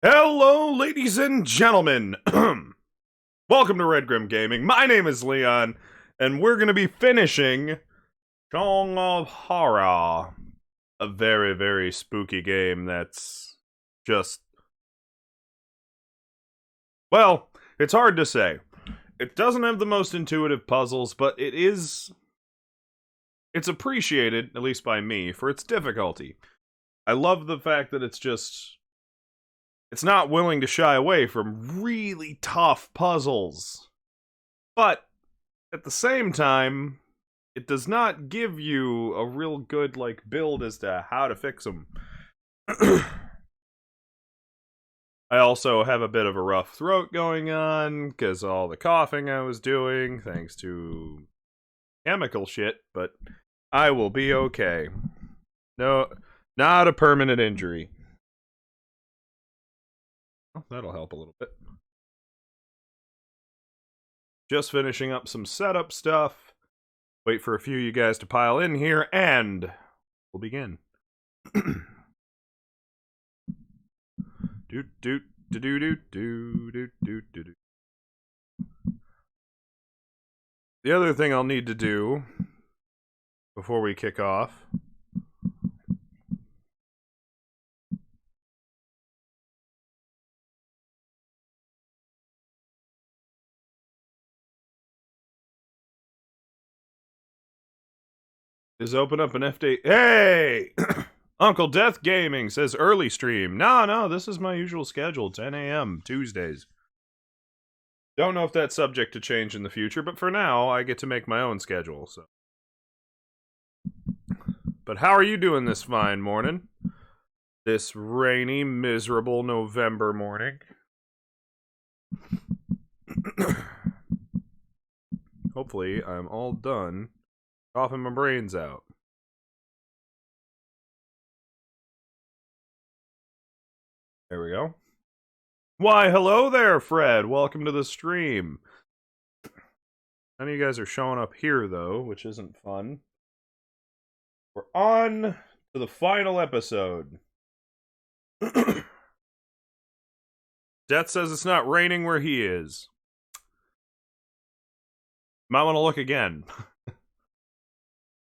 Hello, ladies and gentlemen. Welcome to Red Grim Gaming. My name is Leon, and we're going to be finishing Song of Horror, a very, very spooky game that's just, well, it's hard to say. It doesn't have the most intuitive puzzles, but it's appreciated, at least by me, for its difficulty. I love the fact that it's not willing to shy away from really tough puzzles. But at the same time, it does not give you a real good build as to how to fix them. I also have a bit of a rough throat going on because all the coughing I was doing thanks to chemical shit, but I will be okay. No, not a permanent injury. Oh, that'll help a little bit. Just finishing up some setup stuff. Wait for a few of you guys to pile in here, and we'll begin. Doot doot doot doot doot doot doot doot. The other thing I'll need to do before we kick off is open up an FD. Hey! Uncle Death Gaming says early stream. No, this is my usual schedule, 10 a.m. Tuesdays. Don't know if that's subject to change in the future, but for now, I get to make my own schedule, so. But how are you doing this fine morning? This rainy, miserable November morning? Hopefully, I'm all done coughing my brains out. There we go. Why, hello there, Fred. Welcome to the stream. None of you guys are showing up here, though, which isn't fun. We're on to the final episode. Death says it's not raining where he is. Might want to look again.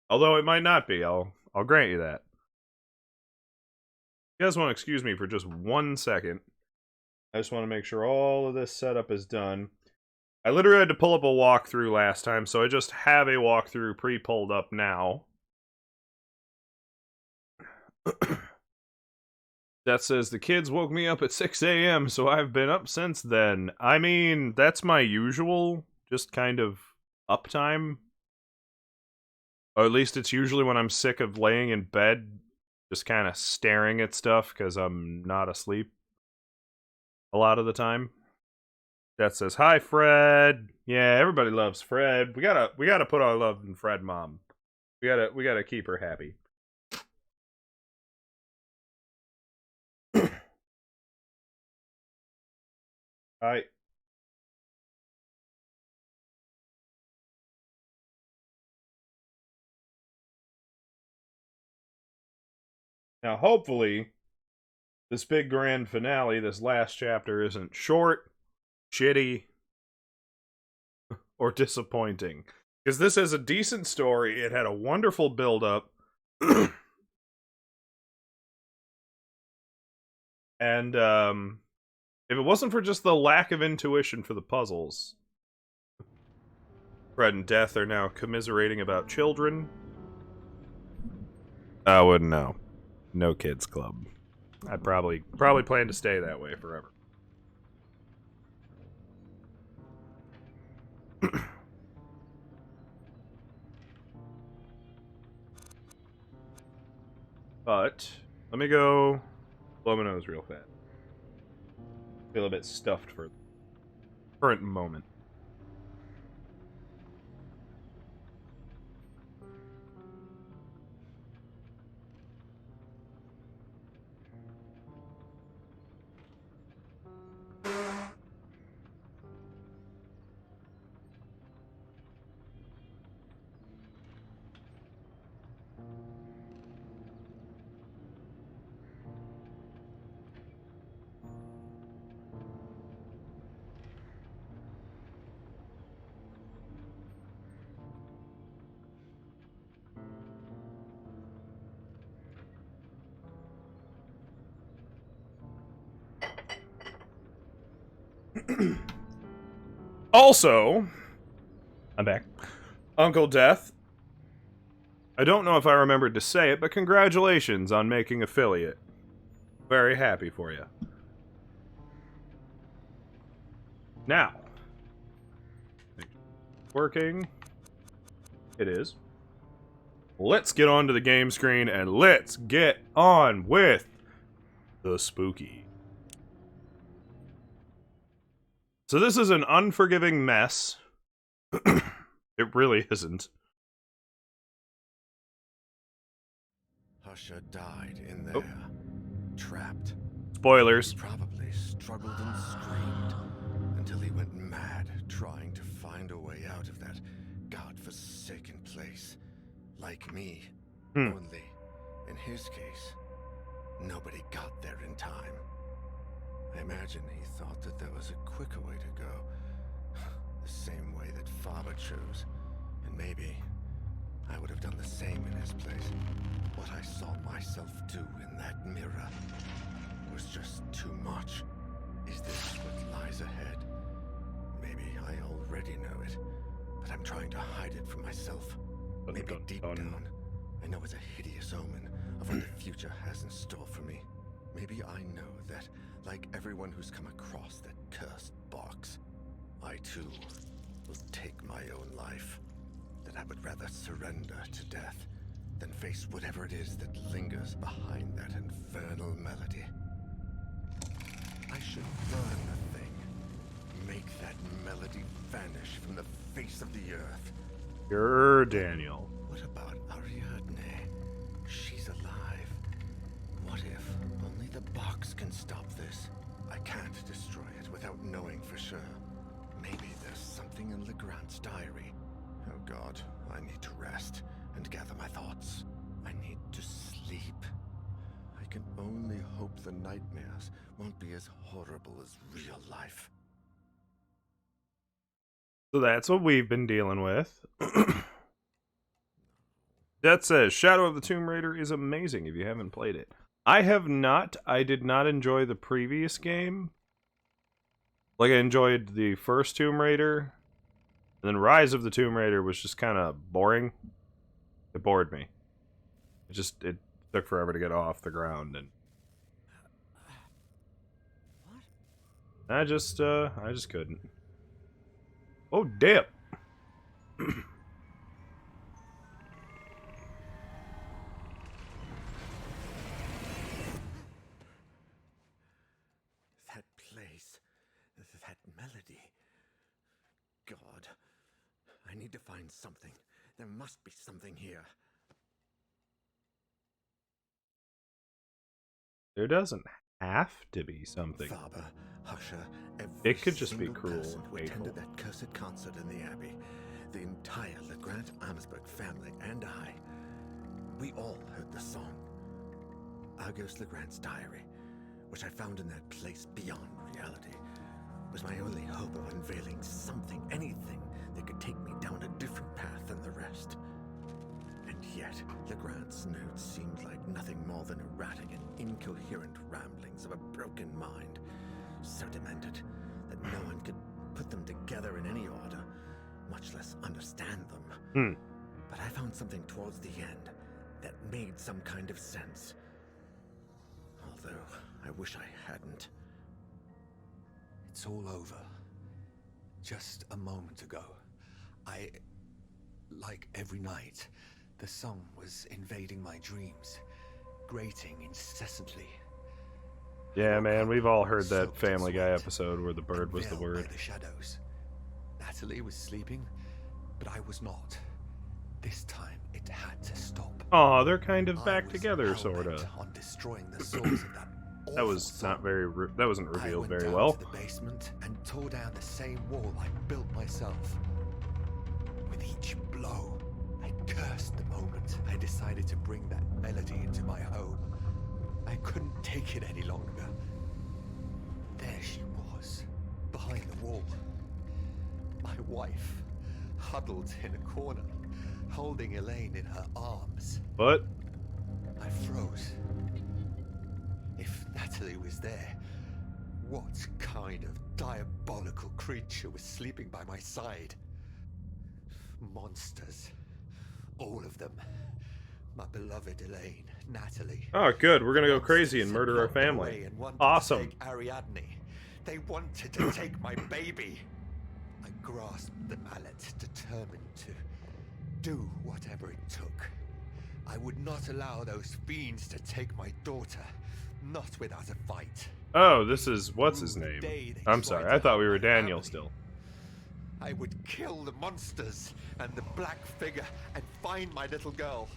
Although it might not be. I'll grant you that. You guys want to excuse me for just 1 second. I just want to make sure all of this setup is done. I literally had to pull up a walkthrough last time, so I just have a walkthrough pre-pulled up now. That says, the kids woke me up at 6 a.m., so I've been up since then. I mean, that's my usual, just kind of uptime. Or at least it's usually when I'm sick of laying in bed, just kind of staring at stuff, because I'm not asleep a lot of the time. That says, hi, Fred. Yeah, everybody loves Fred. We gotta put our love in Fred, Mom. We gotta keep her happy. Alright. Now, hopefully, this big grand finale, this last chapter, isn't short, shitty, or disappointing. Because this is a decent story. It had a wonderful build-up. And, if it wasn't for just the lack of intuition for the puzzles, Fred and Death are now commiserating about children. I wouldn't know. No kids club. I'd probably plan to stay that way forever. But let me go blow my nose real fast. Feel a bit stuffed for the current moment. Also, I'm back. Uncle Death. I don't know if I remembered to say it, but congratulations on making affiliate. Very happy for you. Now, working. It is. Let's get on to the game screen and let's get on with the spooky. So this is an unforgiving mess. It really isn't. Husha died in there, trapped. Spoilers. He probably struggled and screamed until he went mad trying to find a way out of that godforsaken place. Like me. Only, in his case, nobody got there in time. I imagine he thought that there was a quicker way to go. The same way that Father chose. And maybe I would have done the same in his place. What I saw myself do in that mirror was just too much. Is this what lies ahead? Maybe I already know it, but I'm trying to hide it from myself. Maybe deep down, I know it's a hideous omen of what the future has in store for me. Maybe I know that, like everyone who's come across that cursed box, I too will take my own life. That I would rather surrender to death than face whatever it is that lingers behind that infernal melody. I should burn the thing. Make that melody vanish from the face of the earth. You're Daniel. What about Ariadne? She's alive. What if only the box can stop this? I can't destroy it without knowing for sure. Maybe there's something in Grand's diary. Oh God, I need to rest and gather my thoughts. I need to sleep. I can only hope the nightmares won't be as horrible as real life. So that's what we've been dealing with. That says Shadow of the Tomb Raider is amazing if you haven't played it. I have not. I did not enjoy the previous game. Like, I enjoyed the first Tomb Raider. And then Rise of the Tomb Raider was just kind of boring. It bored me. It took forever to get off the ground, and I just couldn't. Oh, damn. That place, that melody. God, I need to find something. There must be something here. There doesn't have to be something. Faber, Husha, It could just be single cruel person who and attended hateful. that cursed concert in the Abbey, the entire Grande family and I, we all heard the song. Argos Legrande's diary, which I found in that place beyond reality, was my only hope of unveiling something, anything that could take me down a different path than the rest. And yet, Legrande's notes seemed like nothing more than erratic and incoherent ramblings of a broken mind, so demented that no one could put them together in any order, much less understand them. But I found something towards the end that made some kind of sense. Although, I wish I hadn't. It's all over. Just a moment ago. Like every night, the song was invading my dreams, grating incessantly. Yeah, man, we've all heard that Family Guy episode where the bird was the Veiled word. by the shadows. Natalie was sleeping, but I was not. This time, it had to stop. Aw, they're kind of I back was together, hell-bent sorta. on destroying the source of that That awful was song. not very. That wasn't I revealed went very down well. to the basement and tore down the same wall I built myself. With each blow, I cursed the moment I decided to bring that melody into my home. I couldn't take it any longer. There she was, behind the wall. My wife, huddled in a corner, holding Elaine in her arms. But I froze. If Natalie was there, what kind kind of diabolical creature was sleeping by my side. Monsters. All of them. My beloved Elaine, Natalie. Oh, good. We're gonna go Monsters crazy and had murder our locked away family. and wanted Awesome. to take Ariadne. They wanted to take my baby. I grasped the mallet, determined to do whatever it took. I would not allow those fiends to take my daughter, not without a fight. Oh, this is what's his name? I'm sorry. I thought we were Daniel family. still. I would kill the monsters and the black figure and find my little girl.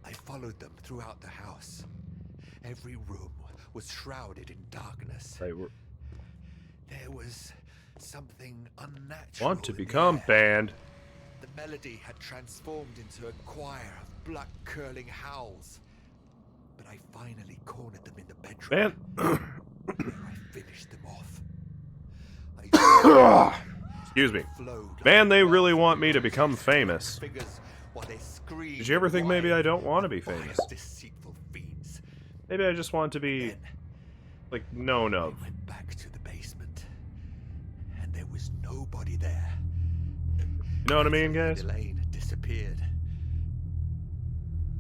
I followed them throughout the house. Every room was shrouded in darkness. Right. There was something unnatural. Want to in the become air. banned. The melody had transformed into a choir of blood-curling howls. But I finally cornered them in the bedroom. Man. I finished them off. I Excuse me. flowed like Man, they a really bath want me to of become famous. figures while they screamed Did you ever and think maybe I whined. don't want to be Vile, famous? deceitful fiends. Maybe I just want to be, Then like, known I of. went back to the basement, and there was nobody there. You know what I mean, Natalie and guys? Elaine had disappeared.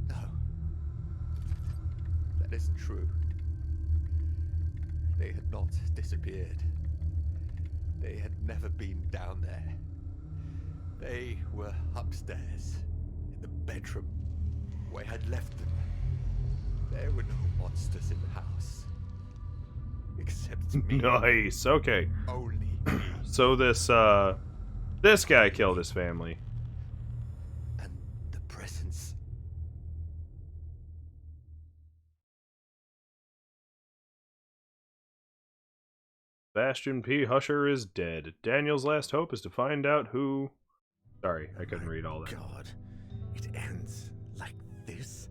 No, that isn't true. They had not disappeared. They had never been down there. They were upstairs, in the bedroom, where I had left them. There were no monsters in the house. Except me. Nice. Okay. Only me. So this guy killed his family. And the presence. Bastion P. Husher is dead. Daniel's last hope is to find out who... Sorry, I couldn't read all that. God, it ends like this?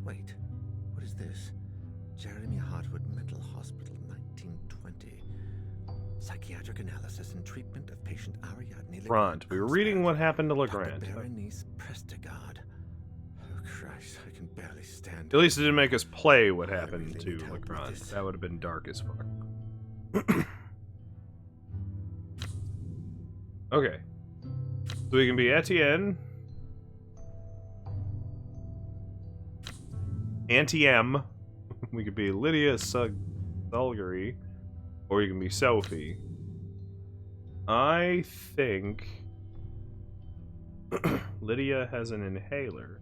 Wait, what is this? Jeremy Hartwood Mental Hospital, 1920. Psychiatric analysis and treatment of patient Ariadne. Grande. We were reading what happened to Dr. LeGrand. Berenice Prestegard. Oh Christ, I can barely stand. At least it didn't make us play what happened really to need help with LeGrand. this. That would have been dark as fuck. Okay. So we can be Etienne. Auntie M. We could be Lydia Sulgary. Or you can be Sophie. I think... Lydia has an inhaler.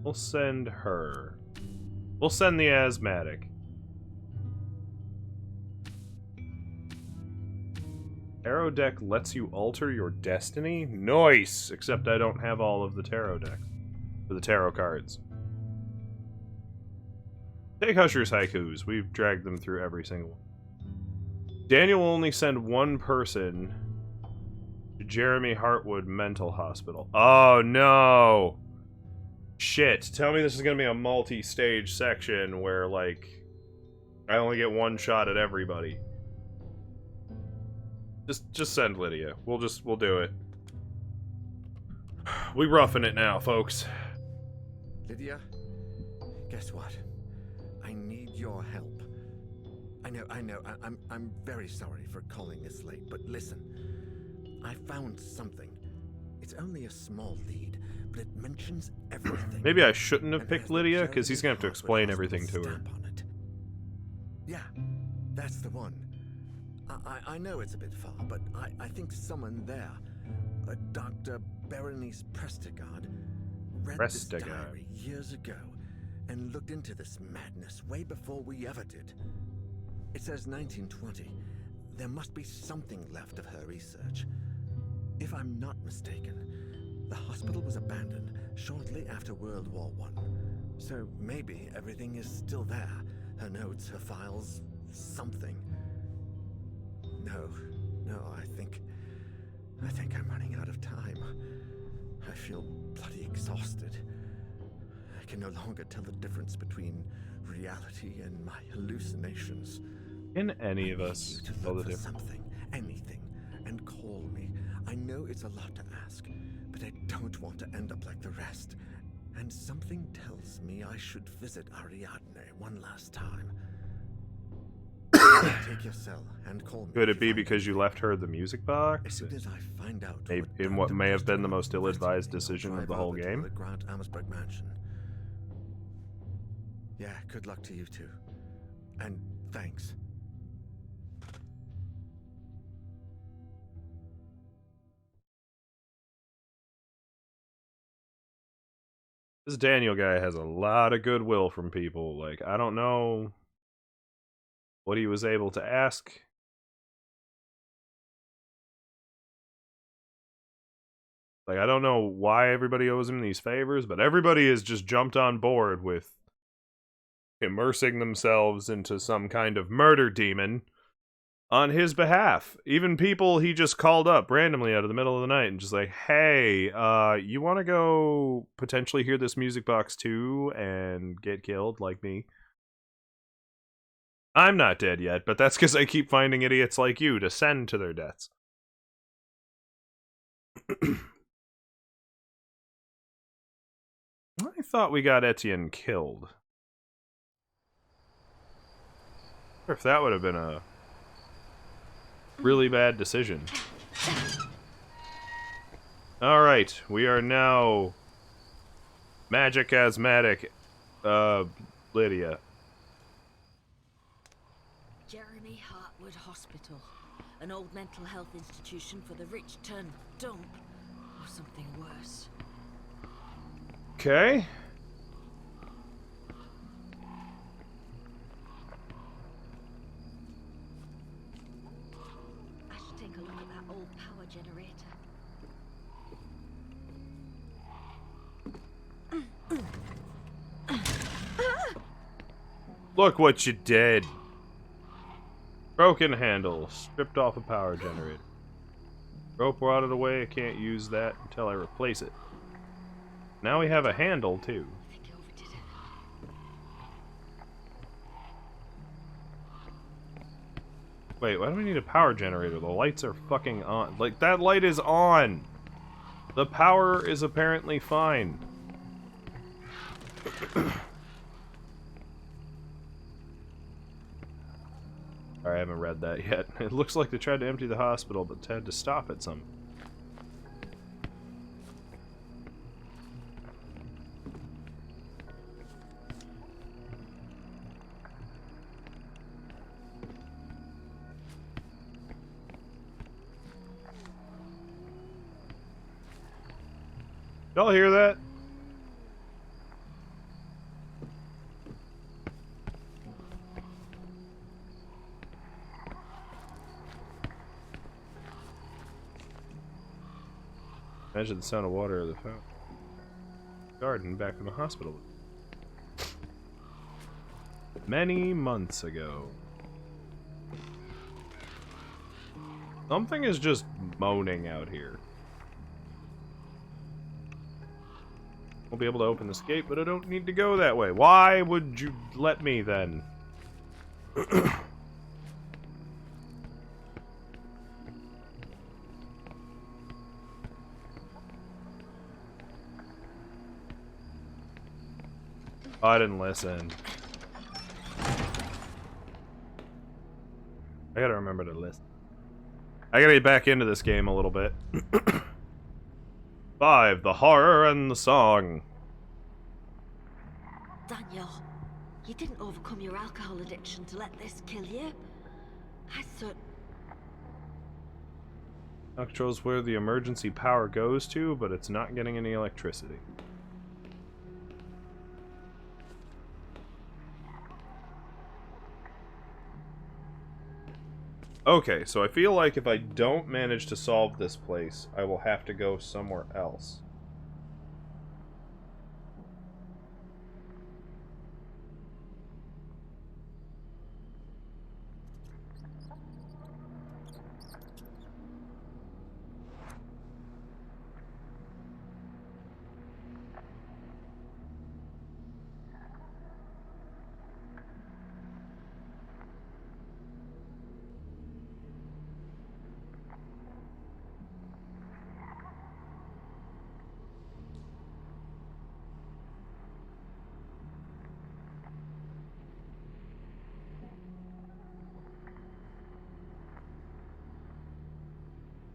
We'll send her. We'll send the asthmatic. Tarot deck lets you alter your destiny? Nice! Except I don't have all of the tarot decks. For the tarot cards. Take Husher's haikus. We've dragged them through every single one. Daniel will only send one person to Jeremy Hartwood Mental Hospital. Oh no! Shit. Tell me this is gonna be a multi-stage section where, like, I only get one shot at everybody. Just send Lydia. We'll do it. We roughing it now, folks. Lydia, guess what? I need your help. I know. I'm very sorry for calling this late, but listen. I found something. It's only a small lead, but it mentions everything. Maybe I shouldn't have And picked has the Lydia, because Jeremy he's gonna have to Hartwood explain Hospital everything to her. stamp on it. Yeah, that's the one. I know it's a bit far, but I think someone there, Dr. Berenice Prestegard, read this Prestegard. diary years ago and looked into this madness way before we ever did. It says 1920. There must be something left of her research. If I'm not mistaken, the hospital was abandoned shortly after World War I. So maybe everything is still there. Her notes, her files, something. No, I think I'm running out of time. I feel bloody exhausted. I can no longer tell the difference between reality and my hallucinations. Can any of I need us you to tell the look for difference? something, anything, and call me. I know it's a lot to ask, but I don't want to end up like the rest. And something tells me I should visit Ariadne one last time. Take your cell and call me. Could if it you be find because you anything. left her the music As box? soon as I find out In what may have been the most ill-advised decision of the whole game? The Grant Amherstburg mansion. Yeah, good luck to you too. And thanks. This Daniel guy has a lot of goodwill from people. Like, I don't know what he was able to ask. Like, I don't know why everybody owes him these favors, but everybody has just jumped on board with immersing themselves into some kind of murder demon on his behalf. Even people he just called up randomly out of the middle of the night and just like, hey, you want to go potentially hear this music box too and get killed like me? I'm not dead yet, but that's because I keep finding idiots like you to send to their deaths. I thought we got Etienne killed. Or if that would have been a really bad decision. Alright, we are now magic asthmatic Lydia. Jeremy Hartwood Hospital, an old mental health institution for the rich turned dump, or something worse. Okay. I should take a look at that old power generator. Look what you did. Broken handle, stripped off a power generator. Rope rotted away, I can't use that until I replace it. Now we have a handle, too. I think I overdid it. Wait, why do we need a power generator? The lights are fucking on. Like, that light is on! The power is apparently fine. I haven't read that yet. It looks like they tried to empty the hospital, but had to stop at some. Y'all hear that? Imagine the sound of water of the fountain. Garden back in the hospital. Many months ago. Something is just moaning out here. I'll be able to open this gate, but I don't need to go that way. Why would you let me then? Oh, I didn't listen. I gotta remember to listen. I gotta get back into this game a little bit. 5. The horror and the song. Daniel, you didn't overcome your alcohol addiction to let this kill you. I thought... That controls where the emergency power goes to, but it's not getting any electricity. Okay, so I feel like if I don't manage to solve this place, I will have to go somewhere else.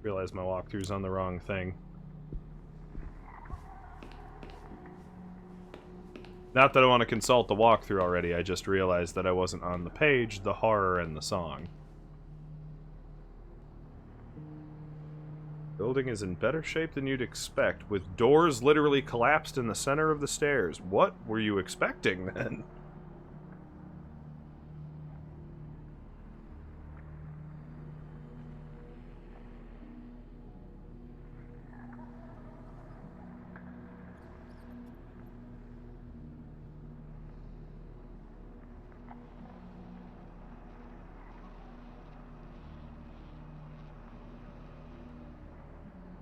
Realize my walkthrough's on the wrong thing. Not that I want to consult the walkthrough already, I just realized that I wasn't on the page, the horror, and the song. Building is in better shape than you'd expect, with doors literally collapsed in the center of the stairs. What were you expecting, then?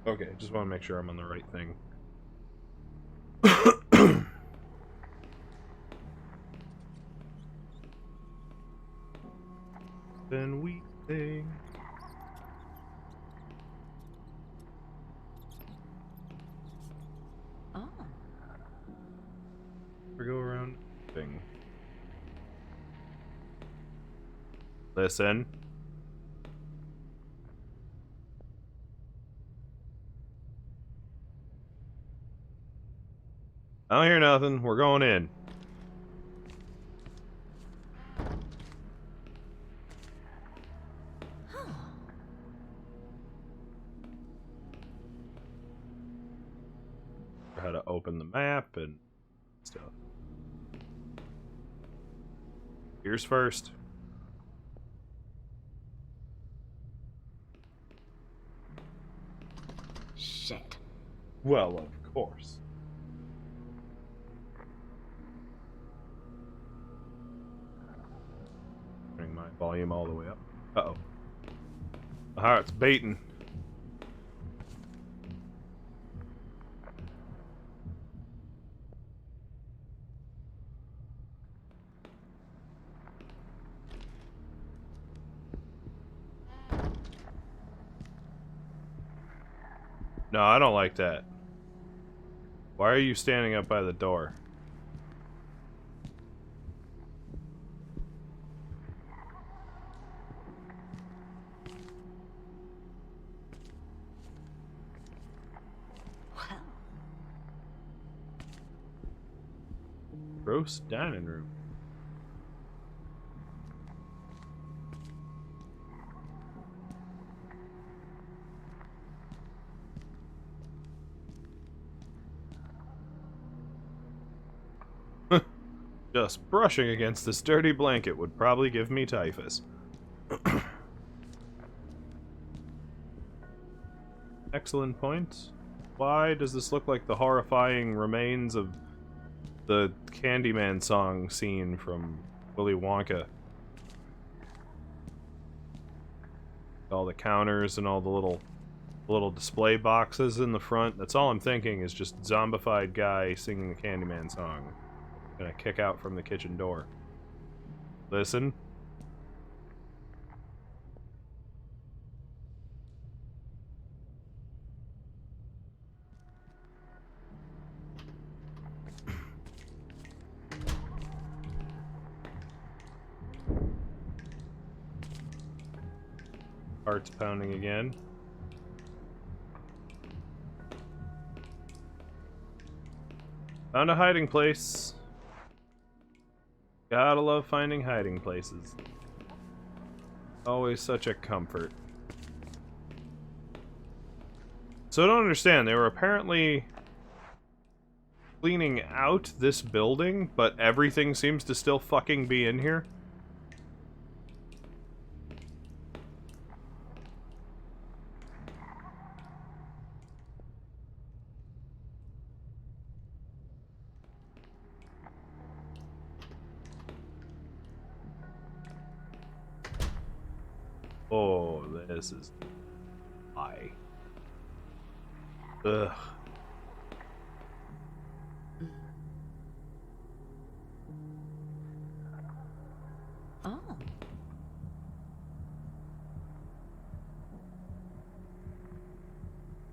Okay, just want to make sure I'm on the right thing. Then we think. Oh. We go around thing. Listen. I don't hear nothing. We're going in. How to open the map and stuff. Here's first. Shit. Well, of course. Turning my volume all the way up. Uh-oh. My heart's beating. No, I don't like that. Why are you standing up by the door? Well. Gross dining room. Just brushing against this dirty blanket would probably give me typhus. Excellent point. Why does this look like the horrifying remains of the Candyman song scene from Willy Wonka? All the counters and all the little display boxes in the front. That's all I'm thinking is just zombified guy singing the Candyman song. Gonna kick out from the kitchen door. Listen. Heart's pounding again. Found a hiding place. Gotta love finding hiding places. Always such a comfort. So I don't understand. They were apparently cleaning out this building, but everything seems to still fucking be in here. Oh, this is high. Ugh. Oh.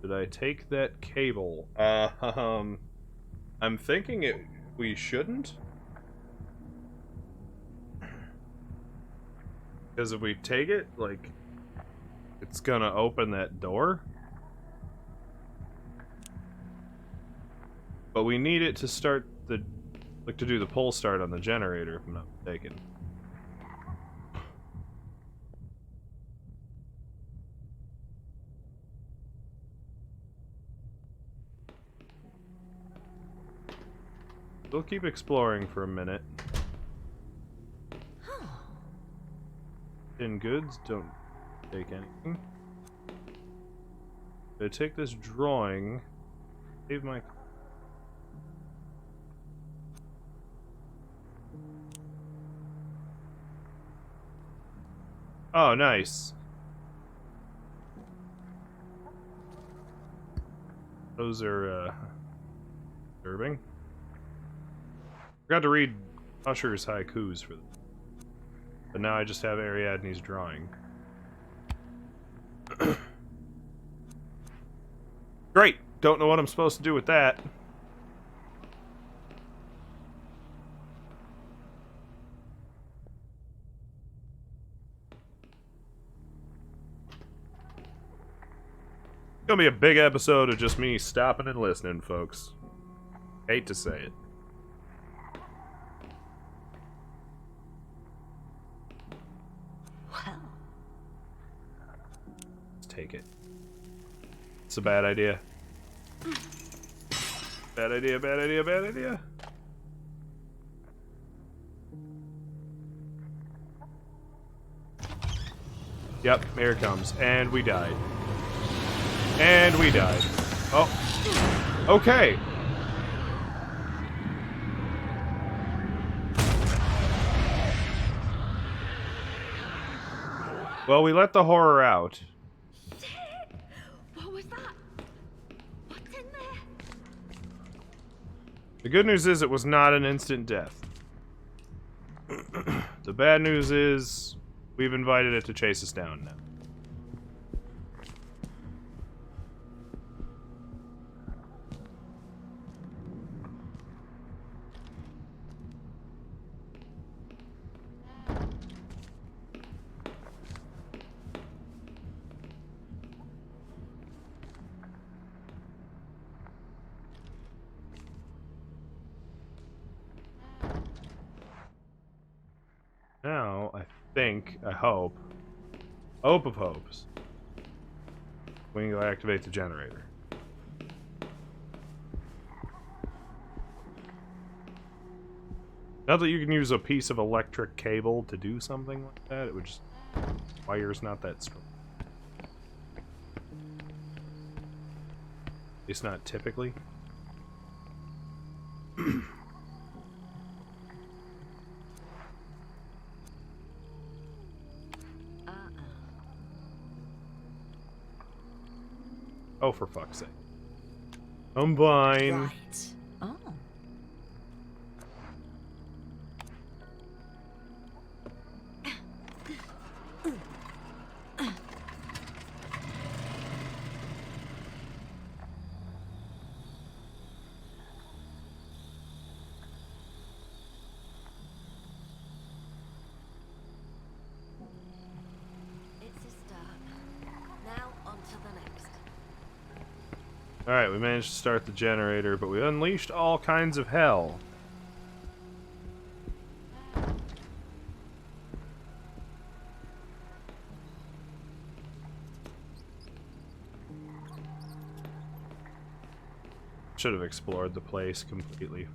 Did I take that cable? I'm thinking we shouldn't. Because if we take it, like, it's gonna open that door. But we need it to start the... like, to do the pull start on the generator, if I'm not mistaken. We'll keep exploring for a minute. In goods, don't take anything. Gonna take this drawing. Save my... Oh, nice. Those are, disturbing. Forgot to read Usher's haikus for them. But now I just have Ariadne's drawing. Great! Don't know what I'm supposed to do with that. It's gonna be a big episode of just me stopping and listening, folks. Hate to say it. Well, Let's take it. It's a bad idea. Bad idea, bad idea, bad idea. Yep, here it comes. And we died. And we died. Oh. Okay. Well, we let the horror out. shit! What was that? What's in there? The good news is it was not an instant death. The bad news is we've invited it to chase us down now. Now, I hope of hopes, we can go activate the generator. Not that you can use a piece of electric cable to do something like that, it would just... wire's not that strong. At least not typically. Oh, for fuck's sake. Combine. Right. Oh. It's a start. Now on to the next. Alright, we managed to start the generator, but we unleashed all kinds of hell. Should have explored the place completely.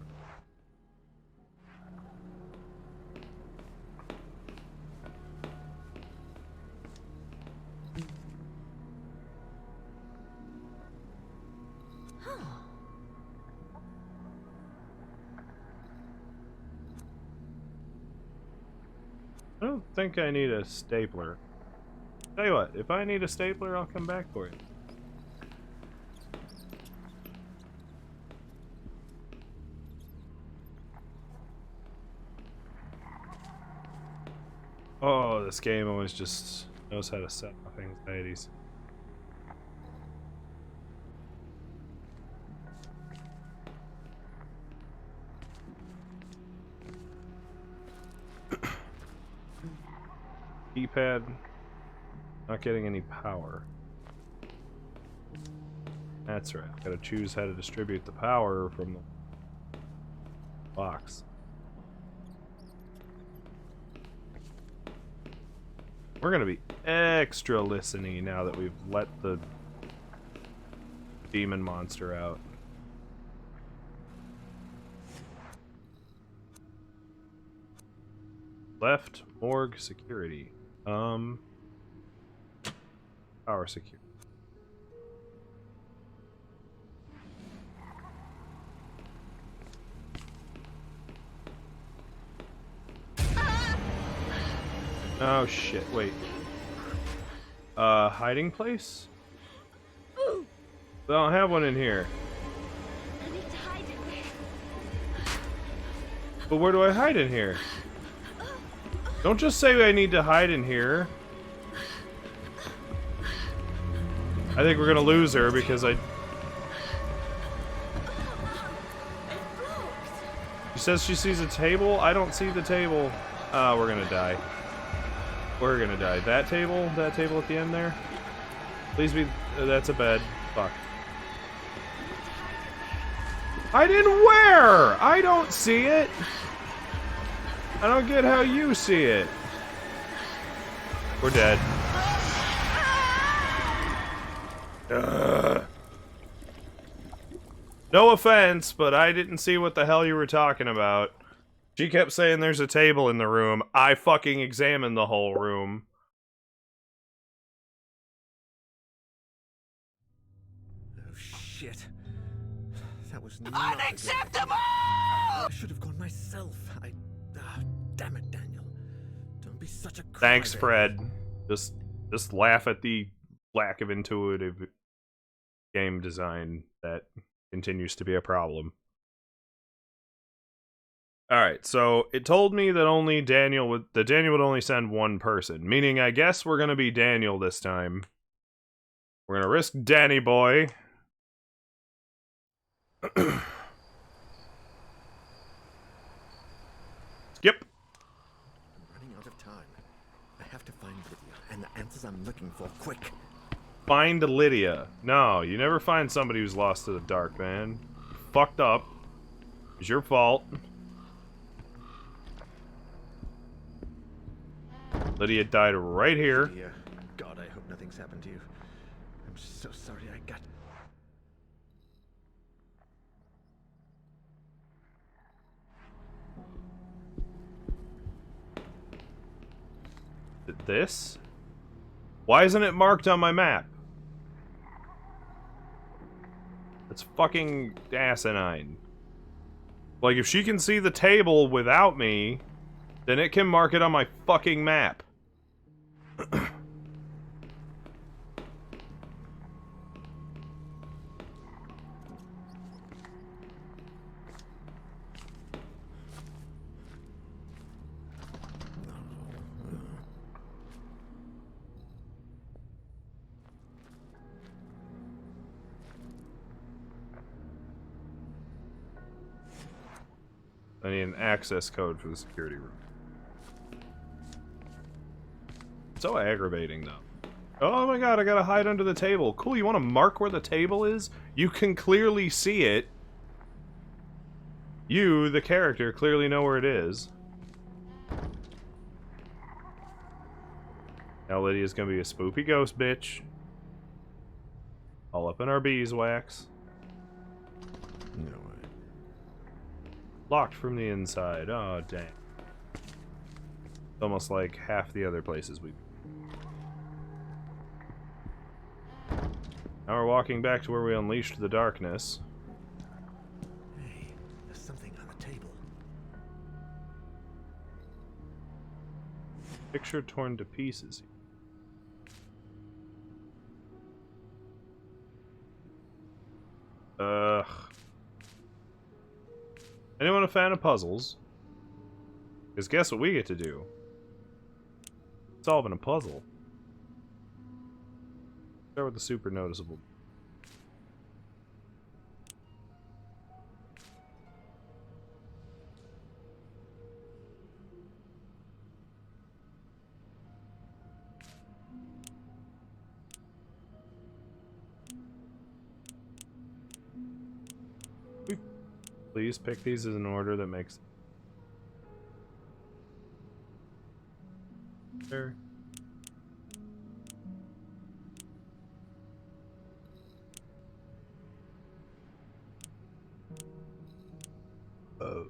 I don't think I need a stapler. Tell you what, if I need a stapler, I'll come back for it. Oh, this game always just knows how to set off anxieties. Keypad. Not getting any power. That's right. Gotta choose how to distribute the power from the box. We're gonna be extra listening now that we've let the demon monster out. Left, morgue, security. Power security. Oh shit, wait. Hiding place? I don't have one in here. I need to hide in there. But where do I hide in here? Don't just say I need to hide in here. I think we're gonna lose her because She says she sees a table? I don't see the table. We're gonna die. We're gonna die. That table at the end there? Please be... that's a bed. Fuck. I didn't where? I don't see it. I don't get how you see it. We're dead. No offense, but I didn't see what the hell you were talking about. She kept saying there's a table in the room. I fucking examined the whole room. Oh shit. That was not unacceptable! I should have gone myself. Damn it, Daniel. Don't be such a Thanks, crybaby. Fred. Just laugh at the lack of intuitive game design that continues to be a problem. Alright, so it told me that Daniel would only send one person, meaning I guess we're gonna be Daniel this time. We're gonna risk Danny boy. Skip. I'm running out of time. I have to find Lydia and the answers I'm looking for, quick. Find Lydia. No, you never find somebody who's lost to the dark, man. Fucked up. It's your fault. Lydia died right here. Lydia, God, I hope nothing's happened to you. I'm so sorry I got... This? Why isn't it marked on my map? It's fucking asinine. Like, if she can see the table without me, then it can mark it on my fucking map. I need an access code for the security room. So aggravating, though. Oh my god, I gotta hide under the table. Cool, you wanna mark where the table is? You can clearly see it. You, the character, clearly know where it is. Now Lydia's gonna be a spoopy ghost bitch. All up in our beeswax. No way. Locked from the inside. Oh, dang. It's almost like half the other places we've... Now we're walking back to where we unleashed the darkness. Hey, there's something on the table. Picture torn to pieces. Ugh. Anyone a fan of puzzles? Because guess what we get to do? Solving a puzzle. Start with the super noticeable. Please pick these in an order that makes there. Oh.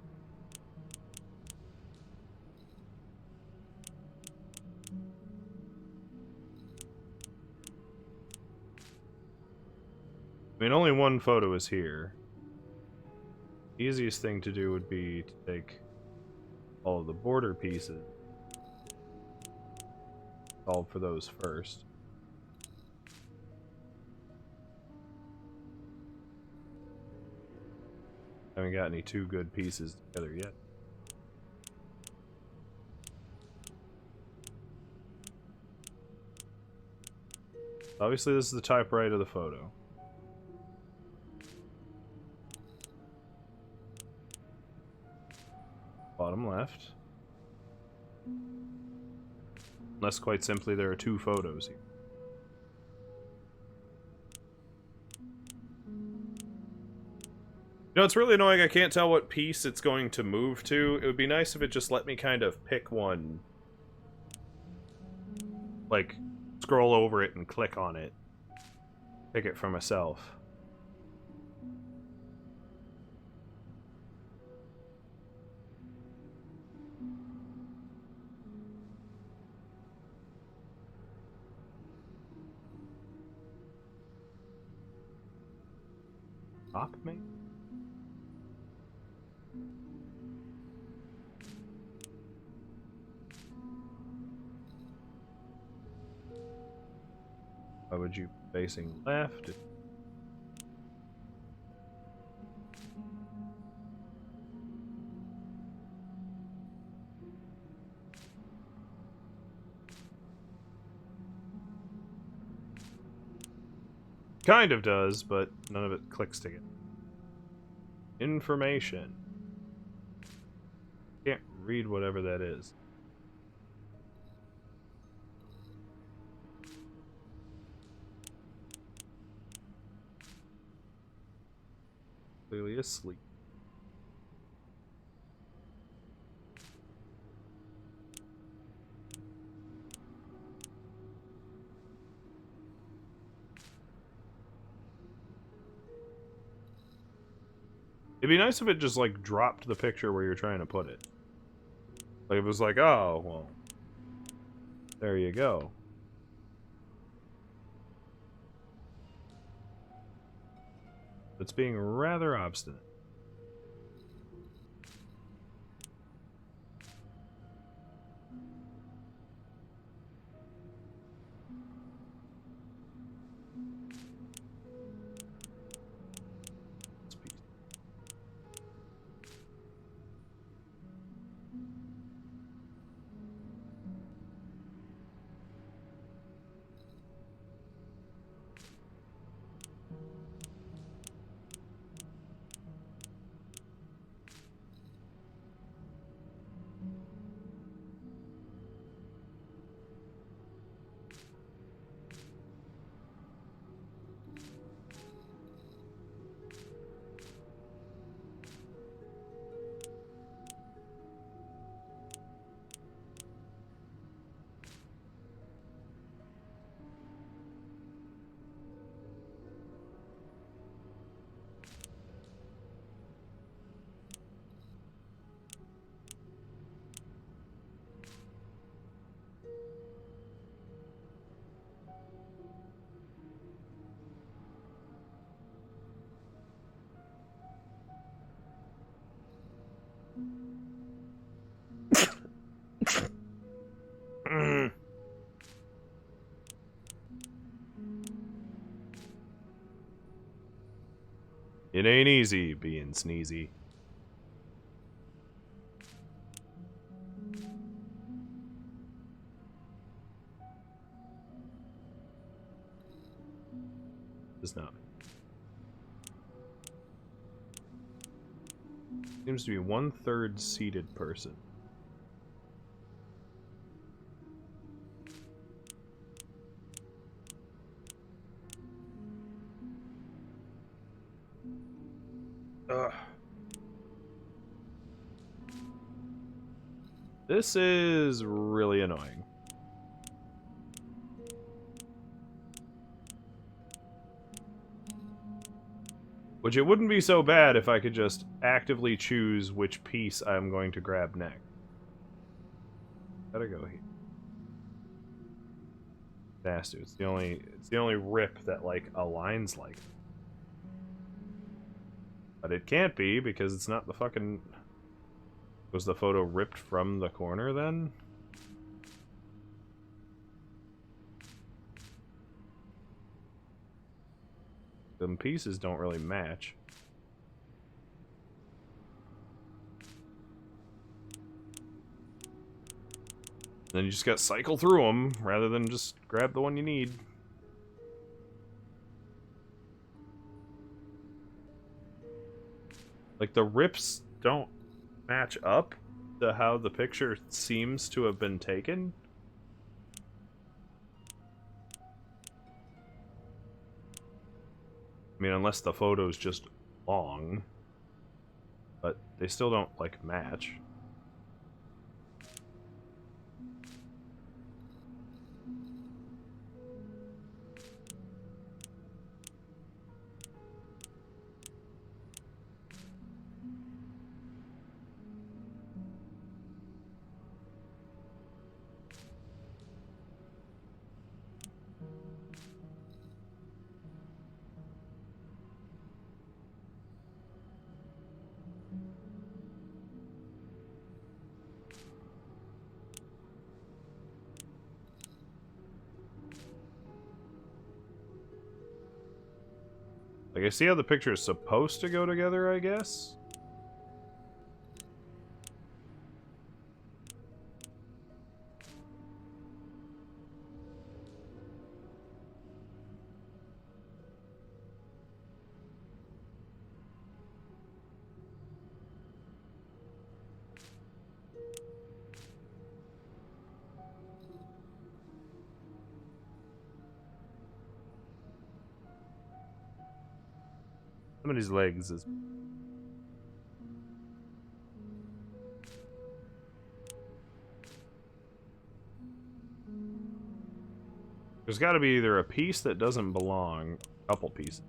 I mean, only one photo is here. The easiest thing to do would be to take all of the border pieces. Solve for those first. Haven't got any two good pieces together yet. Obviously, this is the type right of the photo. Bottom left. Unless, quite simply, there are two photos here. You know, it's really annoying. I can't tell what piece it's going to move to. It would be nice if it just let me kind of pick one. Like, scroll over it and click on it. Pick it for myself. Top, maybe? Why would you be facing left? Kind of does, but none of it clicks together. Information. Can't read whatever that is. Clearly asleep. It'd be nice if it just, like, dropped the picture where you're trying to put it. Like, it was like, oh, well, there you go. It's being rather obstinate. It ain't easy being sneezy. Does not. Seems to be 1/3 seated person. Ugh. This is really annoying. Which it wouldn't be so bad if I could just actively choose which piece I'm going to grab next. Gotta go here. Bastard. It's the only rip that like aligns like. But it can't be because it's not the fucking. Was the photo ripped from the corner then? Them pieces don't really match. Then you just gotta cycle through them rather than just grab the one you need. Like the rips don't match up to how the picture seems to have been taken. I mean, unless the photo's just long. But they still don't, like, match. Like, I see how the picture is supposed to go together, I guess? Somebody's legs is... There's gotta be either a piece that doesn't belong, a couple pieces.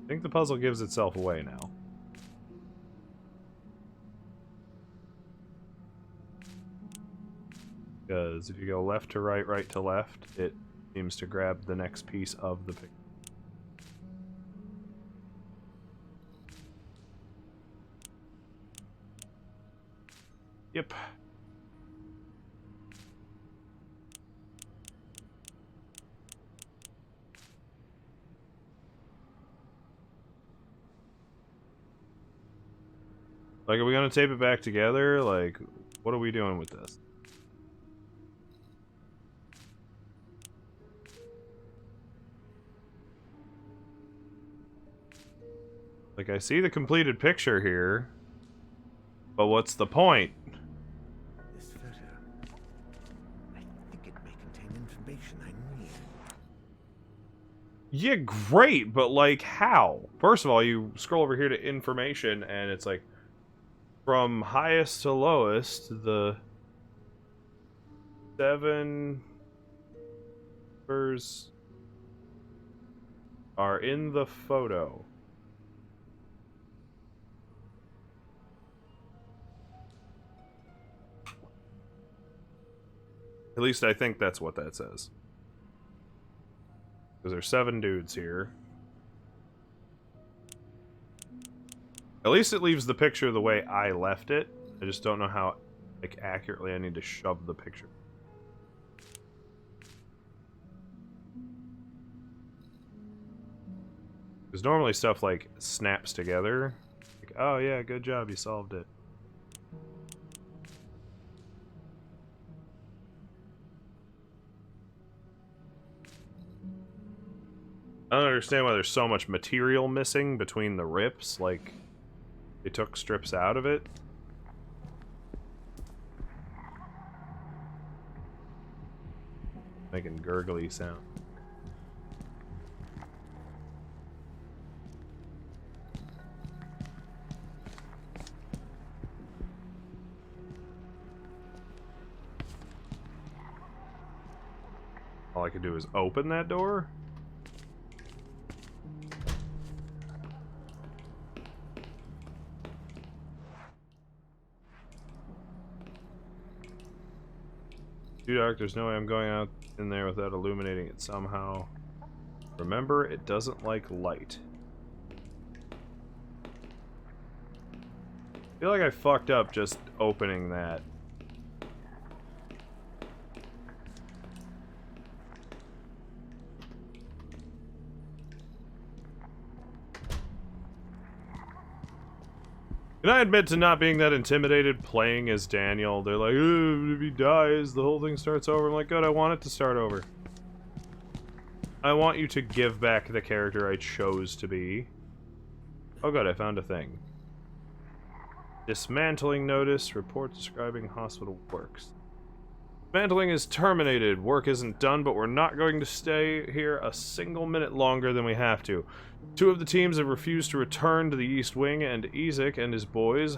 I think the puzzle gives itself away now. Because if you go left to right, right to left, it seems to grab the next piece of the picture. Yep. Like, are we gonna tape it back together? Like, what are we doing with this? Like, I see the completed picture here, but what's the point? This photo. I think it may contain information I need. Yeah, great, but like, how? First of all, you scroll over here to information, and it's like, from highest to lowest, the 7 numbers are in the photo. At least I think that's what that says. Because there's 7 dudes here. At least it leaves the picture the way I left it. I just don't know how, like, accurately I need to shove the picture. Because normally stuff, like, snaps together. Like, oh yeah, good job, you solved it. I don't understand why there's so much material missing between the rips, like, they took strips out of it. Making gurgly sound. All I could do is open that door? Too dark, there's no way I'm going out in there without illuminating it somehow. Remember, it doesn't like light. I feel like I fucked up just opening that. And I admit to not being that intimidated playing as Daniel. They're like, if he dies, the whole thing starts over. I'm like, good, I want it to start over. I want you to give back the character I chose to be. Oh good, I found a thing. Dismantling notice, report describing hospital works. Dismantling is terminated. Work isn't done, but we're not going to stay here a single minute longer than we have to. 2 of the teams have refused to return to the East Wing, and Ezek and his boys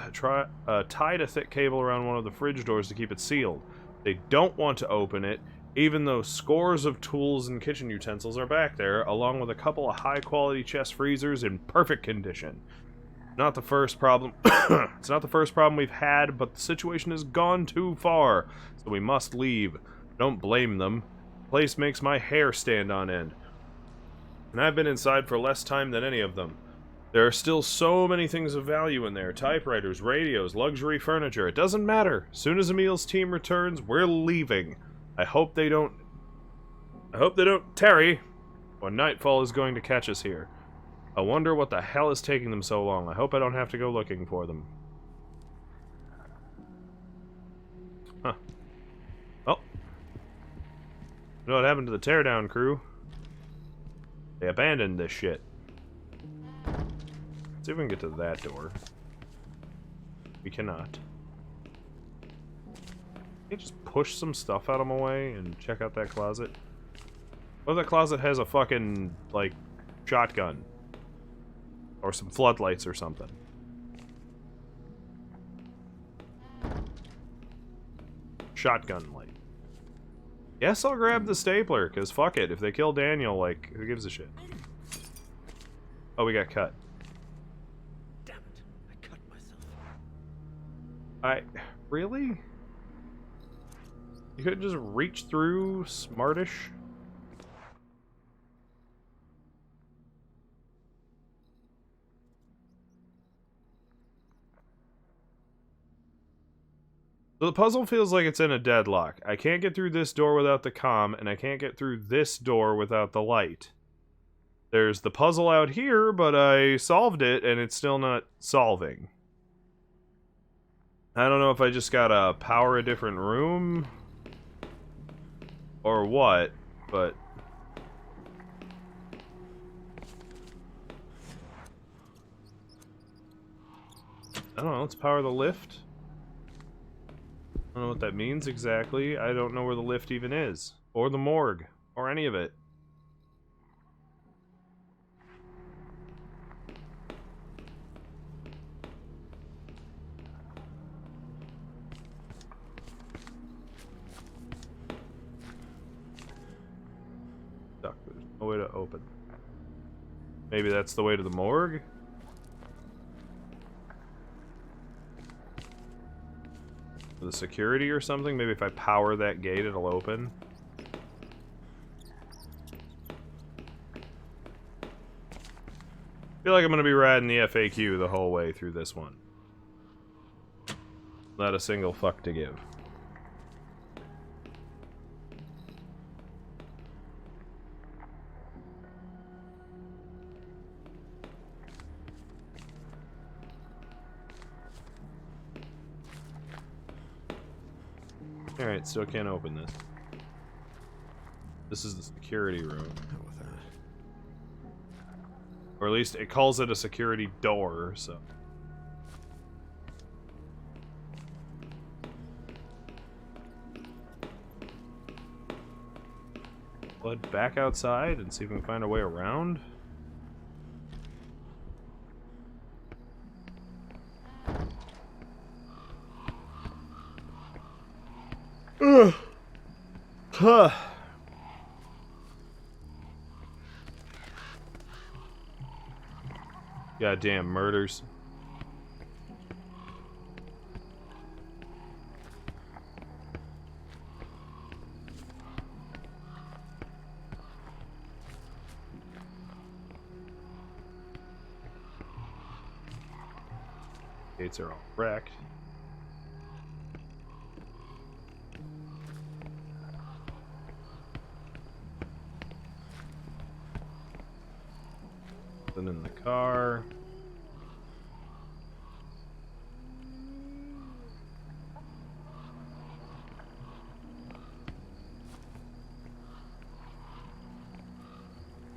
tied a thick cable around one of the fridge doors to keep it sealed. They don't want to open it, even though scores of tools and kitchen utensils are back there, along with a couple of high-quality chest freezers in perfect condition. Not the first problem. It's not the first problem we've had, but the situation has gone too far, so we must leave. Don't blame them. The place makes my hair stand on end. And I've been inside for less time than any of them. There are still so many things of value in there. Typewriters, radios, luxury furniture. It doesn't matter. As soon as Emil's team returns, we're leaving. I hope they don't tarry, or nightfall is going to catch us here. I wonder what the hell is taking them so long. I hope I don't have to go looking for them. Huh. Well. You know what happened to the teardown crew? They abandoned this shit. Let's see if we can get to that door. We cannot. Can you just push some stuff out of my way and check out that closet? What if that closet has a fucking, like, shotgun? Or some floodlights or something. Shotgun light. Guess I'll grab the stapler, because fuck it. If they kill Daniel, like, who gives a shit? Oh, we got cut. Damn it, I cut myself. Really? You couldn't just reach through smartish? So the puzzle feels like it's in a deadlock. I can't get through this door without the comm, and I can't get through this door without the light. There's the puzzle out here, but I solved it, and it's still not solving. I don't know if I just gotta power a different room, or what, but... I don't know, let's power the lift. I don't know what that means exactly. I don't know where the lift even is. Or the morgue. Or any of it. Stuck. There's no way to open. Maybe that's the way to the morgue? The security or something? Maybe if I power that gate, it'll open. I feel like I'm gonna be riding the FAQ the whole way through this one. Not a single fuck to give. Alright, still can't open this. This is the security room. Hell with that. Or at least it calls it a security door, so. We'll head back outside and see if we can find our way around. Ugh. Huh. Goddamn murders. Gates are all wrecked. Then in the car.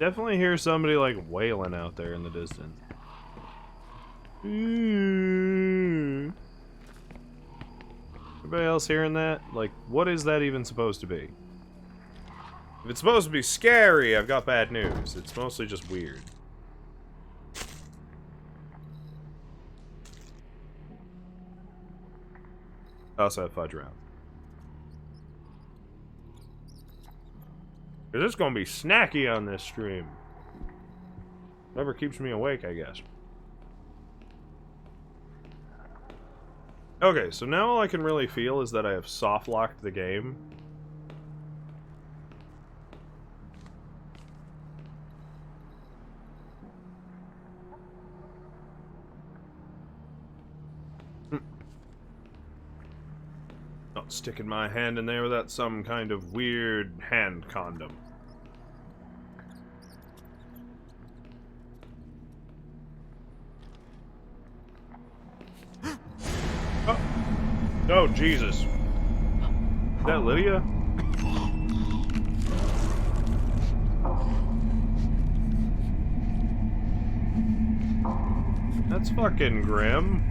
Definitely hear somebody like wailing out there in the distance. Everybody else hearing that? Like, what is that even supposed to be? If it's supposed to be scary, I've got bad news. It's mostly just weird. I also have fudge round. Cause it's gonna be snacky on this stream. Whatever keeps me awake, I guess. Okay, so now all I can really feel is that I have soft-locked the game. Not sticking my hand in there without some kind of weird hand condom. Oh, Jesus. Is that Lydia? That's fucking grim.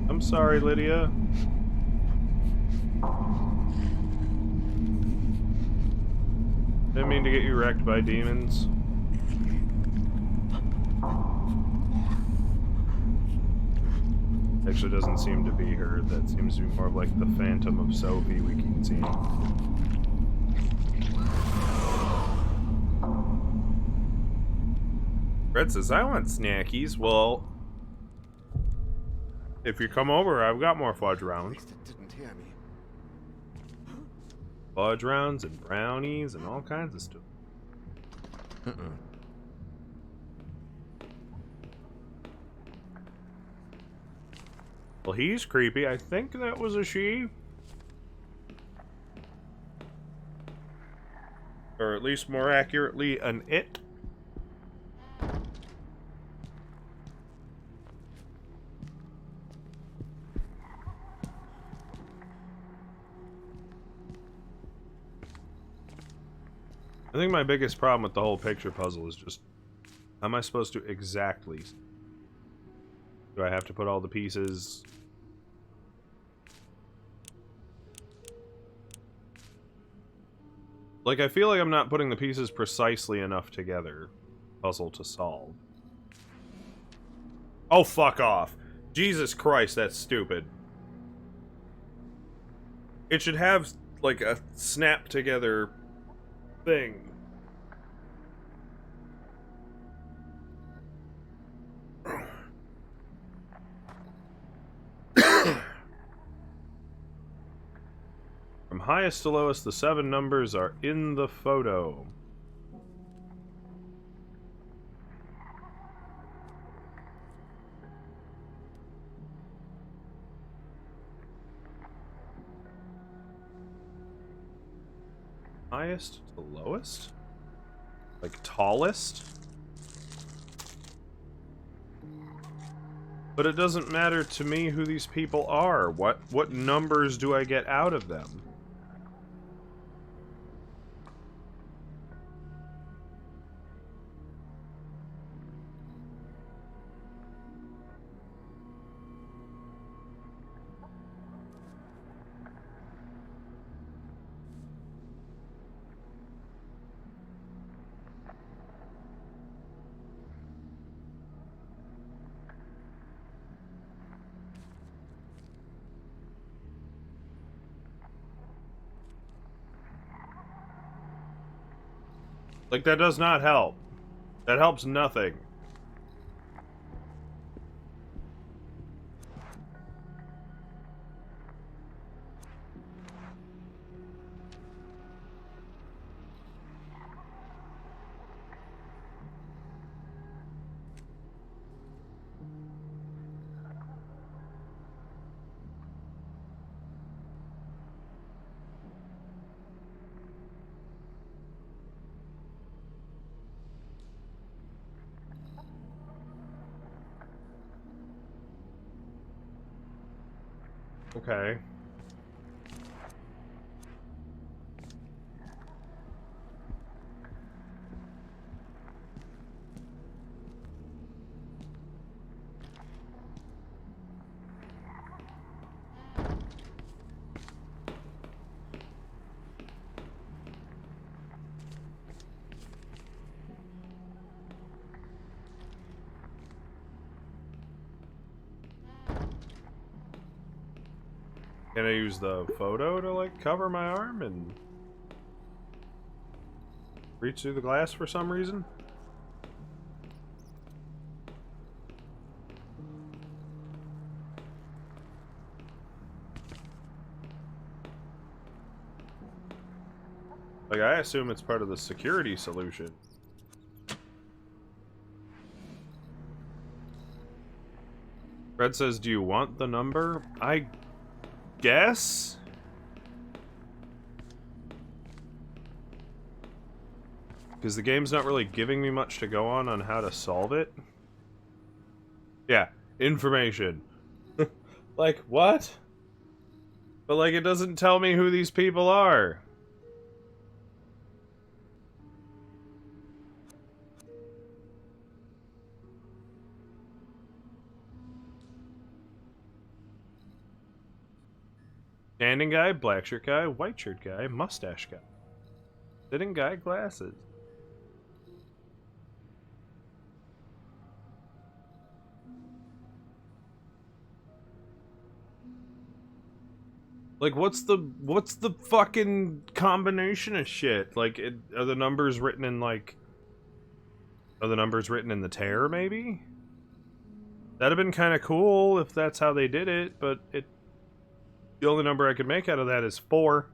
I'm sorry, Lydia. Didn't mean to get you wrecked by demons. Actually doesn't seem to be her. That seems to be more of like the phantom of Sophie we keep seeing. Fred says, I want snackies. Well, if you come over, I've got more fudge At rounds. least it didn't hear me. Fudge rounds and brownies and all kinds of stuff. Well, he's creepy. I think that was a she. Or at least more accurately, an it. I think my biggest problem with the whole picture puzzle is just, how am I supposed to exactly... Do I have to put all the pieces... Like, I feel like I'm not putting the pieces precisely enough together. Puzzle to solve. Oh, fuck off. Jesus Christ, that's stupid. It should have, like, a snap-together thing. From highest to lowest, the 7 numbers are in the photo. Highest to lowest? Like tallest? But it doesn't matter to me who these people are. What numbers do I get out of them? Like, that does not help. That helps nothing. Okay. Can I use the photo to, like, cover my arm and reach through the glass for some reason? Like, I assume it's part of the security solution. Fred says, do you want the number? I guess? Because the game's not really giving me much to go on how to solve it. Yeah, information. Like, what? But, like, it doesn't tell me who these people are. Standing guy, black shirt guy, white shirt guy, mustache guy. Sitting guy, glasses. Like, what's the fucking combination of shit? Like, are the numbers written in, like... Are the numbers written in the tear, maybe? That'd have been kind of cool if that's how they did it, but the only number I could make out of that is 4.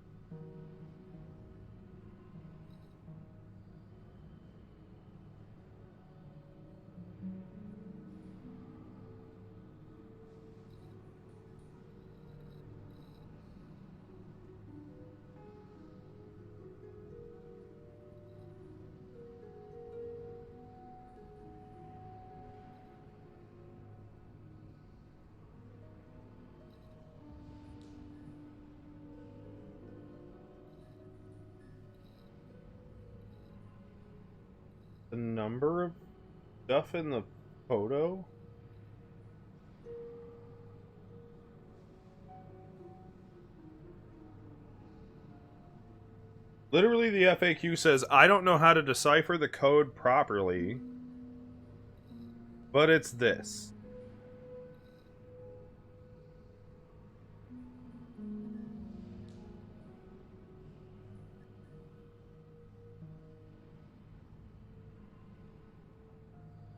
The number of stuff in the photo? Literally, the FAQ says, I don't know how to decipher the code properly, but it's this.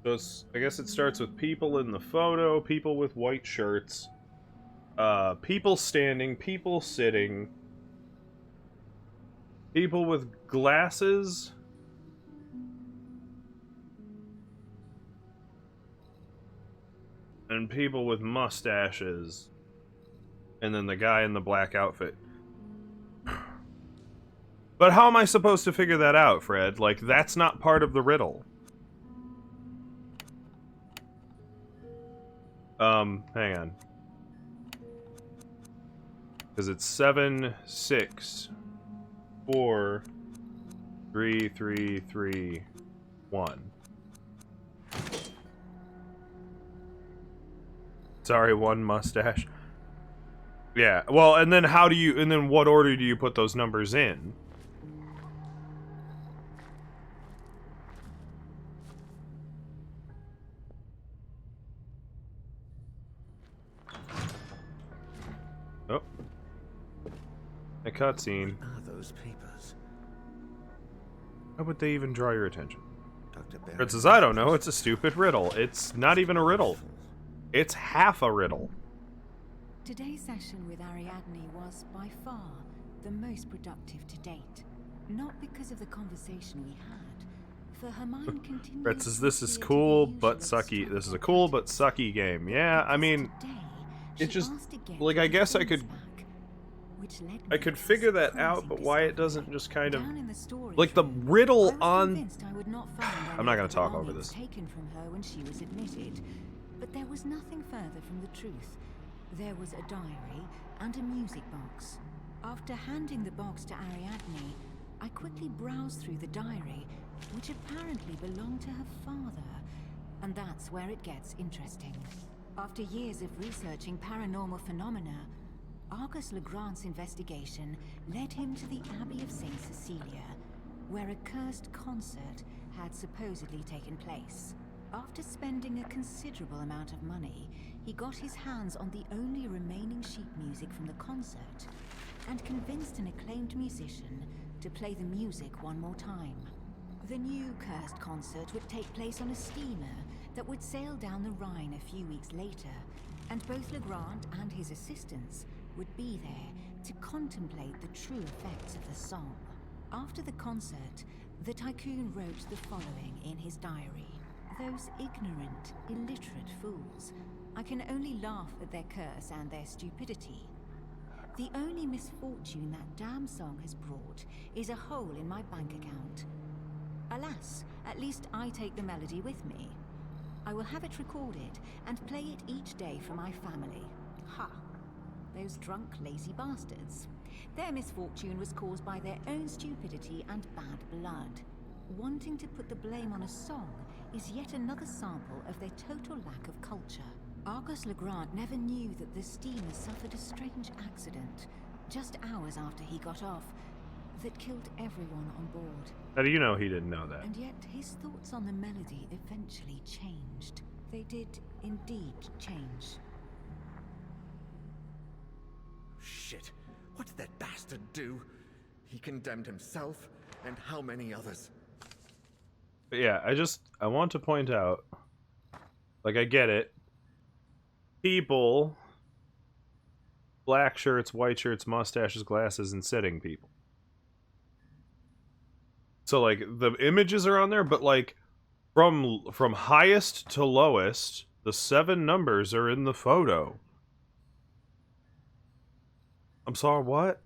So I guess it starts with people in the photo, people with white shirts, people standing, people sitting, people with glasses, and people with mustaches, and then the guy in the black outfit. But how am I supposed to figure that out, Fred? Like, that's not part of the riddle. Hang on. Because it's 7, 6, 4, 3, 3, 3, 1. Sorry, one mustache. Yeah, well, and then how do you, and then what order do you put those numbers in? Oh. A cutscene. What are those papers? How would they even draw your attention? Dr. Fred says, I don't know, it's a stupid riddle. It's not even a riddle. It's half a riddle. Today's session with Ariadne was by far the most productive to date. Not because of the conversation we had, for her mind continued. Fred says, this is cool but sucky. This is a cool but sucky game. Yeah, I mean, it just, like, I guess I could figure that out, but why it doesn't just kind of, like, the riddle on, I'm not gonna talk over this. Taken from her when she was admitted, but there was nothing further from the truth. There was a diary and a music box. After handing the box to Ariadne, I quickly browsed through the diary, which apparently belonged to her father. And that's where it gets interesting. After years of researching paranormal phenomena, Argus Legrand's investigation led him to the Abbey of St. Cecilia, where a cursed concert had supposedly taken place. After spending a considerable amount of money, he got his hands on the only remaining sheet music from the concert, and convinced an acclaimed musician to play the music one more time. The new cursed concert would take place on a steamer that would sail down the Rhine a few weeks later, and both Legrand and his assistants would be there to contemplate the true effects of the song. After the concert, the tycoon wrote the following in his diary. Those ignorant, illiterate fools. I can only laugh at their curse and their stupidity. The only misfortune that damn song has brought is a hole in my bank account. Alas, at least I take the melody with me. I will have it recorded and play it each day for my family. Ha! Those drunk, lazy bastards. Their misfortune was caused by their own stupidity and bad blood. Wanting to put the blame on a song is yet another sample of their total lack of culture. Argus Legrand never knew that the steamer suffered a strange accident just hours after he got off that killed everyone on board. How do you know he didn't know that? And yet his thoughts on the melody eventually changed. They did indeed change. Shit. What did that bastard do? He condemned himself, and how many others? But yeah, I want to point out, like, I get it. People, black shirts, white shirts, mustaches, glasses, and sitting people. So, like, the images are on there, but, like, from highest to lowest, the 7 numbers are in the photo. I'm sorry, what?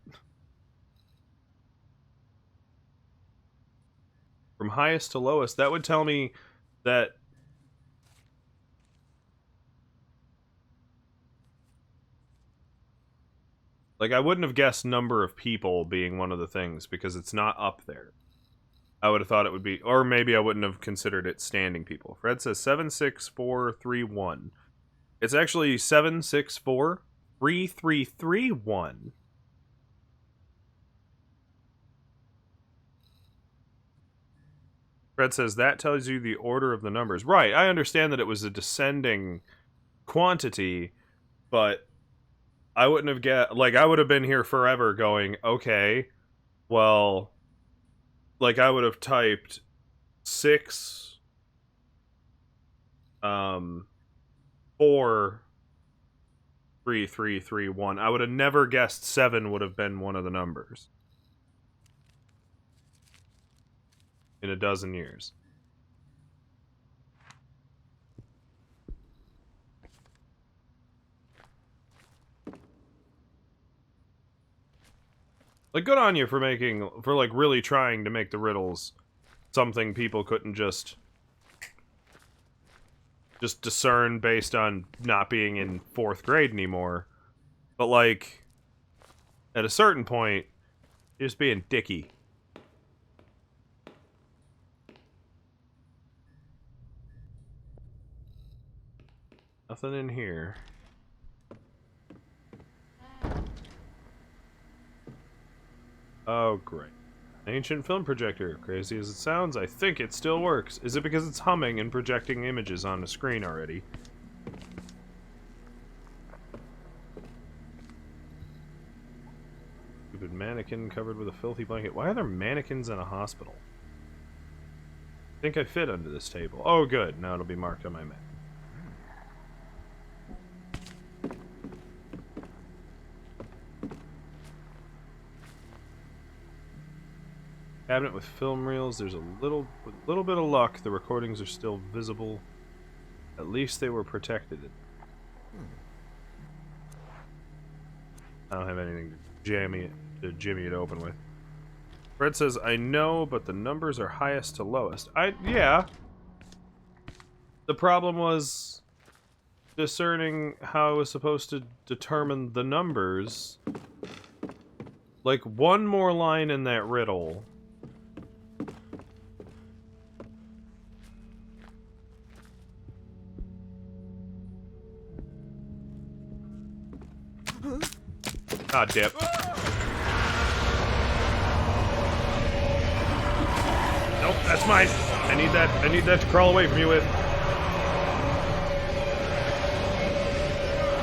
From highest to lowest, that would tell me that like, I wouldn't have guessed number of people being one of the things because it's not up there. I would have thought it would be, or maybe I wouldn't have considered it standing people. Fred says 76431. It's actually 7643331. Fred says that tells you the order of the numbers. Right, I understand that it was a descending quantity, but I wouldn't have I would have been here forever going, okay, well, like, I would have typed 6, 4, 3, 3, 3, 1. I would have never guessed 7 would have been one of the numbers. In a dozen years. Like, good on you for like, really trying to make the riddles something people couldn't just discern based on not being in 4th grade anymore. But, like, at a certain point, you're just being dicky. Nothing in here. Oh, great. An ancient film projector. Crazy as it sounds, I think it still works. Is it because it's humming and projecting images on the screen already? Stupid mannequin covered with a filthy blanket. Why are there mannequins in a hospital? I think I fit under this table. Oh, good. Now it'll be marked on my map. Cabinet with film reels. There's a little bit of luck. The recordings are still visible. At least they were protected. I don't have anything to jimmy it open with. Fred says, I know, but the numbers are highest to lowest. Yeah. The problem was discerning how I was supposed to determine the numbers. Like, one more line in that riddle. Ah, dip. Nope, that's mine. I need that to crawl away from you with.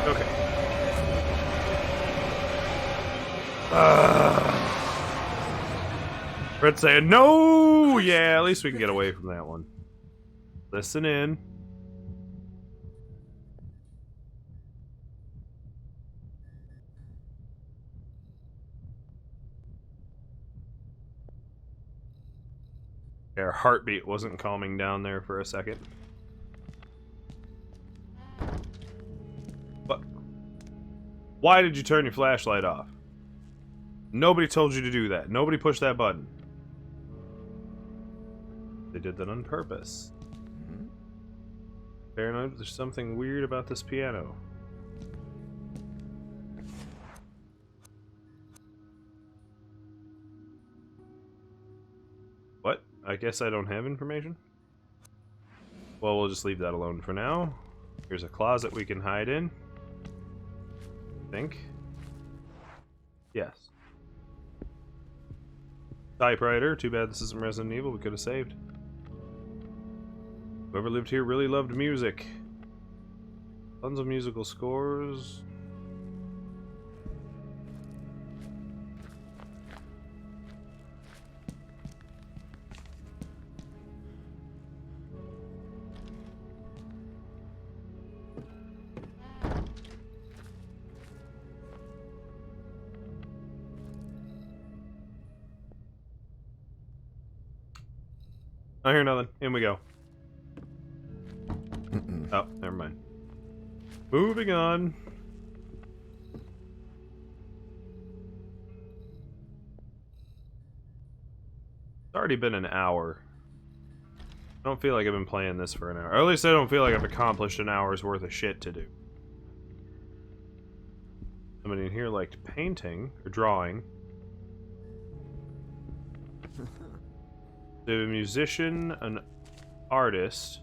Okay. Fred's saying, no! Yeah, at least we can get away from that one. Listen in. Our heartbeat wasn't calming down there for a second. But why did you turn your flashlight off? Nobody told you to do that. Nobody pushed that button. They did that on purpose. Paranoid, there's something weird about this piano. What? I guess I don't have information? Well, we'll just leave that alone for now. Here's a closet we can hide in. I think. Yes. Typewriter. Too bad this isn't Resident Evil. We could have saved. Whoever lived here really loved music. Tons of musical scores. I hear nothing. In we go. Oh, never mind. Moving on. It's already been an hour. I don't feel like I've been playing this for an hour. Or at least I don't feel like I've accomplished an hour's worth of shit to do. Somebody in here liked painting, or drawing. The musician, an artist.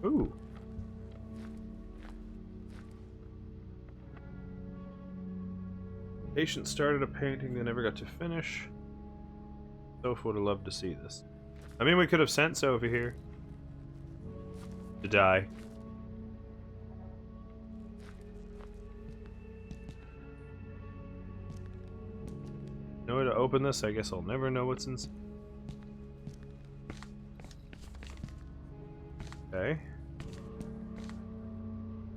Ooh. Patient started a painting they never got to finish. Soph would have loved to see this. I mean, we could have sent Sophie here. To die. No way to open this? I guess I'll never know what's inside. Okay.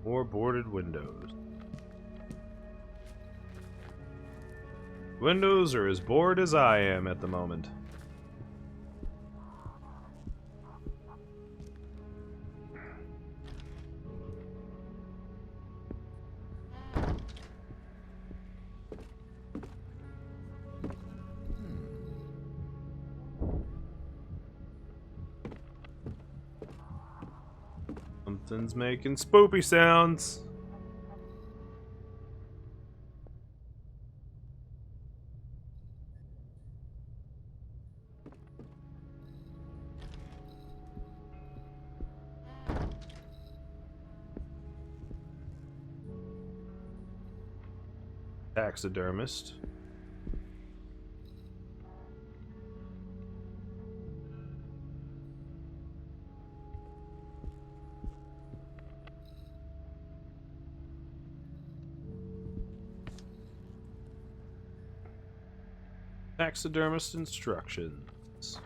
More boarded windows. Windows are as bored as I am at the moment. Something's making spoopy sounds. Taxidermist. Taxidermist instructions.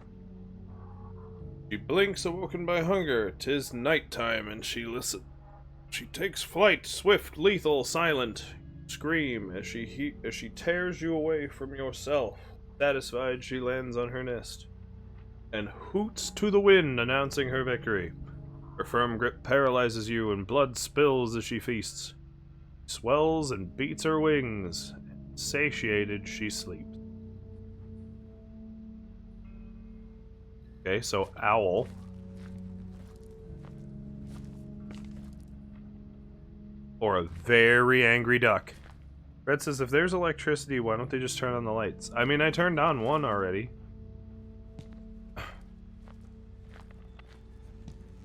She blinks, awoken by hunger. 'Tis nighttime, and she listens. She takes flight, swift, lethal, silent. Scream as she tears you away from yourself. Satisfied, she lands on her nest and hoots to the wind, announcing her victory. Her firm grip paralyzes you, and blood spills as she feasts. She swells and beats her wings, and satiated, she sleeps. Okay, so owl. Or a very angry duck. Red says, if there's electricity, why don't they just turn on the lights? I mean, I turned on one already.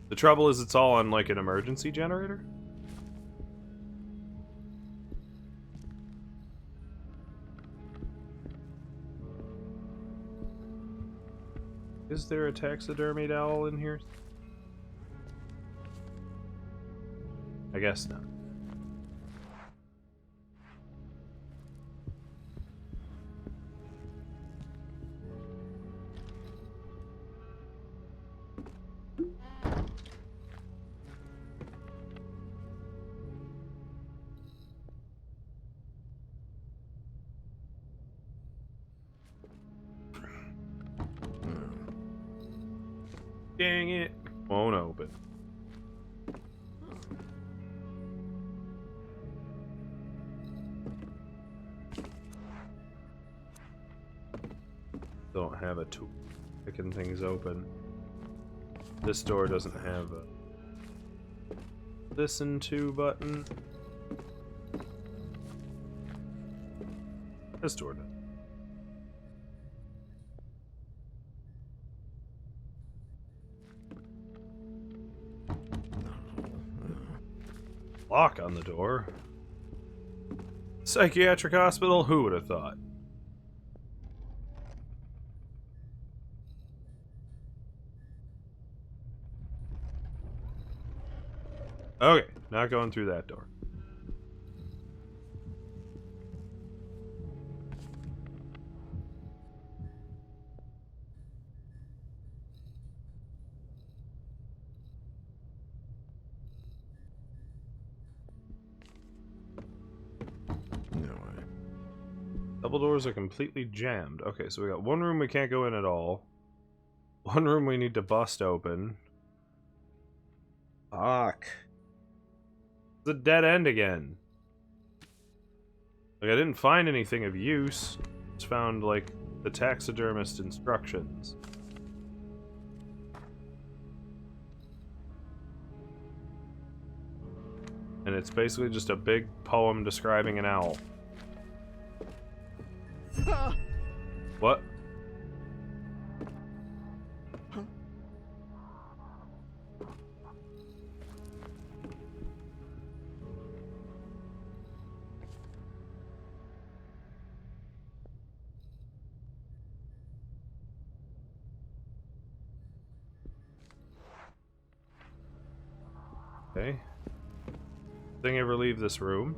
The trouble is it's all on, like, an emergency generator? Is there a taxidermied owl in here? I guess not. Dang it. Won't open. Don't have a tool picking things open. This door doesn't have a listen to button. This door does. Lock on the door. Psychiatric hospital? Who would have thought? Okay, not going through that door. Double doors are completely jammed. Okay, so we got one room we can't go in at all. One room we need to bust open. Fuck. It's a dead end again. Like, I didn't find anything of use. Just found, like, the taxidermist instructions. And it's basically just a big poem describing an owl. What? Okay. Thing ever leave this room?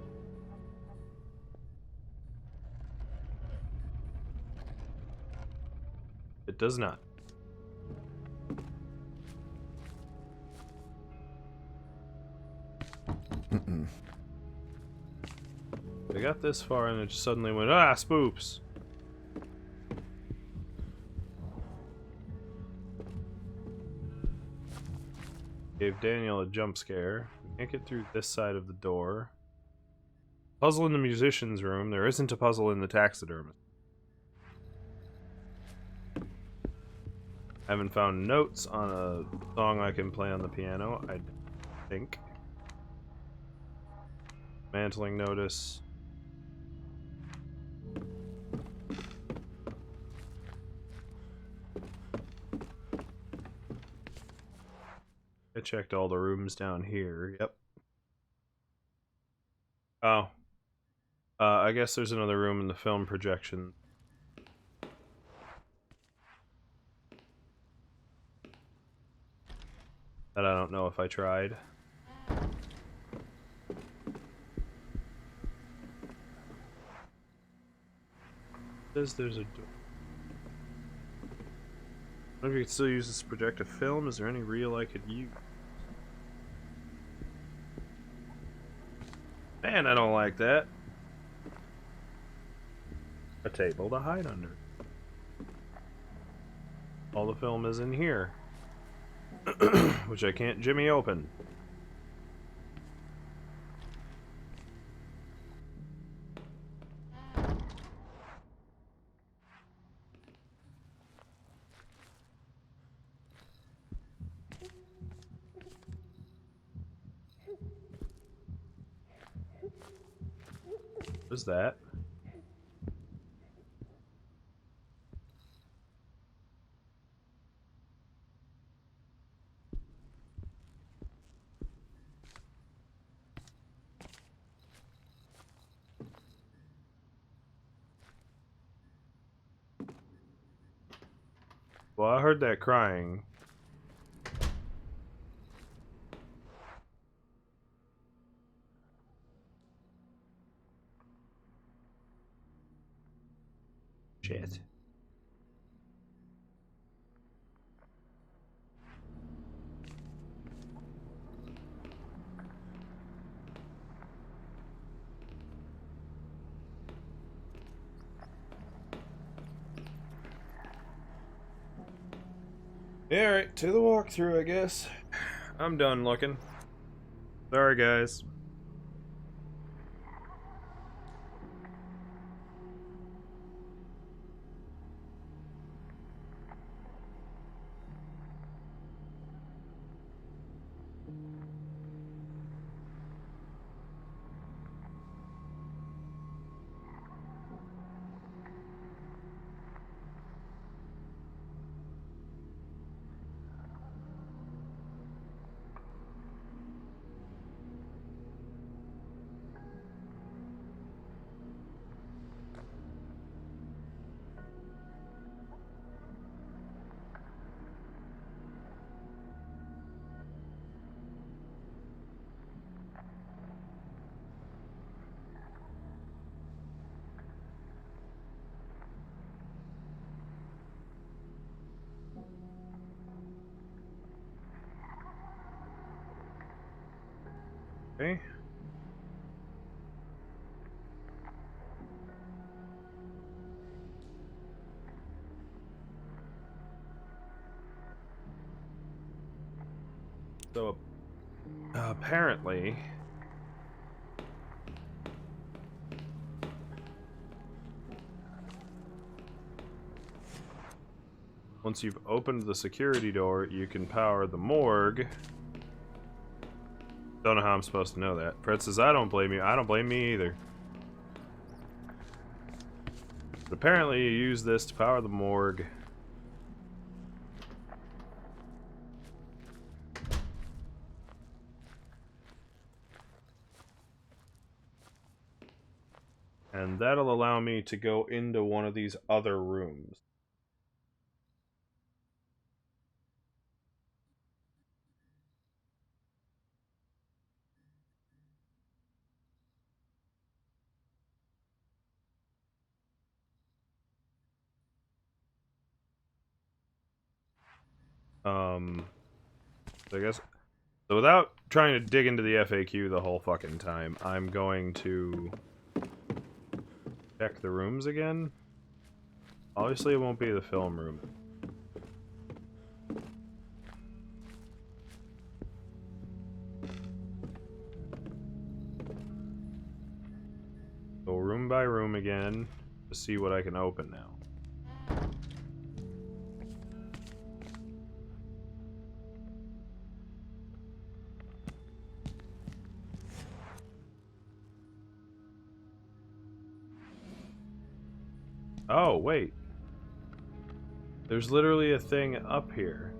It does not. They got this far and it just suddenly went, ah, spoops. Gave Daniel a jump scare. We can't get through this side of the door. Puzzle in the musician's room. There isn't a puzzle in the taxidermist. I haven't found notes on a song I can play on the piano. think. Mantling notice. I checked all the rooms down here. Yep. Oh. I guess there's another room in the film projection. That I don't know if I tried. Says there's a door. I wonder if you could still use this to project a film. Is there any reel I could use? Man, I don't like that. A table to hide under. All the film is in here. Which I can't jimmy open. What is that? Well, I heard that crying. Shit. Yeah, alright, to the walkthrough, I guess. I'm done looking. Sorry, guys. Okay. So, apparently... once you've opened the security door, you can power the morgue. Don't know how I'm supposed to know that. Fred says, I don't blame you. I don't blame me either. But apparently you use this to power the morgue. And that'll allow me to go into one of these other rooms. So I guess... So without trying to dig into the FAQ the whole fucking time, I'm going to... check the rooms again. Obviously it won't be the film room. Go room by room again to see what I can open now. Oh, wait. There's literally a thing up here.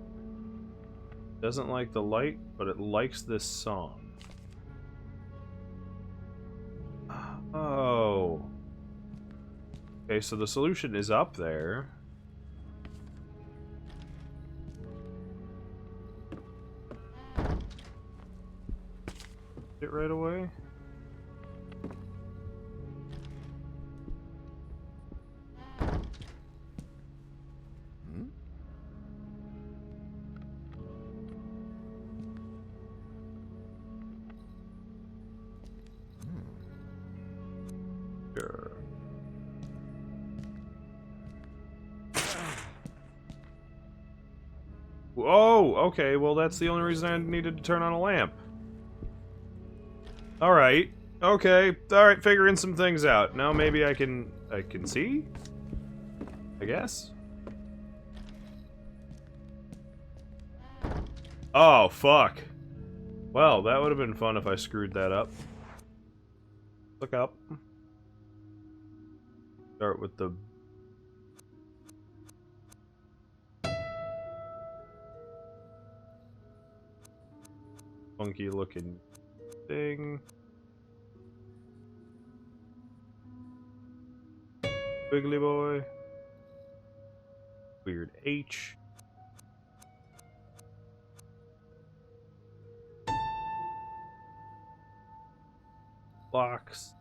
Doesn't like the light, but it likes this song. Oh. Okay, so the solution is up there. It right away? Hmm? Sure. Oh, okay, well that's the only reason I needed to turn on a lamp. Alright. Okay. Alright, figuring some things out. Now maybe I can see? I guess? Oh, fuck. Well, that would have been fun if I screwed that up. Look up. Start with the... funky looking thing. Wiggly boy. Weird H. Box.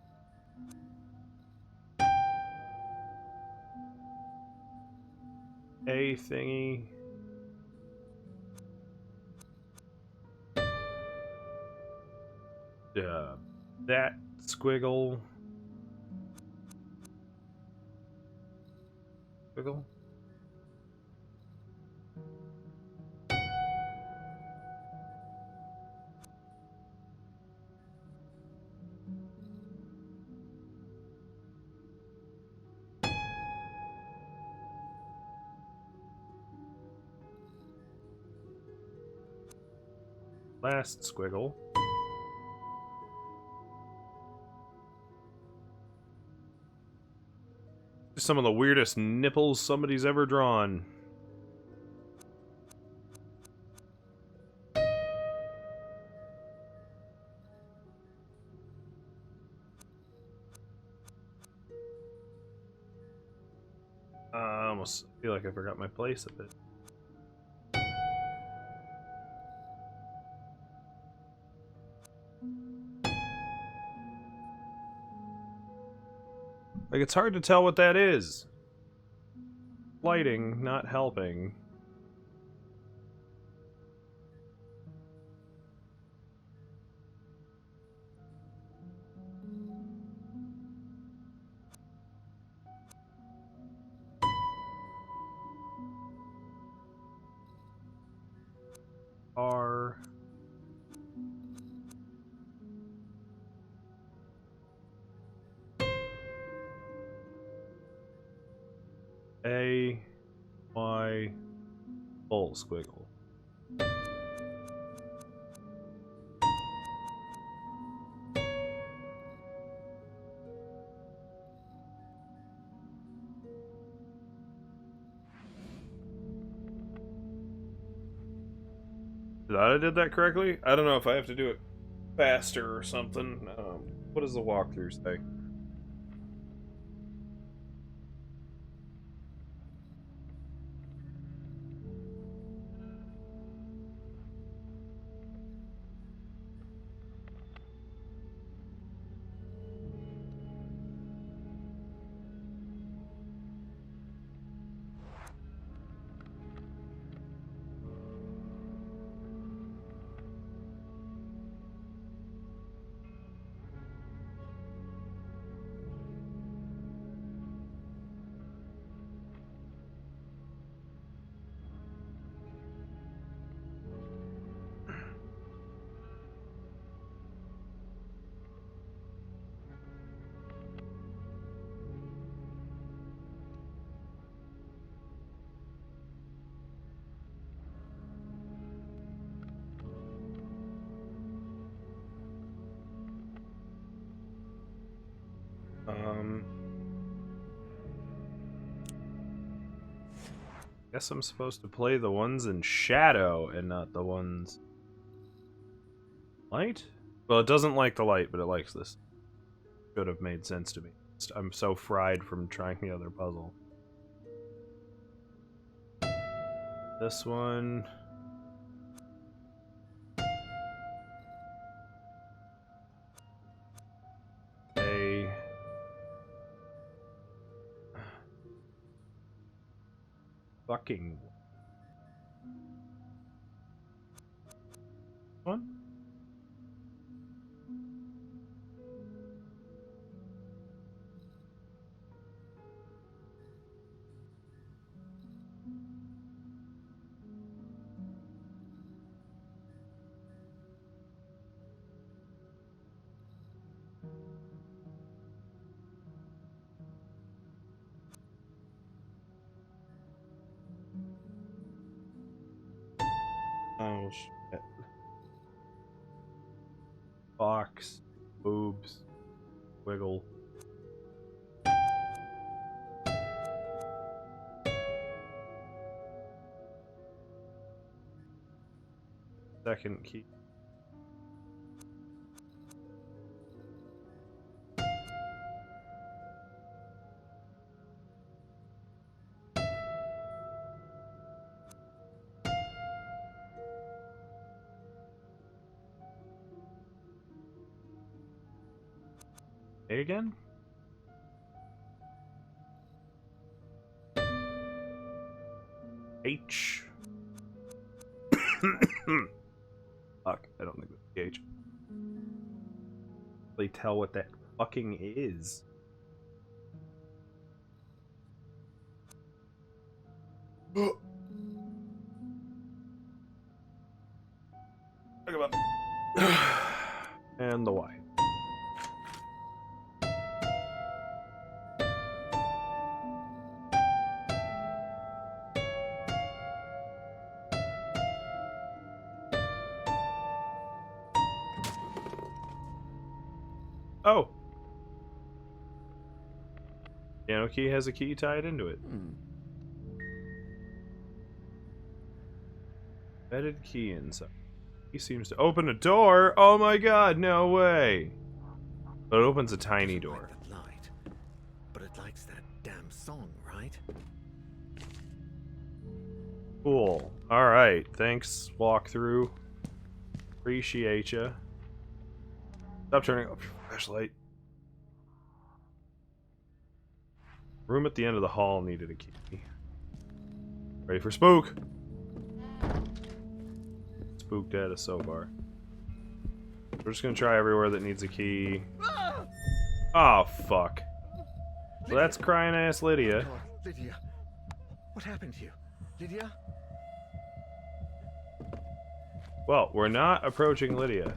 A thingy. That squiggle. Squiggle? Last squiggle. Some of the weirdest nipples somebody's ever drawn. I almost feel like I forgot my place a bit. Like, it's hard to tell what that is. Lighting, not helping. R. A. Y. Full squiggle. I did that correctly? I don't know if I have to do it faster or something. What does the walkthrough say? Guess I'm supposed to play the ones in shadow and not the ones light? Well, it doesn't like the light, but it likes this. Should have made sense to me. I'm so fried from trying the other puzzle. This one. A. Fucking one? Oh shit. Box. Boobs. Wiggle. Second key. A again? H. Fuck, I don't think that's the H. Really tell what that fucking is. Talk about and the Y. Oh. Piano key has a key tied into it. Embedded key inside. He seems to open a door. Oh my god, no way. But it opens a tiny door. Like that light, but it likes that damn song, right? Cool. Alright, thanks, walkthrough. Appreciate ya. Stop turning off your flashlight. Room at the end of the hall needed a key. Ready for spook? Spooked at us so far. We're just gonna try everywhere that needs a key. Oh, fuck. So that's crying ass Lydia. God, Lydia. What happened to you? Lydia? Well, we're not approaching Lydia.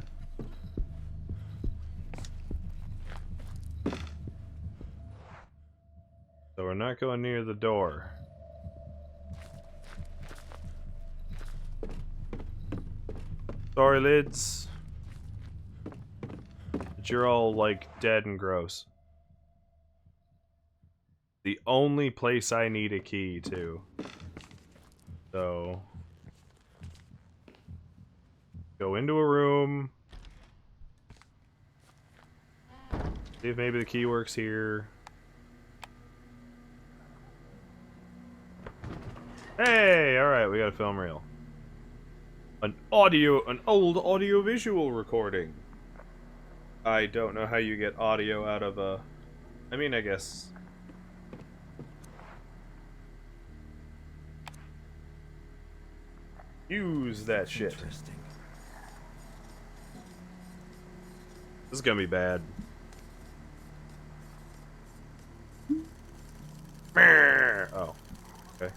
So we're not going near the door. Sorry, lids. But you're all, like, dead and gross. The only place I need a key, too. So... go into a room. See if maybe the key works here. Hey! Alright, we got a film reel. An old audio-visual recording. I don't know how you get audio out of a... I mean, I guess... use that shit. Interesting. This is gonna be bad. Oh. Okay.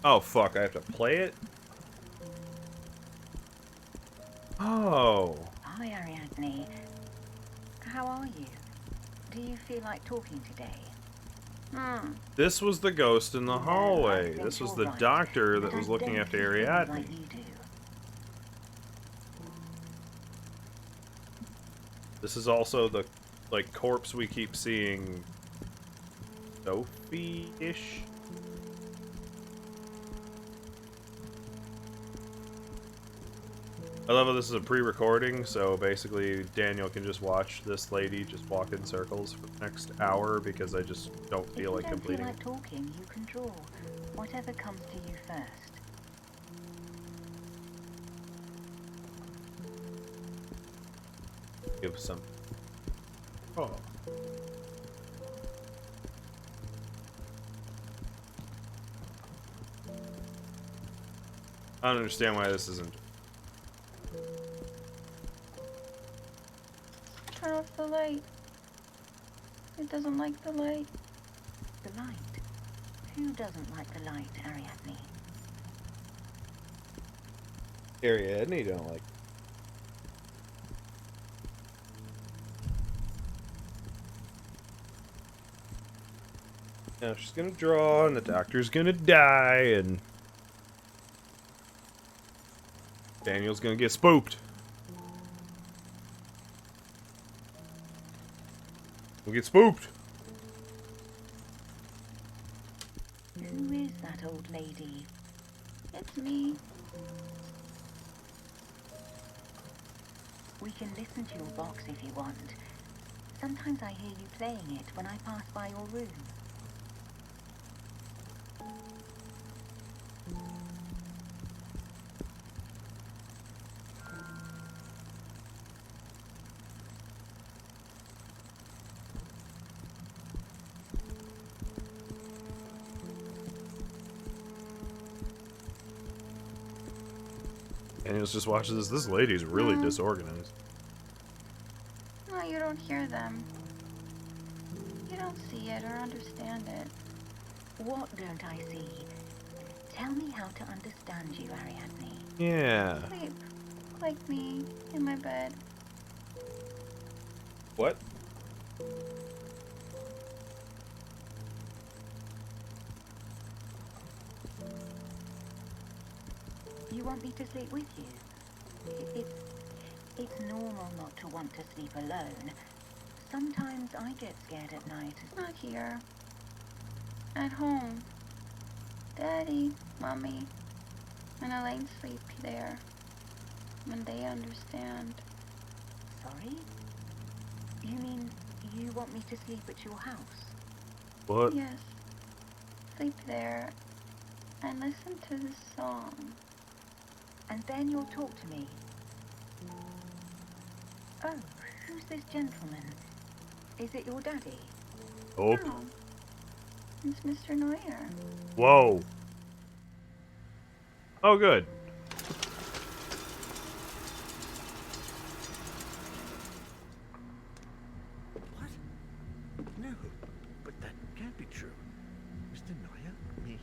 Oh, fuck. I have to play it? Oh. Hi, Ariadne. How are you? Do you feel like talking today? This was the ghost in the hallway. This was the doctor that was looking after Ariadne. Like you do. This is also the, like, corpse we keep seeing. Sophie-ish? I love how this is a pre-recording, so basically Daniel can just watch this lady just walk in circles for the next hour because I just don't feel like completing it. If you don't feel like talking, you can draw. Whatever comes to you first. Give some. Oh. I don't understand why this isn't. Turn off the light. It doesn't like the light. The light? Who doesn't like the light, Ariadne? Ariadne don't like. Now she's gonna draw, and the doctor's gonna die, and Daniel's gonna get spooked. We'll get spooked. Who is that old lady? It's me. We can listen to your box if you want. Sometimes I hear you playing it when I pass by your room. Daniel's just watching this. This lady's really disorganized. No, you don't hear them. You don't see it or understand it. What don't I see? Tell me how to understand you, Ariadne. Yeah. Sleep. Like me. In my bed. What? You want me to sleep with you? It's normal not to want to sleep alone. Sometimes I get scared at night. Not here. At home. Daddy, Mommy, and Elaine sleep there. When they understand. Sorry? You mean you want me to sleep at your house? What? Yes. Sleep there. And listen to the song. And then you'll talk to me. Oh, who's this gentleman? Is it your daddy? Oh. No. It's Mr. Neuer. Whoa. Oh, good. What? No, but that can't be true. Mr. Neuer? Me?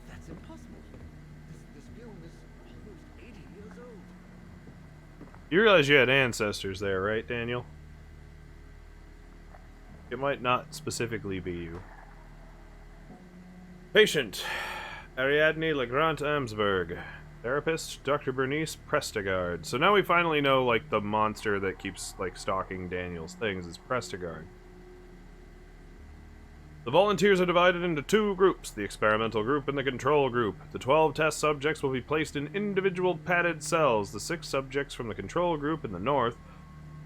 That's impossible. This film is almost 80 years old. You realize you had ancestors there, right, Daniel? It might not specifically be you. Patient, Ariadne Legrand Amsberg. Therapist, Dr. Bernice Prestigard. So now we finally know, like, the monster that keeps, like, stalking Daniel's things is Prestigard. The volunteers are divided into two groups, the experimental group and the control group. The 12 test subjects will be placed in individual padded cells. The 6 subjects from the control group in the north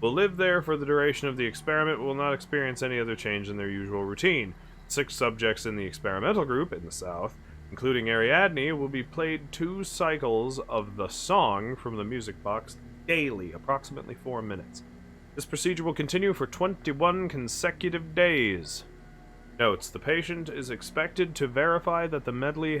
will live there for the duration of the experiment and will not experience any other change in their usual routine. 6 subjects in the experimental group in the south, including Ariadne, will be played 2 cycles of the song from the music box daily, approximately 4 minutes. This procedure will continue for 21 consecutive days. Notes: the patient is expected to verify that the melody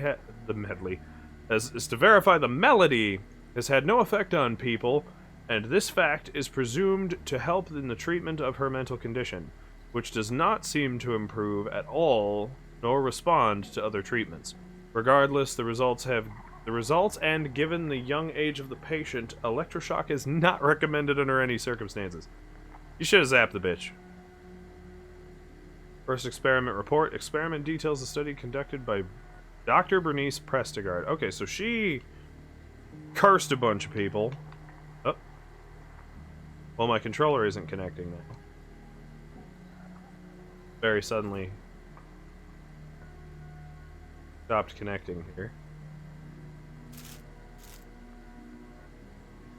has had no effect on people, and this fact is presumed to help in the treatment of her mental condition, which does not seem to improve at all nor respond to other treatments. Regardless, the results and given the young age of the patient, electroshock is not recommended under any circumstances. You should have zapped the bitch. First experiment report. Experiment details the study conducted by Dr. Bernice Prestigard. Okay, so she cursed a bunch of people. Oh. Well, my controller isn't connecting now. Very suddenly stopped connecting here.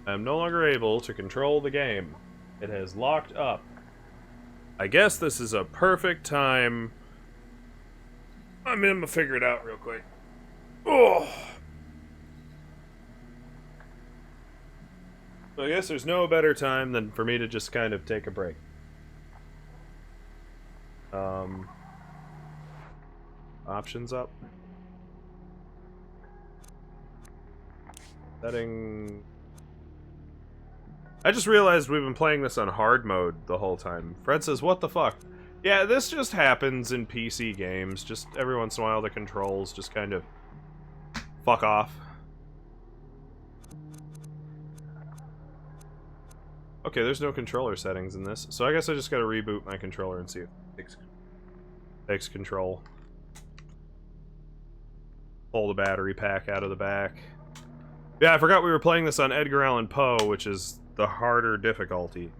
I'm no longer able to control the game. It has locked up. I guess this is a perfect time. I'm gonna figure it out real quick. Oh. So I guess there's no better time than for me to just kind of take a break. Options up. Setting. I just realized we've been playing this on hard mode the whole time. Fred says, what the fuck? Yeah, this just happens in PC games. Just every once in a while the controls just kind of fuck off. Okay, there's no controller settings in this, so I guess I just gotta reboot my controller and see if it takes control. Pull the battery pack out of the back. Yeah, I forgot we were playing this on Edgar Allan Poe, which is the harder difficulty.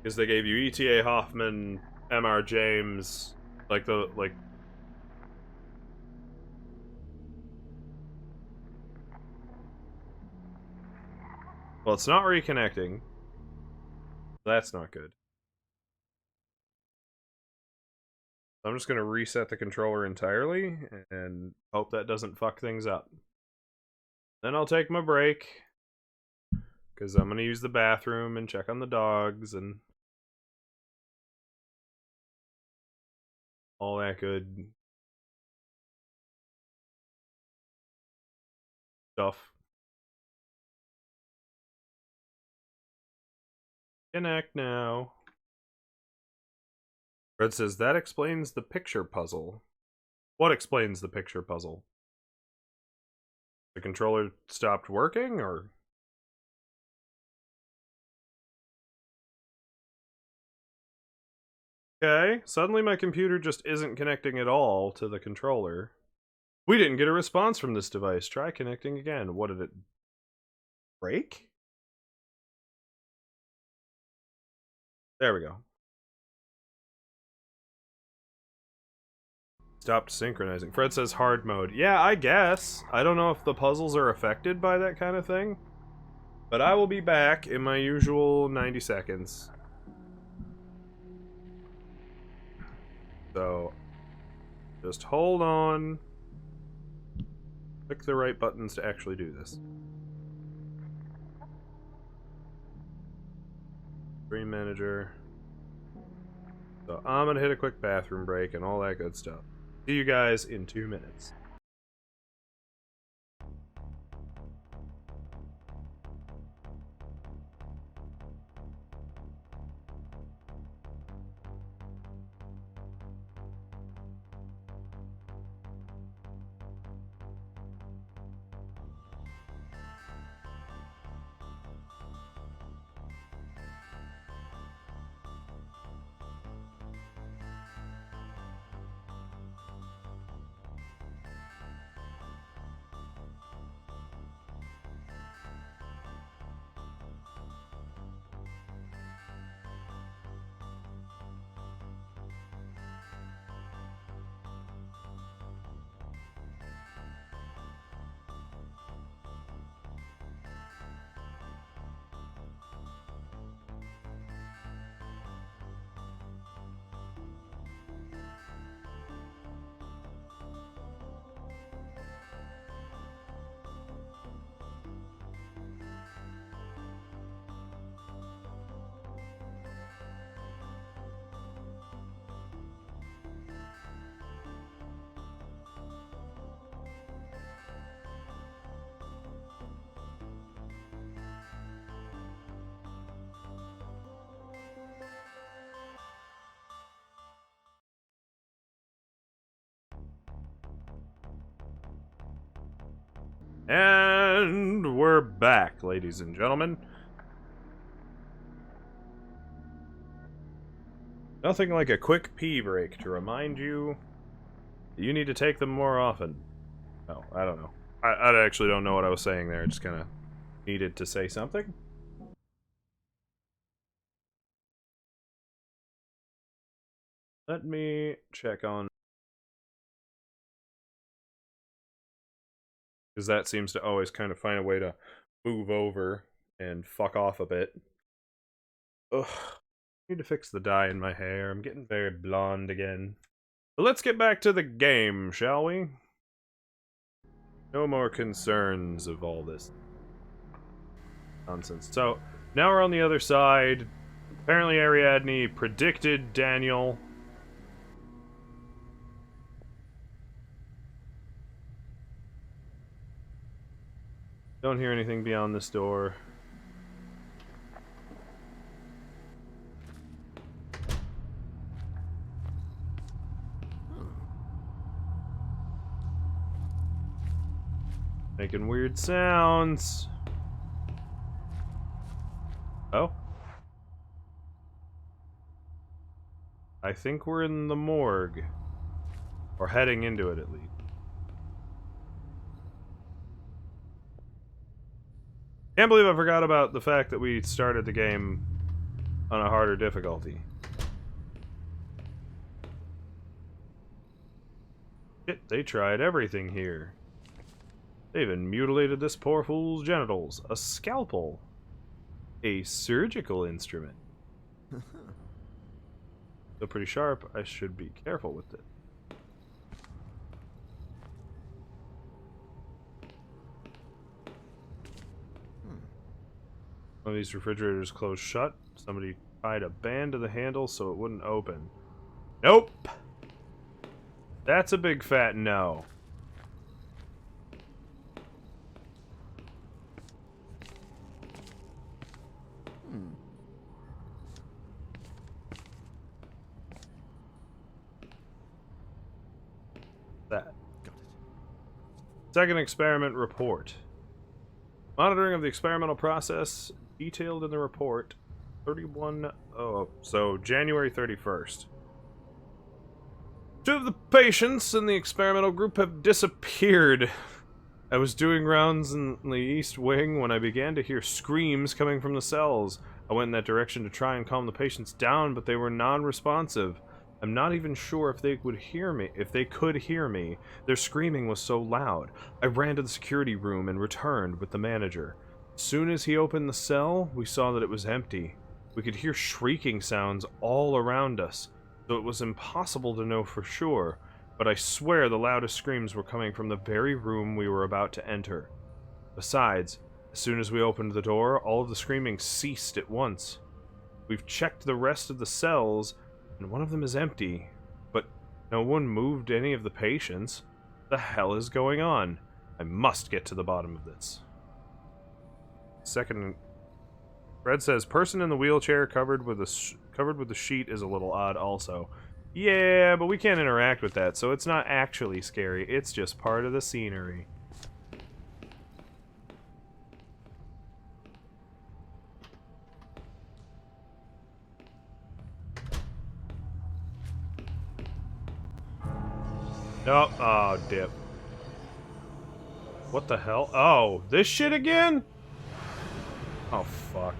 Because they gave you E.T.A. Hoffman, M.R. James, like the, like... Well, it's not reconnecting. That's not good. I'm just gonna reset the controller entirely, and hope that doesn't fuck things up. Then I'll take my break, because I'm gonna use the bathroom and check on the dogs and all that good stuff. Connect now. Fred says, that explains the picture puzzle. What explains the picture puzzle? The controller stopped working, or? Okay, suddenly my computer just isn't connecting at all to the controller. We didn't get a response from this device. Try connecting again. What did it break? There we go. Stopped synchronizing. Fred says hard mode. Yeah, I guess. I don't know if the puzzles are affected by that kind of thing. But I will be back in my usual 90 seconds. So, just hold on. Click the right buttons to actually do this. Stream manager. So I'm gonna hit a quick bathroom break and all that good stuff. See you guys in 2 minutes. And we're back, ladies and gentlemen. Nothing like a quick pee break to remind you that you need to take them more often. Oh, I don't know. I actually don't know what I was saying there. I just kind of needed to say something. Let me check on... because that seems to always kind of find a way to move over and fuck off a bit. Ugh. Need to fix the dye in my hair. I'm getting very blonde again. But let's get back to the game, shall we? No more concerns of all this nonsense. So, now we're on the other side. Apparently Ariadne predicted Daniel. Don't hear anything beyond this door. Making weird sounds. Oh. I think we're in the morgue. Or heading into it, at least. Can't believe I forgot about the fact that we started the game on a harder difficulty. Shit, they tried everything here. They even mutilated this poor fool's genitals. A scalpel. A surgical instrument. Still pretty sharp. I should be careful with it. One of these refrigerators closed shut. Somebody tied a band to the handle so it wouldn't open. Nope! That's a big fat no. That. Got it. Second experiment report. Monitoring of the experimental process detailed in the report. 31. Oh, so January 31st. 2 of the patients in the experimental group have disappeared. I was doing rounds in the east wing when I began to hear screams coming from the cells. I went in that direction to try and calm the patients down, but they were non-responsive. I'm not even sure if they could hear me. Their screaming was so loud. I ran to the security room and returned with the manager. As soon as he opened the cell, we saw that it was empty. We could hear shrieking sounds all around us, so it was impossible to know for sure, but I swear the loudest screams were coming from the very room we were about to enter. Besides, as soon as we opened the door, all of the screaming ceased at once. We've checked the rest of the cells, and one of them is empty, but no one moved any of the patients. What the hell is going on? I must get to the bottom of this. Second, Fred says, person in the wheelchair covered with the sheet is a little odd also. Yeah, but we can't interact with that, so it's not actually scary. It's just part of the scenery. Oh, oh, dip. What the hell? Oh, this shit again? Oh, fuck.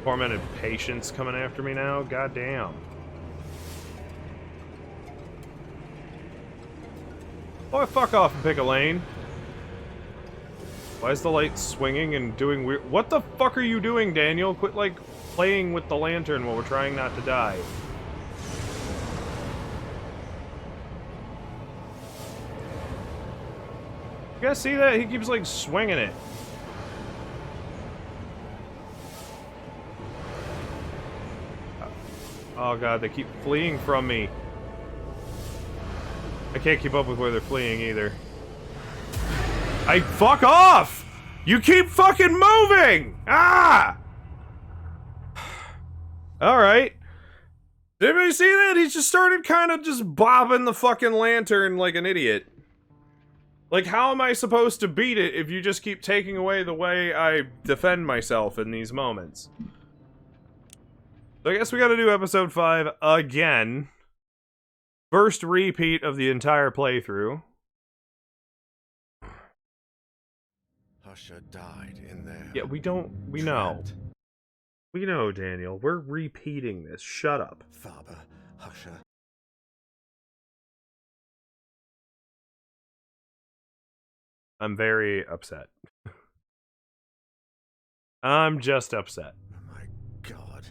Tormented patients coming after me now? Goddamn. Boy, fuck off and pick a lane. Why is the light swinging and doing weird... What the fuck are you doing, Daniel? Quit, like, playing with the lantern while we're trying not to die. You guys see that? He keeps, like, swinging it. Oh god, they keep fleeing from me. I can't keep up with where they're fleeing either. Fuck off! You keep fucking moving! Ah! Alright. Did anybody see that? He just started kind of just bobbing the fucking lantern like an idiot. Like, how am I supposed to beat it if you just keep taking away the way I defend myself in these moments? So I guess we gotta do episode 5 again. First repeat of the entire playthrough. Husha died in there. Yeah, we know. We know, Daniel. We're repeating this. Shut up. Faber, Husha. I'm very upset. I'm just upset. Oh my god.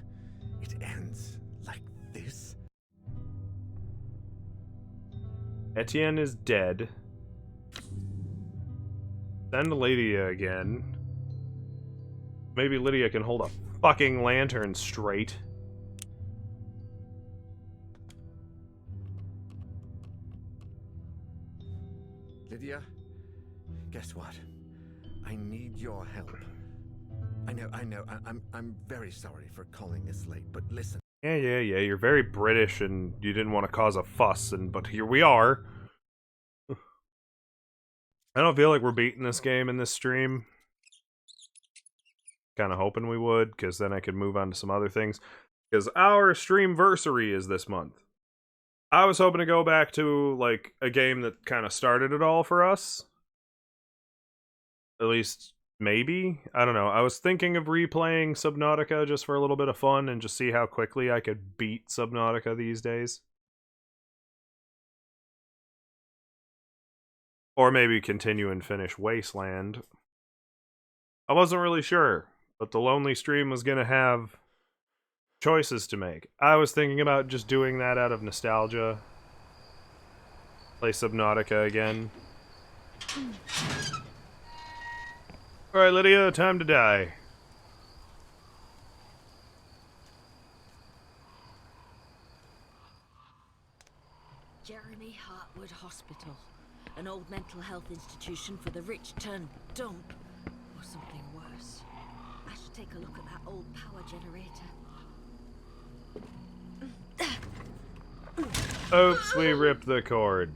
It ends like this? Etienne is dead. Send Lydia again. Maybe Lydia can hold a fucking lantern straight. Lydia, guess what? I need your help. I know, I'm very sorry for calling this late, but listen. Yeah, you're very British and you didn't want to cause a fuss, but here we are. I don't feel like we're beating this game in this stream. Kind of hoping we would, because then I could move on to some other things. Because our streamversary is this month. I was hoping to go back to, like, a game that kind of started it all for us. At least, maybe? I don't know. I was thinking of replaying Subnautica just for a little bit of fun and just see how quickly I could beat Subnautica these days. Or maybe continue and finish Wasteland. I wasn't really sure, but the Lonely Stream was going to have choices to make. I was thinking about just doing that out of nostalgia. Play Subnautica again. Alright, Lydia, time to die. Jeremy Hartwood Hospital. An old mental health institution for the rich turned dump. Or something worse. I should take a look at that old power generator. Oops, we ripped the cord.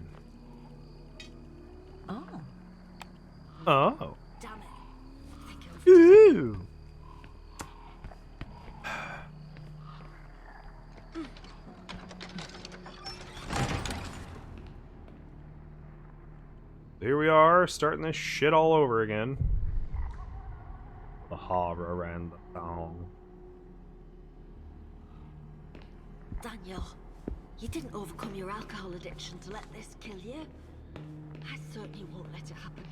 Oh. Oh. Damn it. Think of Ooh. Here we are, starting this shit all over again. The horror and the song. Daniel, you didn't overcome your alcohol addiction to let this kill you. I certainly won't let it happen.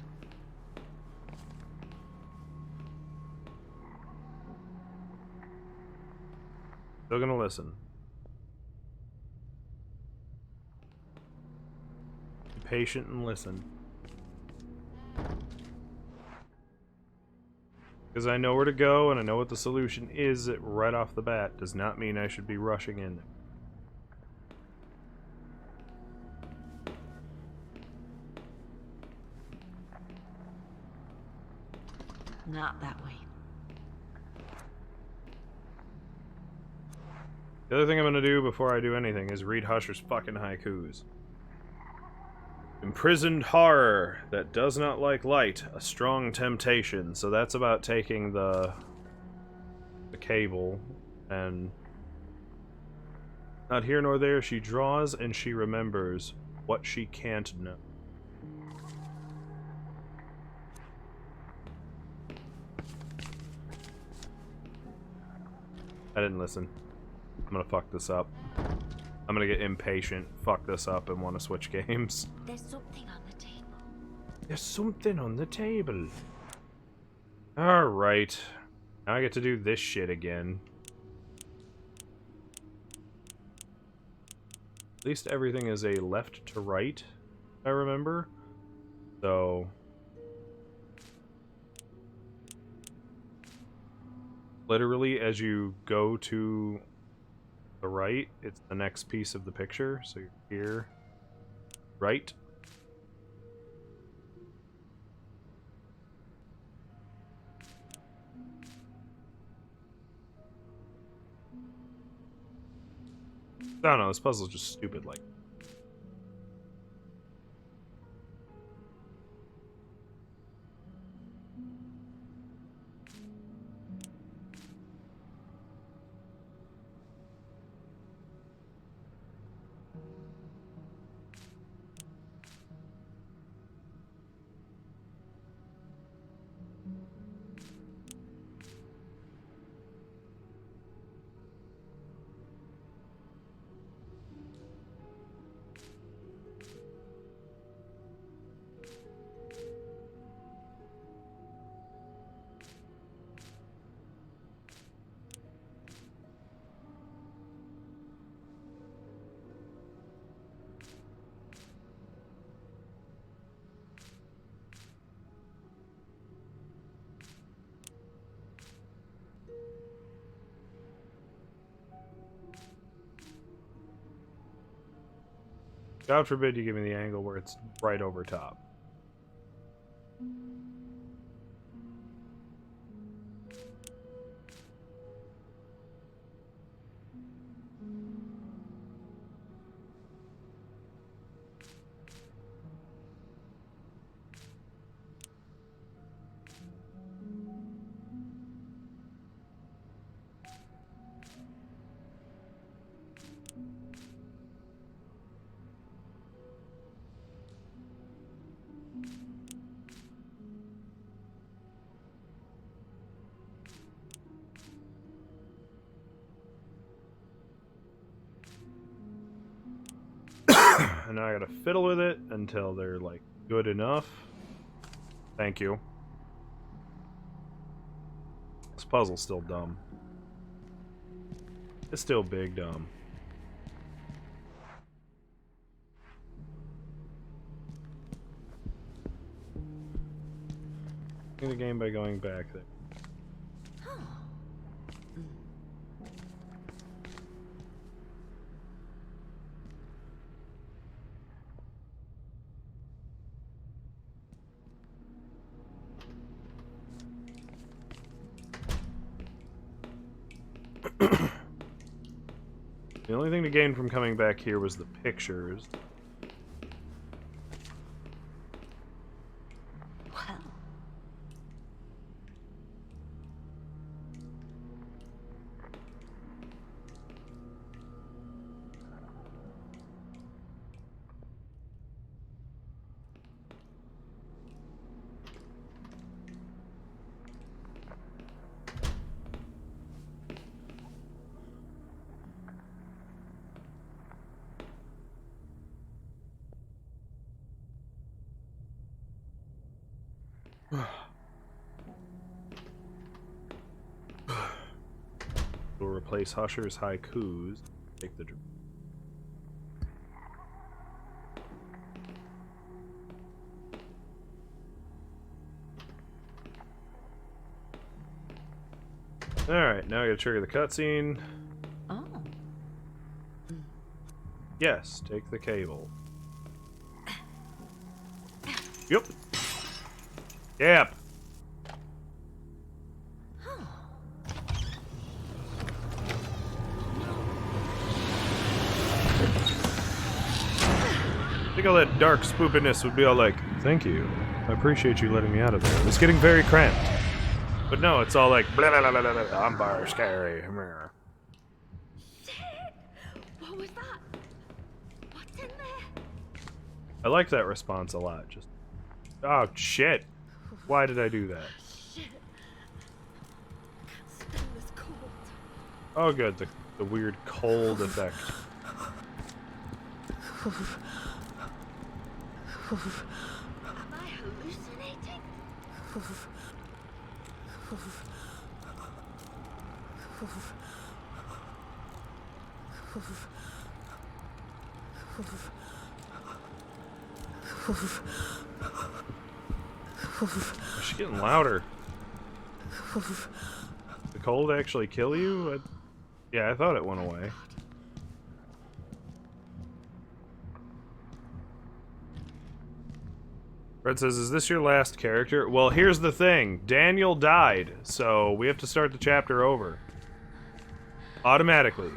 Still gonna listen. Be patient and listen. Because I know where to go and I know what the solution is right off the bat. Does not mean I should be rushing in. Not that way. The other thing I'm gonna do before I do anything is read Husher's fucking haikus. Imprisoned horror that does not like light, a strong temptation. So that's about taking the cable and not here nor there, she draws and she remembers what she can't know. I didn't listen. I'm gonna fuck this up. I'm gonna get impatient, fuck this up, and want to switch games. There's something on the table. There's something on the table. Alright. Now I get to do this shit again. At least everything is a left to right, I remember. So... literally, as you go to the right, it's the next piece of the picture. So you're here, right. I don't know, this puzzle's just stupid, like. God forbid you give me the angle where it's right over top. And now I gotta fiddle with it until they're, like, good enough. Thank you. This puzzle's still dumb. It's still big dumb. In the game by going back there. The only thing to gain from coming back here was the pictures. Well, We'll replace Husher's haikus. Take the. Alright, now I gotta trigger the cutscene. oh. Yes, take the cable. Yep. Yep. I think all that dark spoopiness would be all like, thank you. I appreciate you letting me out of there. It's getting very cramped. But no, it's all like, blah, blah, blah, blah, blah. I'm bar scary. Shit! What was that? What's in there? I like that response a lot. Just, oh shit. Why did I do that? Shit. Can't stand this cold. Oh good, the weird cold effect. Am I hallucinating? She's getting louder. The cold actually kill you? Yeah, I thought it went away. Red says, is this your last character? Well, here's the thing. Daniel died, so we have to start the chapter over. Automatically.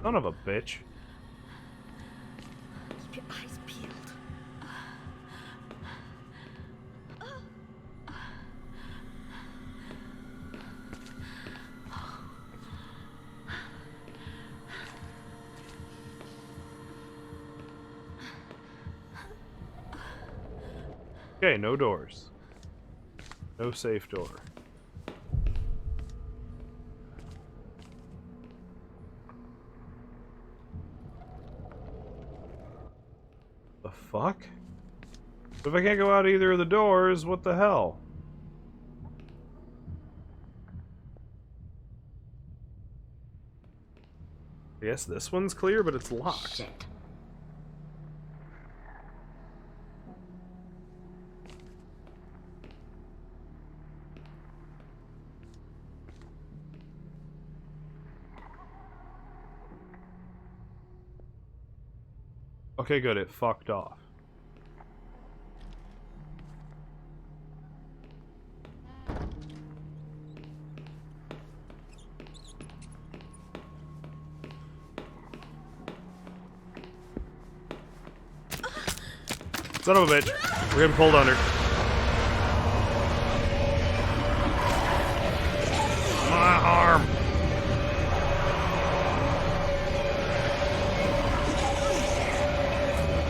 Son of a bitch. Keep your eyes peeled. Okay, no doors. No safe door. The fuck? If I can't go out either of the doors, what the hell? I guess this one's clear, but it's locked. Shit. Okay, good. It fucked off. Son of a bitch. We're getting pulled under. My arm.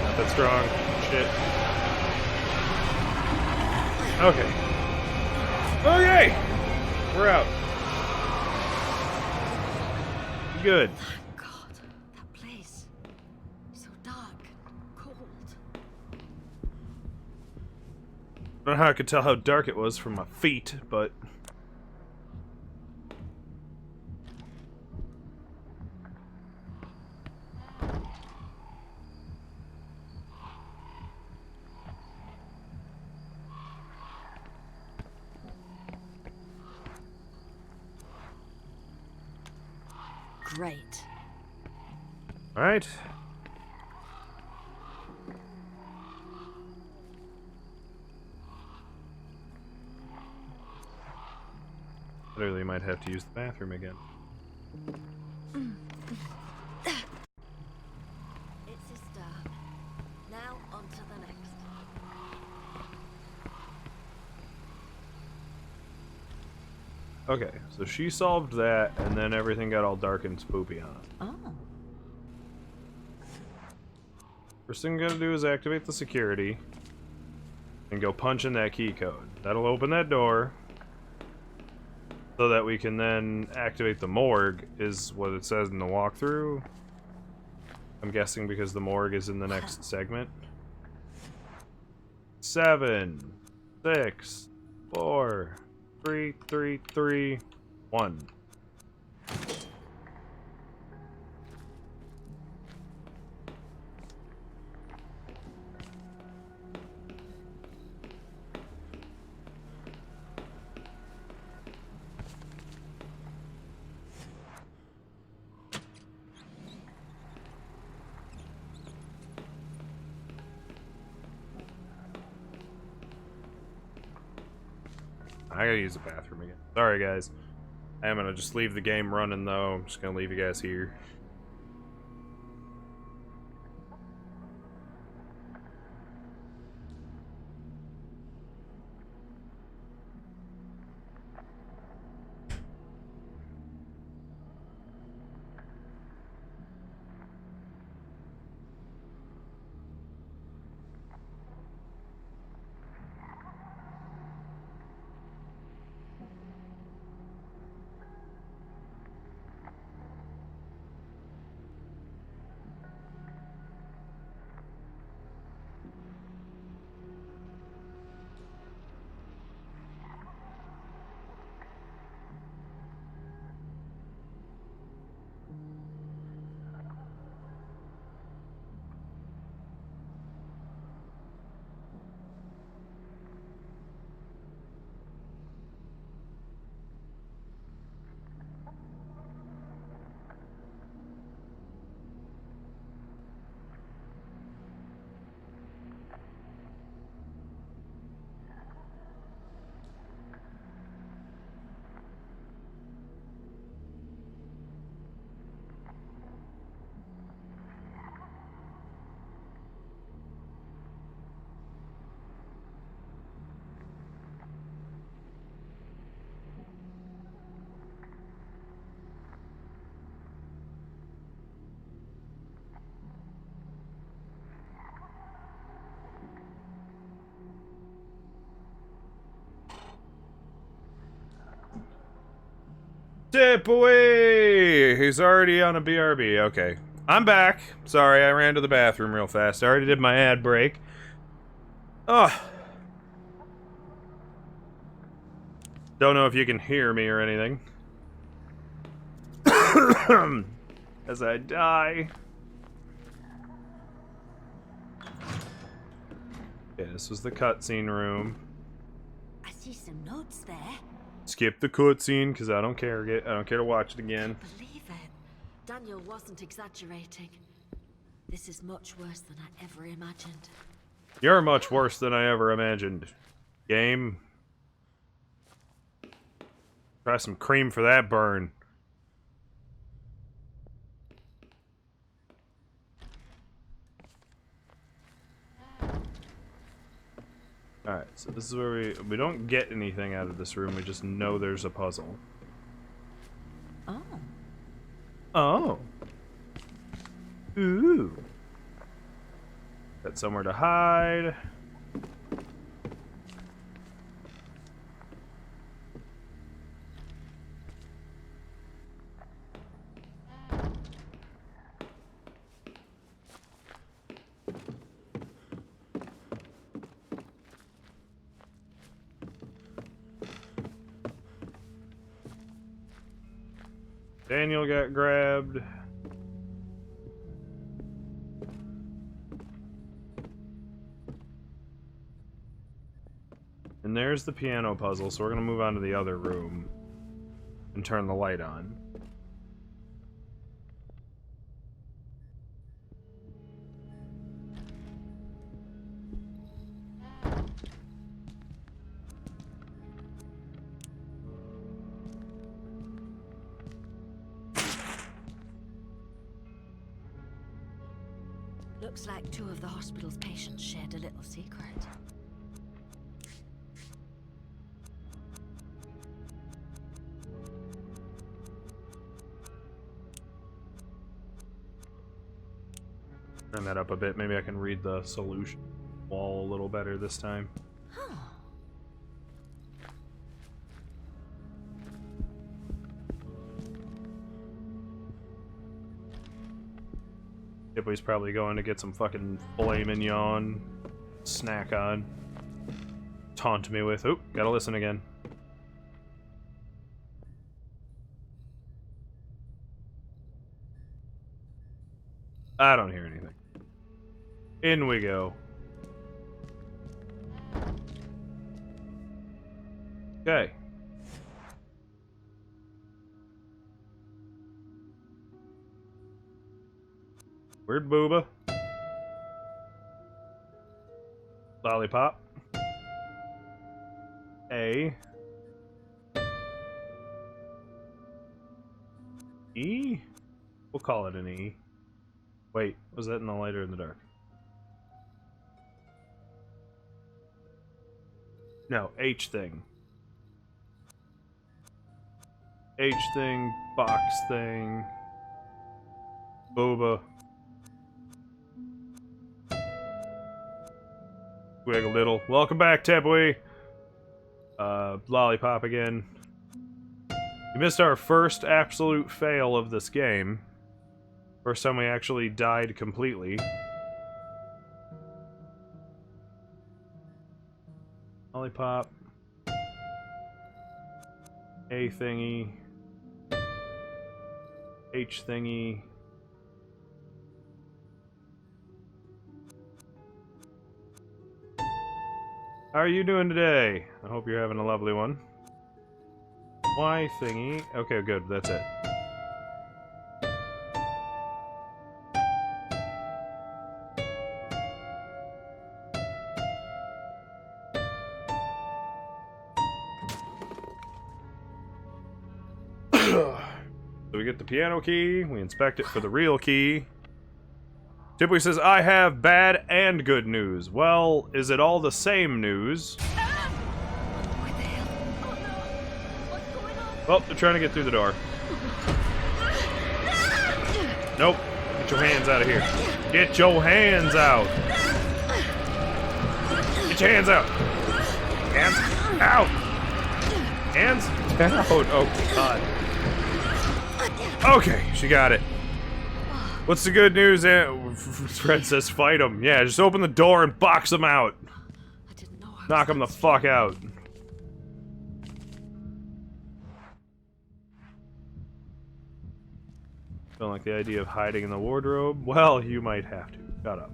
Not that strong. Shit. Okay. Okay! We're out. Good. Thank God. That place. So dark and cold. I don't know how I could tell how dark it was from my feet, but... Great. Alright. Literally might have to use the bathroom again. It's a start. Now on to the next. Okay, so she solved that, and then everything got all dark and spoopy on it. Oh. First thing we gotta do is activate the security and go punch in that key code. That'll open that door so that we can then activate the morgue, is what it says in the walkthrough. I'm guessing because the morgue is in the next segment. 7, 6, 4, 3, 3, 3, 1. I gotta use the bathroom again. Sorry, guys. I'm gonna just leave the game running, though. I'm just gonna leave you guys here. Tip away! He's already on a BRB. Okay. I'm back. Sorry, I ran to the bathroom real fast. I already did my ad break. Ugh. Don't know if you can hear me or anything. As I die. Okay, this was the cutscene room. I see some notes there. Skip the cutscene because I don't care. I don't care to watch it again. Believe it. Daniel wasn't exaggerating. This is much worse than I ever imagined. You're much worse than I ever imagined. Game. Try some cream for that burn. Alright, so this is where we don't get anything out of this room, we just know there's a puzzle. Oh. Oh. Ooh. Got somewhere to hide. Daniel got grabbed. And there's the piano puzzle, so we're gonna move on to the other room and turn the light on. Looks like two of the hospital's patients shared a little secret. Turn that up a bit. Maybe I can read the solution wall a little better this time. Huh. Tippy's probably going to get some fucking filet mignon snack on. Taunt me with. Oop, gotta listen again. I don't hear anything. In we go. Okay. Weird booba. Lollipop. A. E? We'll call it an E. Wait, was that in the light or in the dark? No, H thing. H thing, box thing. Booba. Wig a little. Welcome back, Tebby. Lollipop again. You missed our first absolute fail of this game. First time we actually died completely. Lollipop. A thingy. H thingy. How are you doing today? I hope you're having a lovely one. Y thingy. Okay, good. That's it. So we get the piano key, we inspect it for the real key. Tippy says, I have bad and good news. Well, is it all the same news? What the hell? Oh no! What's going on? Well, they're trying to get through the door. Nope. Get your hands out of here. Get your hands out. Get your hands out. Hands out. Hands out. Oh, God. Okay, she got it. What's the good news? Fred says fight him. Yeah, just open the door and box him out. I didn't know I was Knock him the fuck out. Don't like the idea of hiding in the wardrobe? Well, you might have to. Shut up.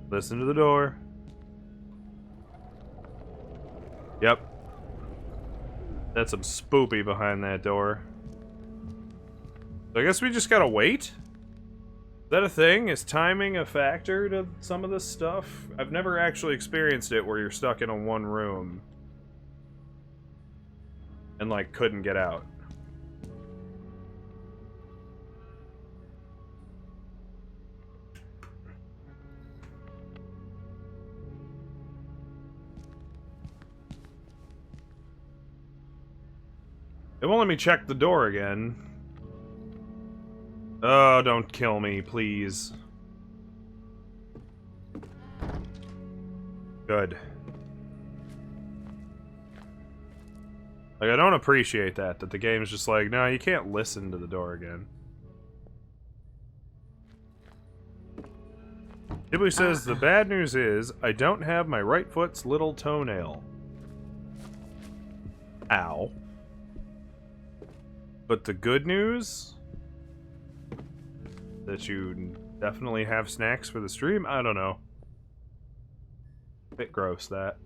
Listen to the door. Yep. That's some spoopy behind that door. So I guess we just gotta wait? Is that a thing? Is timing a factor to some of this stuff? I've never actually experienced it where you're stuck in a one room and, like, couldn't get out. It won't let me check the door again. Oh, don't kill me, please. Good. Like, I don't appreciate that the game's just like, no, you can't listen to the door again. Ghibli says, the bad news is, I don't have my right foot's little toenail. Ow. But the good news? That you definitely have snacks for the stream? I don't know. Bit gross, that.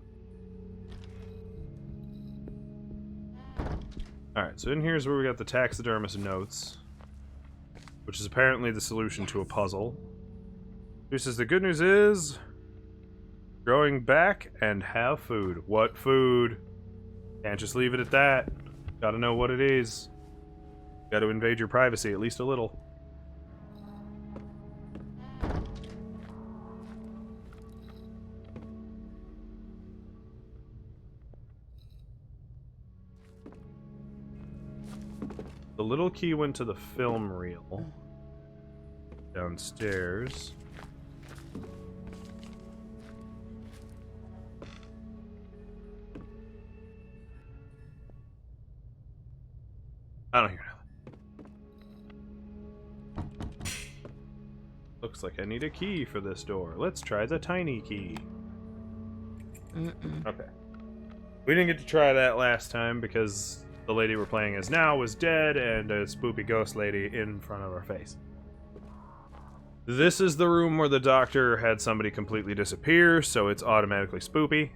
Alright, so in here's where we got the taxidermist notes, which is apparently the solution to a puzzle. He says the good news is growing back and have food. What food? Can't just leave it at that. Gotta know what it is. Gotta invade your privacy, at least a little. The little key went to the film reel. Downstairs. I don't hear nothing. Looks like I need a key for this door. Let's try the tiny key. Okay. We didn't get to try that last time because the lady we're playing as now was dead and a spoopy ghost lady in front of our face. This is the room where the doctor had somebody completely disappear, so it's automatically spoopy.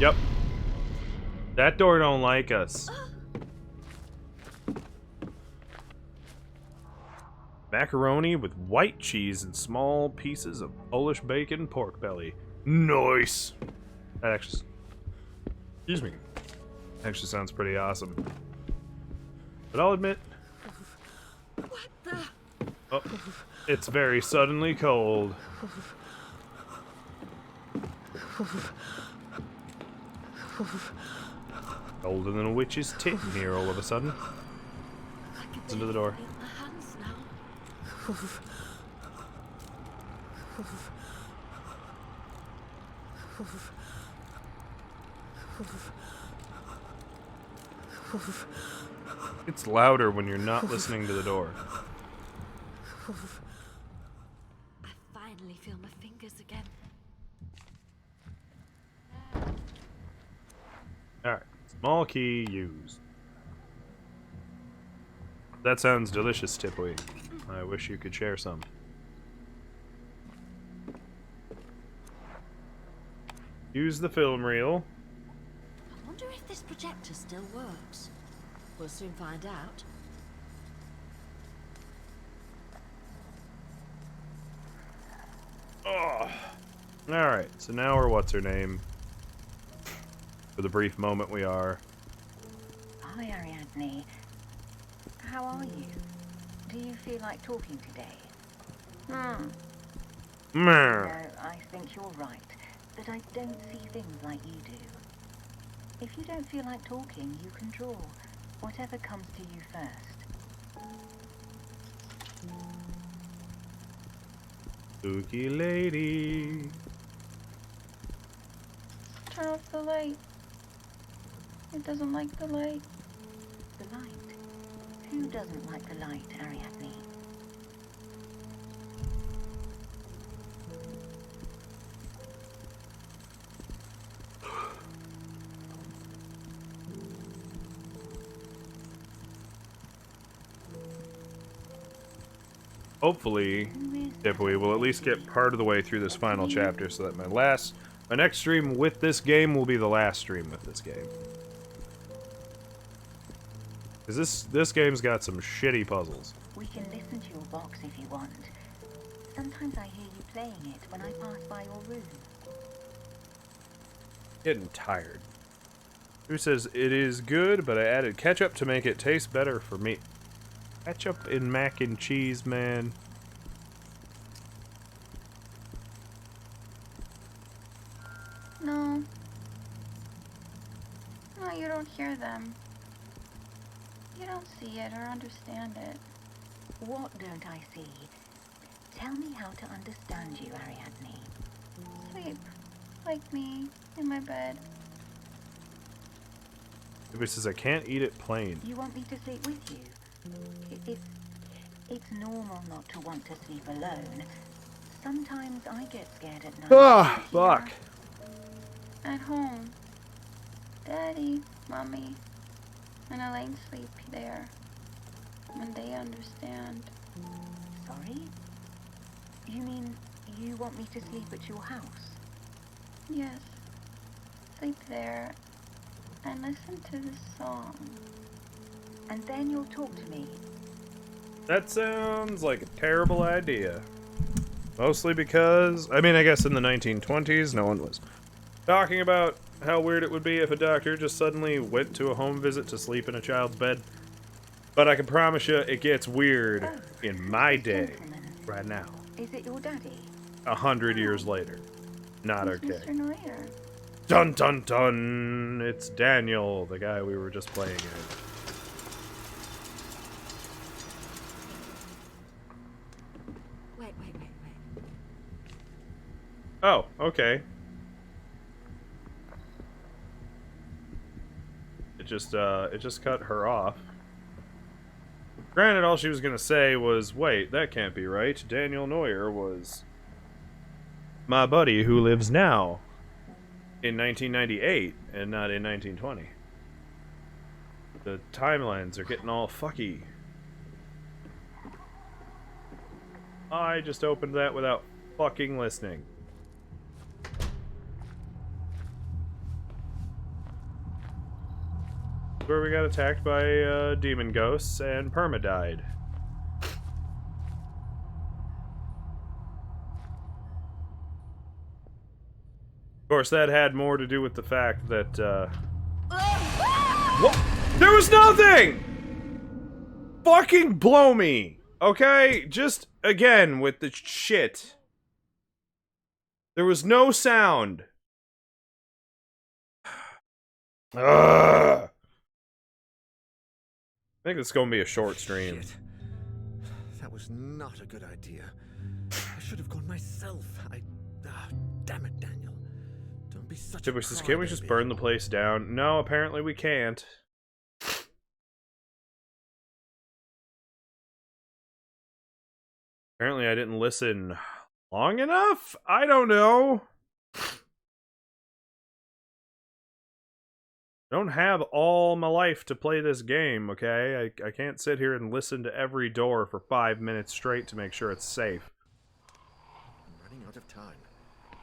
Yep. That door don't like us. Macaroni with white cheese and small pieces of Polish bacon pork belly. Nice! That actually... Excuse me. Actually sounds pretty awesome. But I'll admit... What the? Oh, it's very suddenly cold. Colder than a witch's tit in here all of a sudden. Listen to the door. In my hands now. It's louder when you're not listening to the door. I finally feel my fingers again. Alright. Small key used. That sounds delicious, Tipwee. I wish you could share some. Use the film reel. I wonder if this projector still works. We'll soon find out. Oh. Alright, so now we're what's her name? For the brief moment we are. Hi, Ariadne. How are you? Do you feel like talking today? No, I think you're right, that I don't see things like you do. If you don't feel like talking, you can draw. Whatever comes to you first. Spooky lady. Turn off the light. It doesn't like the light. The light. Who doesn't like the light, Ariadne? Hopefully, Who is if we will at least get part of the way through this final chapter so that my last My next stream with this game will be the last stream with this game. Because this game's got some shitty puzzles. We can listen to your box if you want. Sometimes I hear you playing it when I pass by your room. Getting tired. Who says it is good, but I added ketchup to make it taste better for me. Ketchup in mac and cheese, man. No. No, you don't hear them. You don't see it or understand it. What don't I see? Tell me how to understand you, Ariadne. Sleep. Like me. In my bed. Who says I can't eat it plain. You want me to sleep with you? It's normal not to want to sleep alone. Sometimes I get scared at night. Ah, fuck. At home. Daddy, Mommy, and Elaine sleep there. When they understand. Sorry? You mean you want me to sleep at your house? Yes. Sleep there and listen to this song. And then you'll talk to me. That sounds like a terrible idea. Mostly because, I mean, I guess in the 1920s, no one was talking about how weird it would be if a doctor just suddenly went to a home visit to sleep in a child's bed. But I can promise you, it gets weird in my day, right now. Is it your daddy? 100 years later. Not It's okay. Mr. Neuer. Dun dun dun! It's Daniel, the guy we were just playing as. Wait. Oh, okay. It just cut her off. Granted, all she was gonna say was, wait, that can't be right. Daniel Neuer was my buddy who lives now in 1998 and not in 1920. The timelines are getting all fucky. I just opened that without fucking listening. Where we got attacked by demon ghosts and perma died. Of course, that had more to do with the fact that what? There was nothing! Fucking blow me! Okay? Just again with the shit. There was no sound. Ugh. I think it's gonna be a short stream. Shit. That was not a good idea. I should have gone myself. Damn it, Daniel. Don't be such a Says, can't we just crybaby." burn the place down? No, apparently we can't. Apparently I didn't listen long enough? I don't know. I don't have all my life to play this game, okay? I can't sit here and listen to every door for 5 minutes straight to make sure it's safe. I'm running out of time.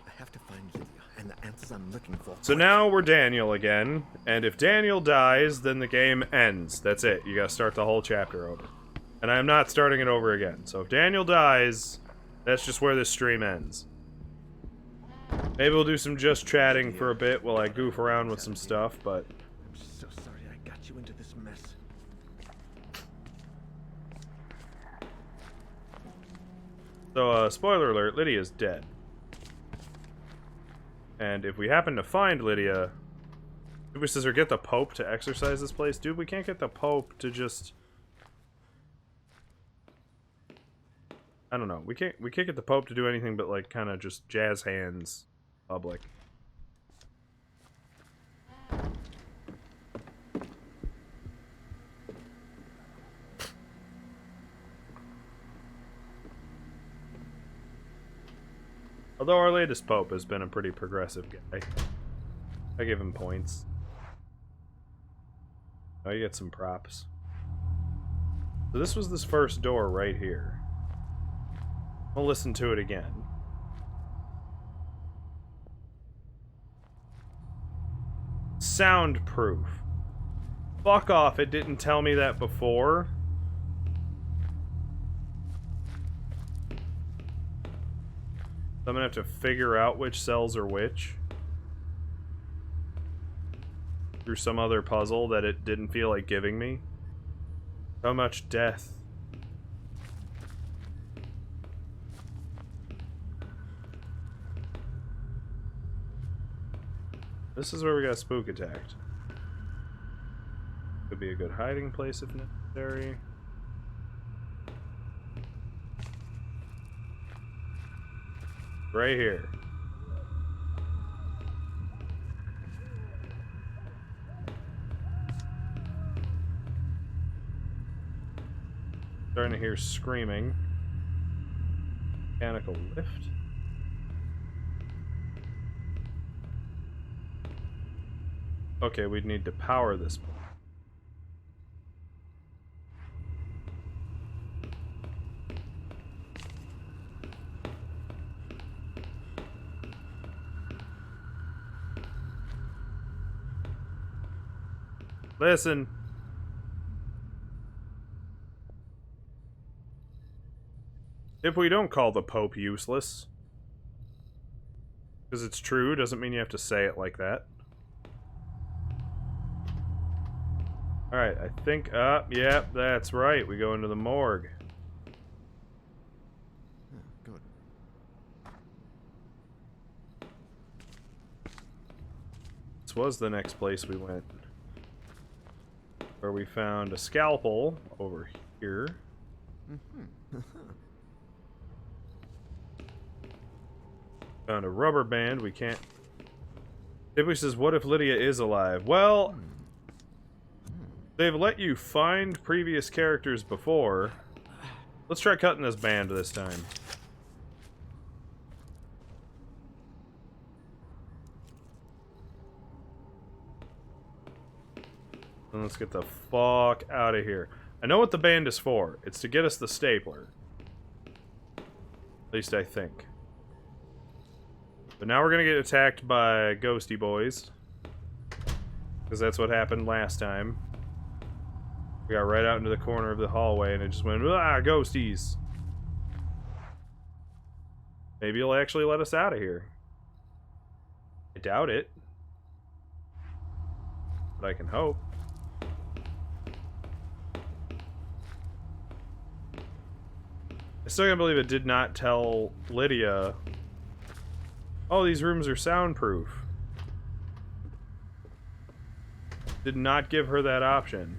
I have to find Lydia and the answers I'm looking for. So now we're Daniel again, and if Daniel dies, then the game ends. That's it. You gotta start the whole chapter over. And I'm not starting it over again. So if Daniel dies, that's just where this stream ends. Maybe we'll do some just chatting for a bit while I goof around with some stuff, but... I'm so sorry I got you into this mess. So, spoiler alert, Lydia's dead. And if we happen to find Lydia... Dude, says, or get the Pope to exorcise this place? Dude, we can't get the Pope to just... I don't know. We can't get the Pope to do anything but, like, kind of just jazz hands public. Although our latest Pope has been a pretty progressive guy. I give him points. Oh, you get some props. So this was this first door right here. We'll listen to it again. Soundproof. Fuck off, it didn't tell me that before. I'm gonna have to figure out which cells are which. Through some other puzzle that it didn't feel like giving me. How much death? This is where we got spook attacked. Could be a good hiding place if necessary. Right here. Starting to hear screaming. Mechanical lift. Okay, we'd need to power this one. Listen. If we don't call the Pope useless, because it's true, doesn't mean you have to say it like that. Alright, I think, yep, that's right, we go into the morgue. Good. This was the next place we went. Where we found a scalpel over here. Found a rubber band, we can't... Tippy says, what if Lydia is alive? Well... They've let you find previous characters before. Let's try cutting this band this time. And let's get the fuck out of here. I know what the band is for. It's to get us the stapler. At least I think. But now we're gonna get attacked by ghosty boys. Because that's what happened last time. We got right out into the corner of the hallway and it just went, ah, ghosties. Maybe he'll actually let us out of here. I doubt it. But I can hope. I still can't believe it did not tell Lydia, oh, these rooms are soundproof. Did not give her that option.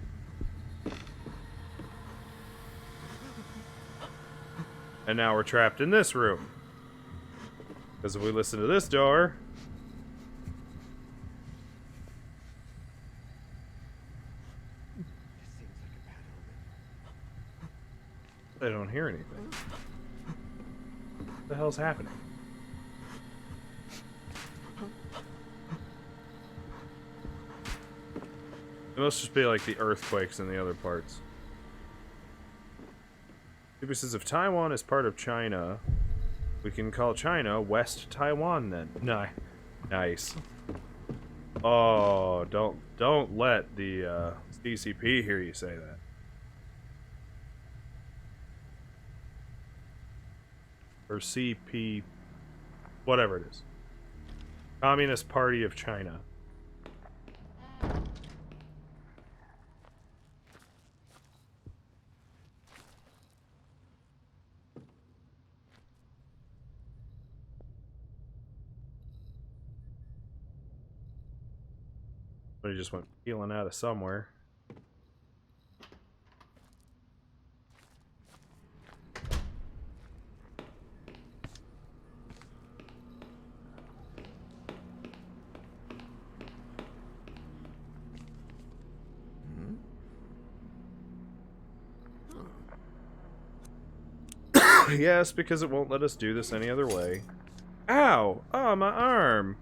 And now we're trapped in this room. Because if we listen to this door... I don't hear anything. What the hell's happening? It must just be like the earthquakes in the other parts. Maybe says if Taiwan is part of China, we can call China West Taiwan then. Nice. Oh, don't let the CCP hear you say that. Or CP, whatever it is. Communist Party of China. But he just went peeling out of somewhere. Yes, because it won't let us do this any other way. Ow! Oh, my arm!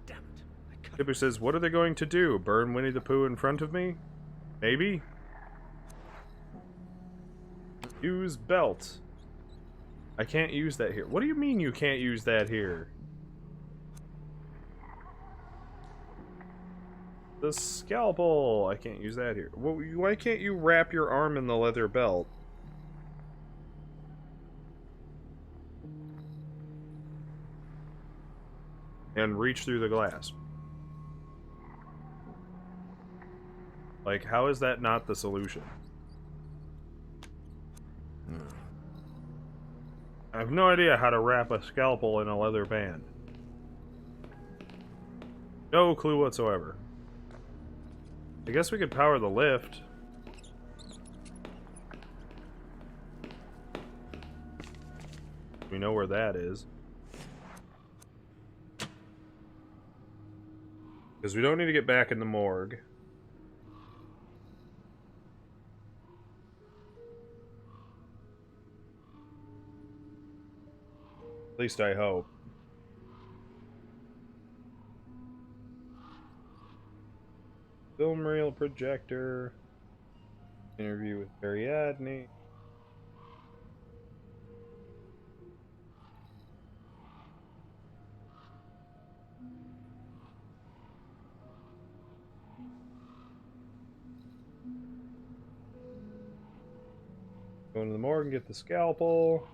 Damn it. Kipper says, what are they going to do? Burn Winnie the Pooh in front of me? Maybe? Use belt. I can't use that here. What do you mean you can't use that here? The scalpel! I can't use that here. Why can't you wrap your arm in the leather belt? And reach through the glass. Like, how is that not the solution? I have no idea how to wrap a scalpel in a leather band. No clue whatsoever. I guess we could power the lift. We know where that is. Because we don't need to get back in the morgue. At least I hope. Film reel projector. Interview with Ariadne. Go into the morgue and get the scalpel.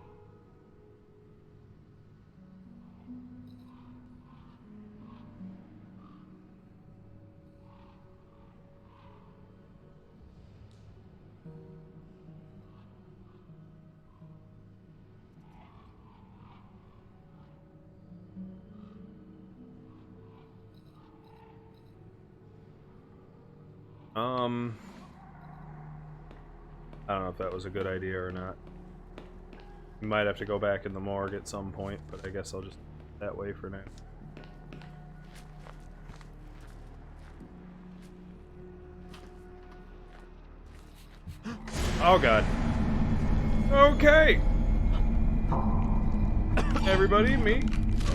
I don't know if that was a good idea or not. We might have to go back in the morgue at some point, but I guess I'll just that way for now. Oh god. Okay. Everybody, meet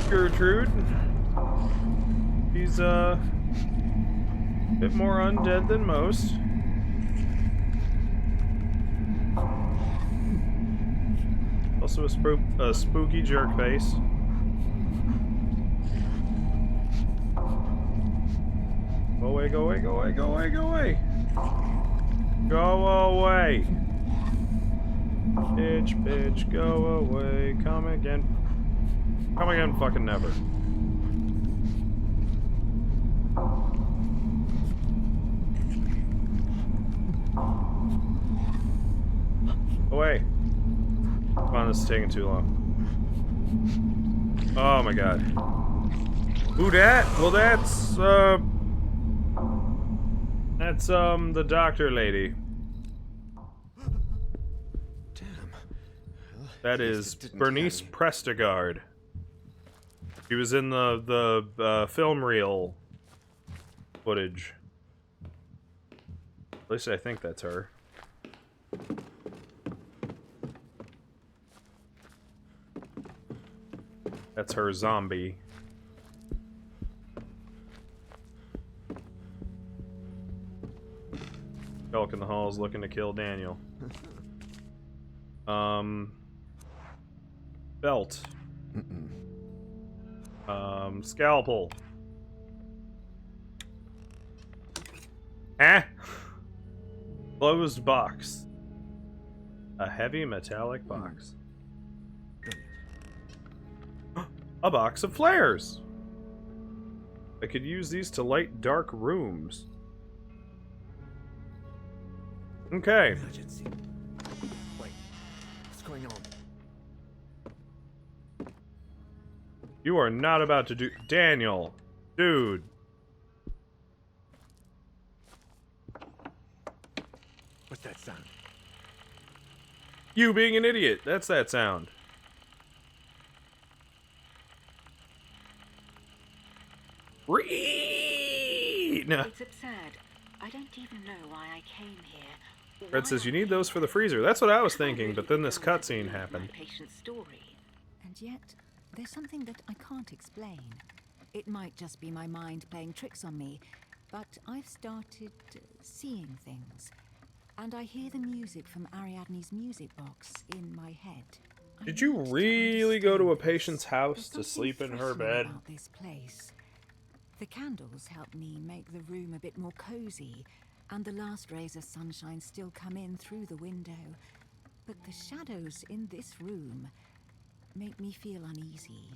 Gertrude. She's a bit more undead than most. Also a spooky jerk face. Go away, go away, go away, go away, go away. Go away. Bitch, bitch, go away. Come again. Come again, fucking never. Away. Come on, this is taking too long. Oh my god. Who dat? Well, that's the doctor lady. Damn. Well, That at least is it didn't Bernice carry. Prestigard. She was in the film reel footage. At least I think that's her. That's her zombie. Elk in the halls looking to kill Daniel. Belt. Scalpel. Eh? Closed box. A heavy metallic box. A box of flares! I could use these to light dark rooms. Okay. Emergency. Wait, what's going on? You are not about to do... Daniel. Dude. What's that sound? You being an idiot. That's that sound. Read! No. It's absurd. I don't even know why I came here. Fred says you need those for the freezer. That's what I was thinking, but then this cutscene happened. My patient's story. And yet, there's something that I can't explain. It might just be my mind playing tricks on me, but I've started seeing things. And I hear the music from Ariadne's music box in my head. Did you really go to a patient's house to sleep in her bed? About this place. The candles help me make the room a bit more cozy, and the last rays of sunshine still come in through the window. But the shadows in this room make me feel uneasy.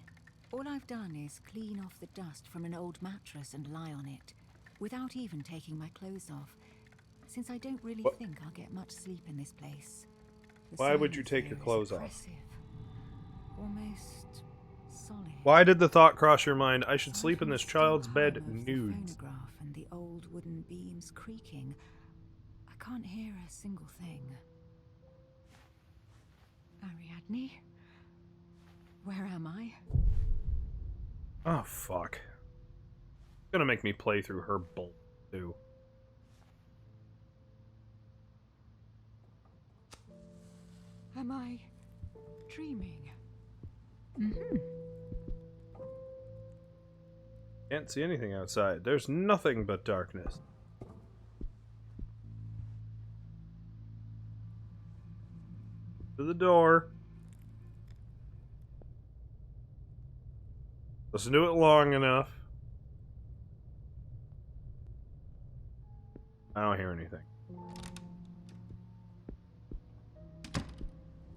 All I've done is clean off the dust from an old mattress and lie on it, without even taking my clothes off, since I don't really think I'll get much sleep in this place. Why would you take your clothes off? Almost solid. Why did the thought cross your mind, I should sleep in this child's bed nude? The phonograph and the old wooden beams creaking, I can't hear a single thing. Ariadne? Where am I? Oh, fuck. It's gonna make me play through her bolt, too. Am I dreaming? Can't see anything outside. There's nothing but darkness. To the door. Listen to it long enough. I don't hear anything.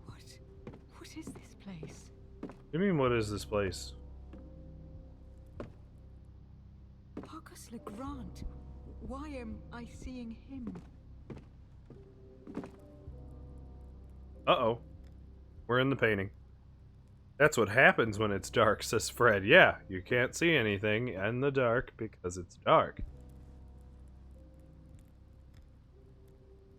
What is this place? What do you mean, what is this place? Marcus Legrand. Why am I seeing him? Uh-oh. We're in the painting. That's what happens when it's dark, says Fred. Yeah, you can't see anything in the dark because it's dark.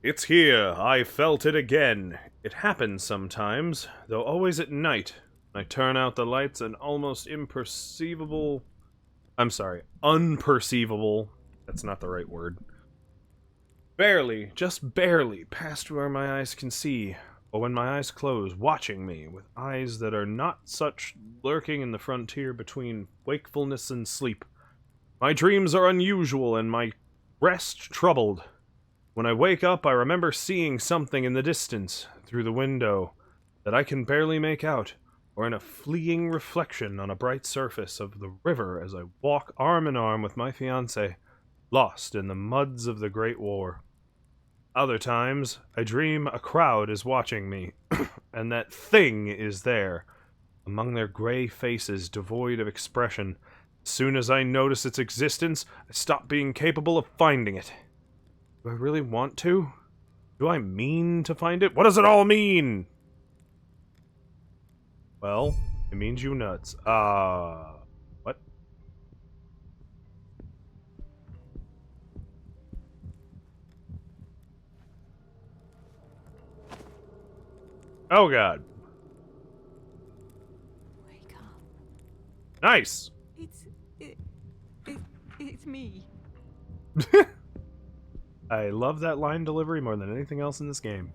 It's here. I felt it again. It happens sometimes, though always at night. I turn out the lights and almost unperceivable, that's not the right word. Barely, just barely, past where my eyes can see. Or when my eyes close, watching me, with eyes that are not such, lurking in the frontier between wakefulness and sleep. My dreams are unusual and my rest troubled. When I wake up, I remember seeing something in the distance, through the window, that I can barely make out, or in a fleeing reflection on a bright surface of the river as I walk arm in arm with my fiancé, lost in the muds of the Great War. Other times, I dream a crowd is watching me, and that thing is there, among their gray faces devoid of expression. As soon as I notice its existence, I stop being capable of finding it. Do I really want to? Do I mean to find it? What does it all mean? Well, it means you nuts. What? Oh god. Wake up. Nice! It's me. I love that line delivery more than anything else in this game.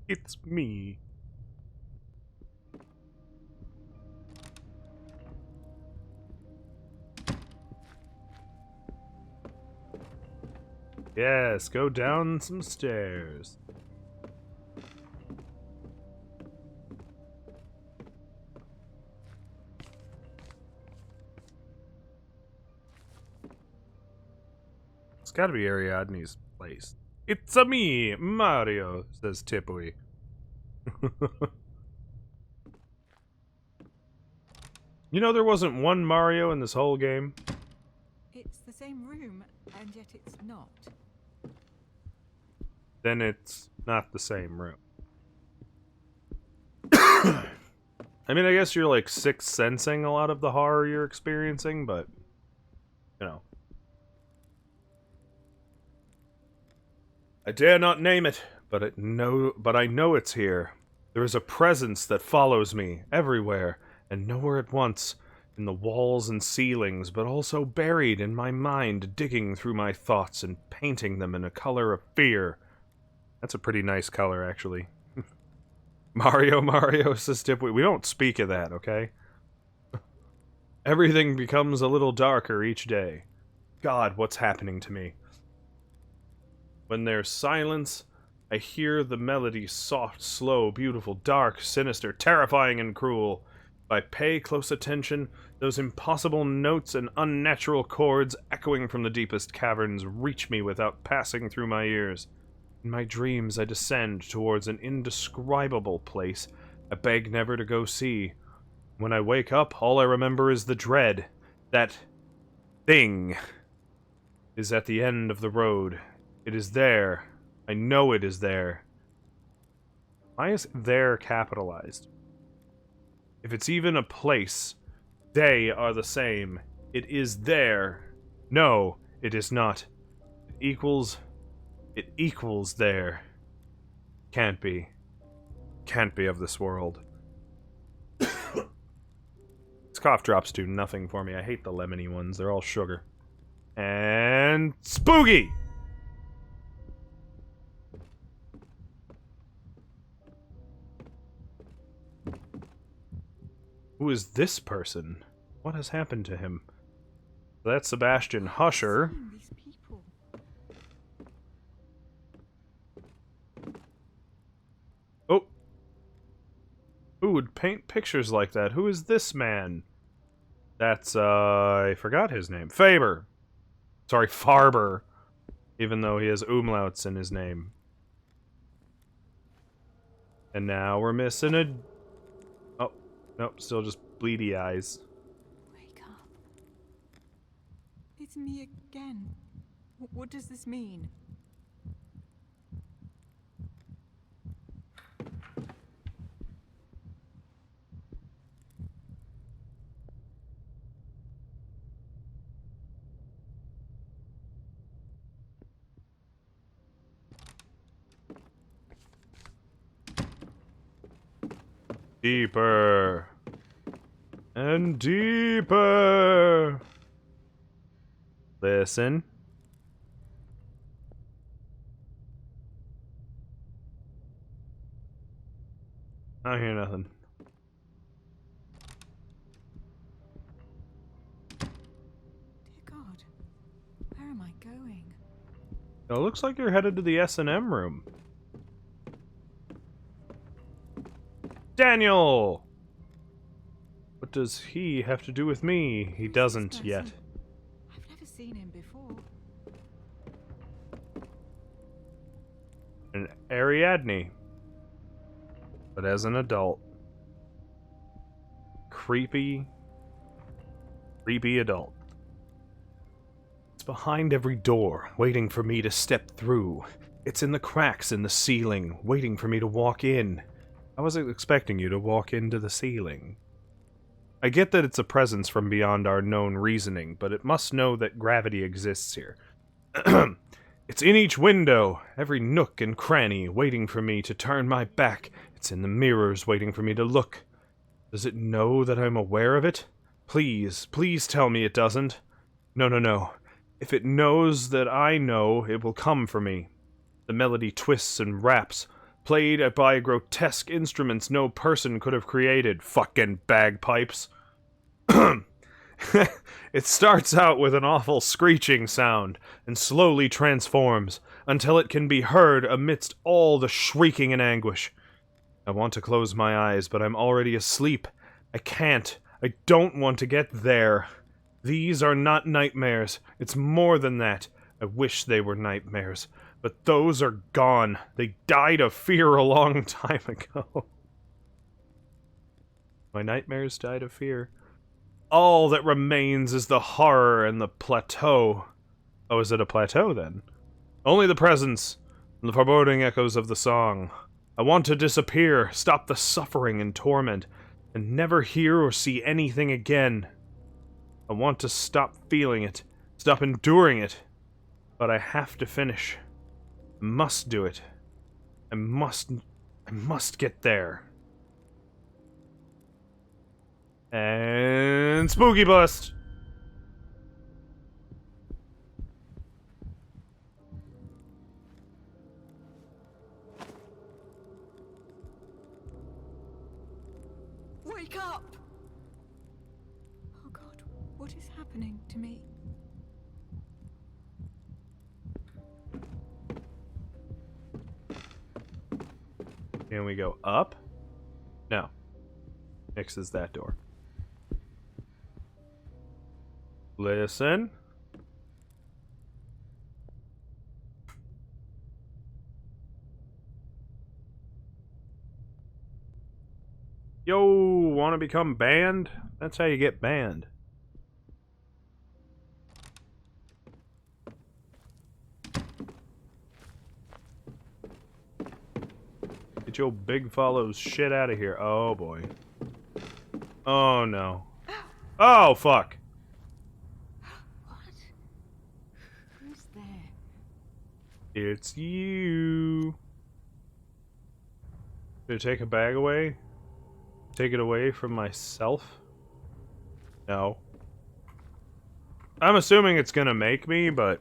It's me. Yes, go down some stairs. It's gotta be Ariadne's place. It's a me, Mario, says Tipui. You know there wasn't one Mario in this whole game? It's the same room, and yet it's not. Then it's not the same room. I mean, I guess you're like sixth sensing a lot of the horror you're experiencing, but you know. I dare not name it, but I know it's here. There is a presence that follows me everywhere and nowhere at once, in the walls and ceilings, but also buried in my mind, digging through my thoughts and painting them in a color of fear. That's a pretty nice color, actually. Mario, says Tipui. We don't speak of that, okay? Everything becomes a little darker each day. God, what's happening to me? When there's silence, I hear the melody, soft, slow, beautiful, dark, sinister, terrifying, and cruel. If I pay close attention, those impossible notes and unnatural chords echoing from the deepest caverns reach me without passing through my ears. In my dreams, I descend towards an indescribable place I beg never to go see. When I wake up, all I remember is the dread. That thing is at the end of the road. It is there. I know it is there. Why is there capitalized? If it's even a place, they are the same. It is there. No, it is not. It equals there. Can't be. Can't be of this world. These cough drops do nothing for me. I hate the lemony ones. They're all sugar. And... spooky! Who is this person? What has happened to him? That's Sebastian Husher. These people. Oh! Who would paint pictures like that? Who is this man? That's, I forgot his name. Faber! Sorry, Farber. Even though he has umlauts in his name. And now we're missing a... Oh, nope, still just bleedy eyes. Wake up. It's me again. What does this mean? Deeper. And deeper. Listen. I don't hear nothing. Dear God, where am I going? It looks like you're headed to the S&M room. Daniel! What does he have to do with me? He doesn't yet. I've never seen him before. An Ariadne. But as an adult. Creepy adult. It's behind every door, waiting for me to step through. It's in the cracks in the ceiling, waiting for me to walk in. I wasn't expecting you to walk into the ceiling. I get that it's a presence from beyond our known reasoning, but it must know that gravity exists here. It's in each window, every nook and cranny, waiting for me to turn my back. It's in the mirrors, waiting for me to look. Does it know that I'm aware of it? Please, please tell me it doesn't. No. If it knows that I know, it will come for me. The melody twists and raps, played by grotesque instruments no person could have created. Fucking bagpipes. It starts out with an awful screeching sound, and slowly transforms, until it can be heard amidst all the shrieking and anguish. I want to close my eyes, but I'm already asleep. I can't. I don't want to get there. These are not nightmares. It's more than that. I wish they were nightmares. But those are gone. They died of fear a long time ago. My nightmares died of fear. All that remains is the horror and the plateau. Oh, is it a plateau, then? Only the presence and the foreboding echoes of the song. I want to disappear, stop the suffering and torment, and never hear or see anything again. I want to stop feeling it, stop enduring it, but I have to finish. I must do it. I must get there. And spooky bust. Wake up! Oh God, what is happening to me? Can we go up? No. Fixes that door. Listen. Yo, want to become banned? That's how you get banned. Get your big follows shit out of here. Oh boy. Oh no. Oh fuck. What? Who's there? It's you. Did I take a bag away? Take it away from myself? No. I'm assuming it's gonna make me, but...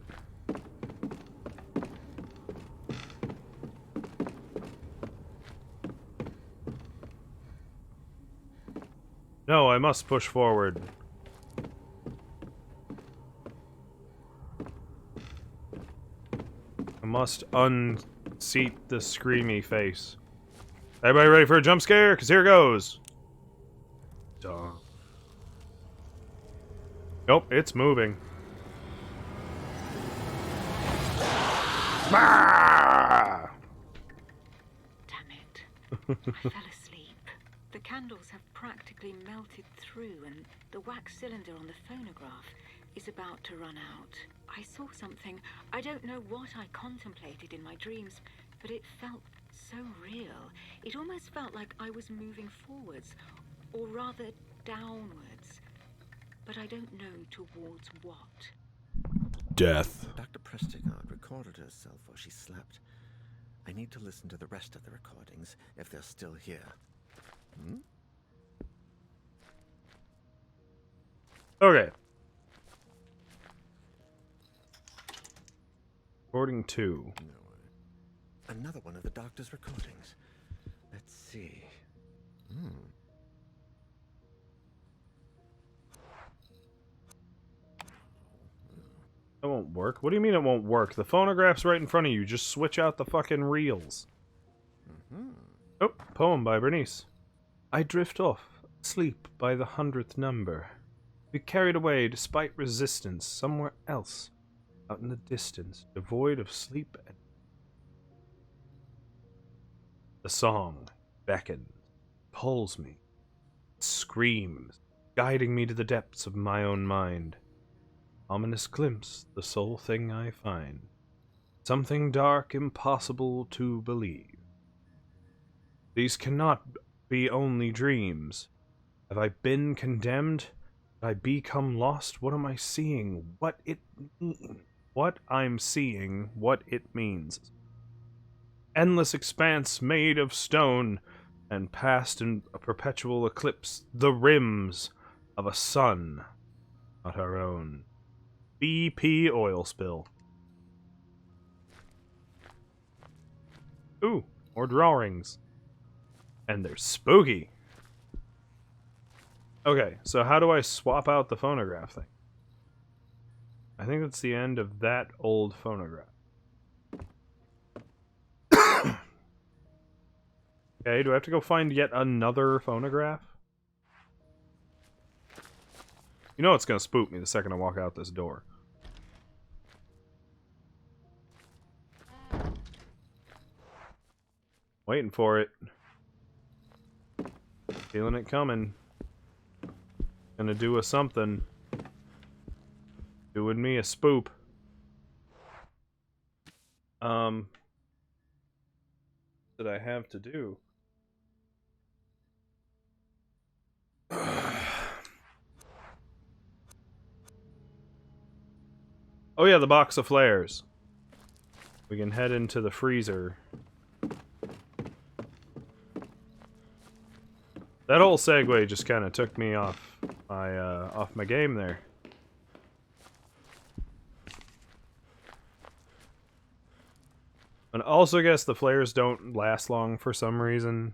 No, I must push forward. I must unseat the screamy face. Everybody ready for a jump scare? Because here goes. Duh. Nope, it's moving. Ah! Damn it. I fell asleep. The candles have practically melted through, and the wax cylinder on the phonograph is about to run out. I saw something. I don't know what I contemplated in my dreams, but it felt so real. It almost felt like I was moving forwards, or rather downwards. But I don't know towards what. Death. Dr. Prestigard recorded herself while she slept. I need to listen to the rest of the recordings if they're still here. Okay. Recording 2. No, another one of the doctor's recordings. Let's see. That won't work. What do you mean it won't work? The phonograph's right in front of you. Just switch out the fucking reels. Oh, poem by Bernice. I drift off, sleep by the 100th number. Be carried away despite resistance somewhere else, out in the distance, devoid of sleep and... The song beckons, pulls me, screams, guiding me to the depths of my own mind. Ominous glimpse, the sole thing I find. Something dark, impossible to believe. These cannot be only dreams. Have I been condemned? Did I become lost? What am I seeing? What it means? What I'm seeing, what it means. Endless expanse made of stone, and past in a perpetual eclipse, the rims of a sun, not our own. BP oil spill. Ooh, more drawings. And they're spooky. Okay, so how do I swap out the phonograph thing? I think that's the end of that old phonograph. Okay, do I have to go find yet another phonograph? You know it's gonna spook me the second I walk out this door. Waiting for it. Feeling it coming. Gonna do a something. Doing me a spoop. That I have to do. Oh yeah, the box of flares. We can head into the freezer. That whole segue just kind of took me off my game there. And also, I guess the flares don't last long for some reason.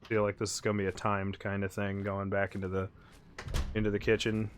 I feel like this is gonna be a timed kind of thing going back into the kitchen.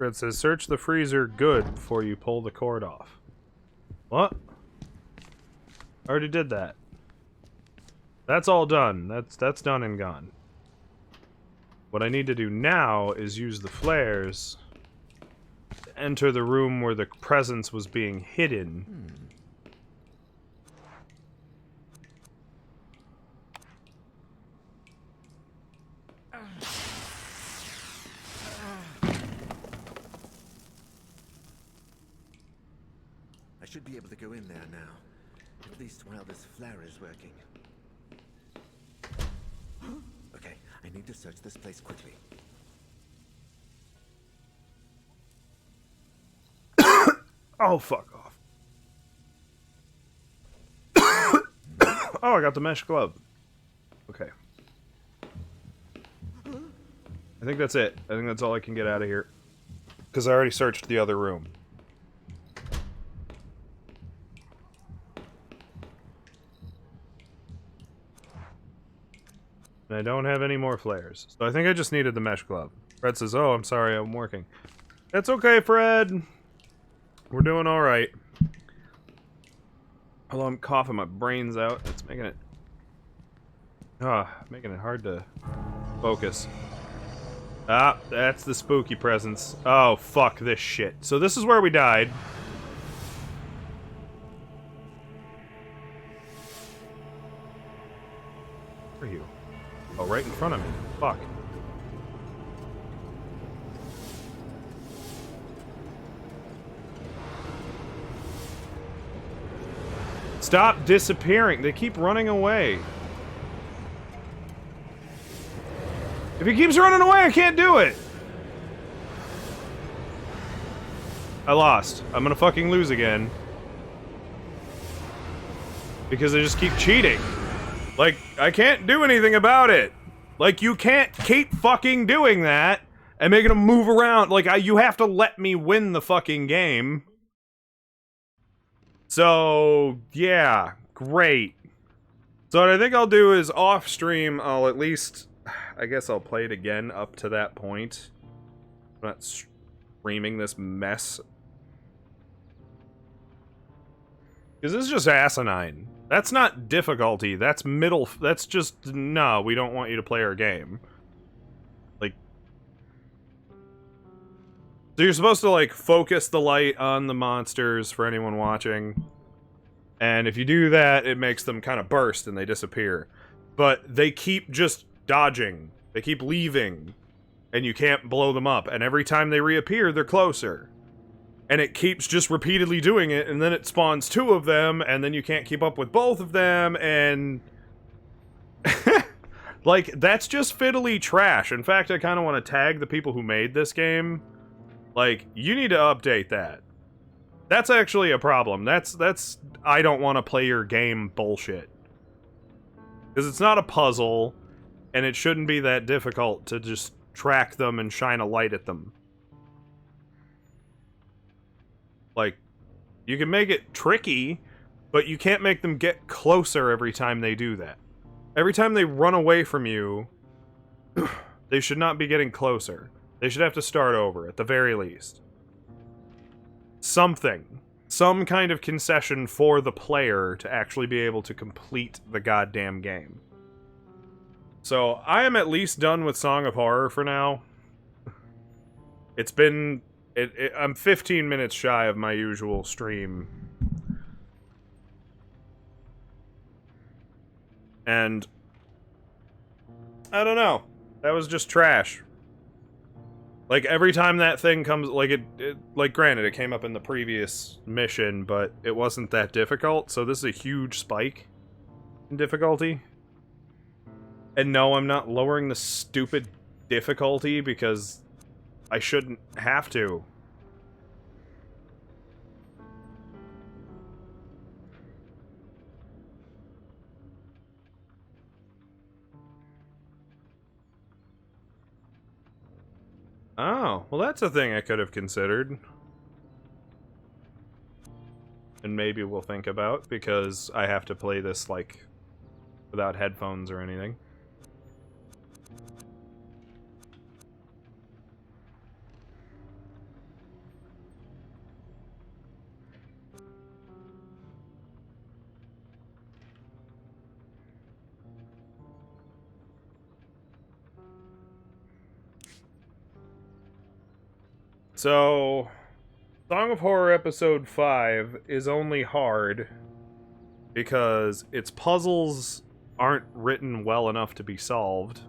It says, search the freezer good before you pull the cord off. What? I already did that. That's all done. That's done and gone. What I need to do now is use the flares to enter the room where the presence was being hidden. I should be able to go in there now. At least while this flare is working. Okay, I need to search this place quickly. Oh, fuck off. Oh, I got the mesh glove. Okay. I think that's it. I think that's all I can get out of here. Because I already searched the other room. And I don't have any more flares. So I think I just needed the mesh glove. Fred says, oh, I'm sorry, I'm working. That's okay, Fred. We're doing alright. Although I'm coughing my brains out. It's making it... making it hard to focus. Ah, that's the spooky presence. Oh, fuck this shit. So this is where we died. Where are you? Oh, right in front of me. Fuck. Stop disappearing. They keep running away. If he keeps running away, I can't do it. I lost. I'm gonna fucking lose again. Because they just keep cheating. Like, I can't do anything about it. Like, you can't keep fucking doing that and making them move around. Like, you have to let me win the fucking game. So, yeah, great. So what I think I'll do is off stream, I'll at least, I guess I'll play it again up to that point. I'm not streaming this mess. Because this is just asinine. That's not difficulty, that's that's just, no, we don't want you to play our game. Like, so you're supposed to, like, focus the light on the monsters for anyone watching. And if you do that, it makes them kind of burst and they disappear. But they keep just dodging. They keep leaving. And you can't blow them up. And every time they reappear, they're closer. And it keeps just repeatedly doing it, and then it spawns 2 of them, and then you can't keep up with both of them, and... like, that's just fiddly trash. In fact, I kind of want to tag the people who made this game. Like, you need to update that. That's actually a problem. That's I don't want to play your game bullshit. Because it's not a puzzle, and it shouldn't be that difficult to just track them and shine a light at them. Like, you can make it tricky, but you can't make them get closer every time they do that. Every time they run away from you, they should not be getting closer. They should have to start over, at the very least. Something. Some kind of concession for the player to actually be able to complete the goddamn game. So, I am at least done with Song of Horror for now. It's been... I'm 15 minutes shy of my usual stream. And... I don't know. That was just trash. Like, every time that thing comes... Like, like, granted, it came up in the previous mission, but it wasn't that difficult, so this is a huge spike in difficulty. And no, I'm not lowering the stupid difficulty, because... I shouldn't have to. Oh, well that's a thing I could have considered. And maybe we'll think about, because I have to play this, like, without headphones or anything. So, Song of Horror Episode 5 is only hard because its puzzles aren't written well enough to be solved,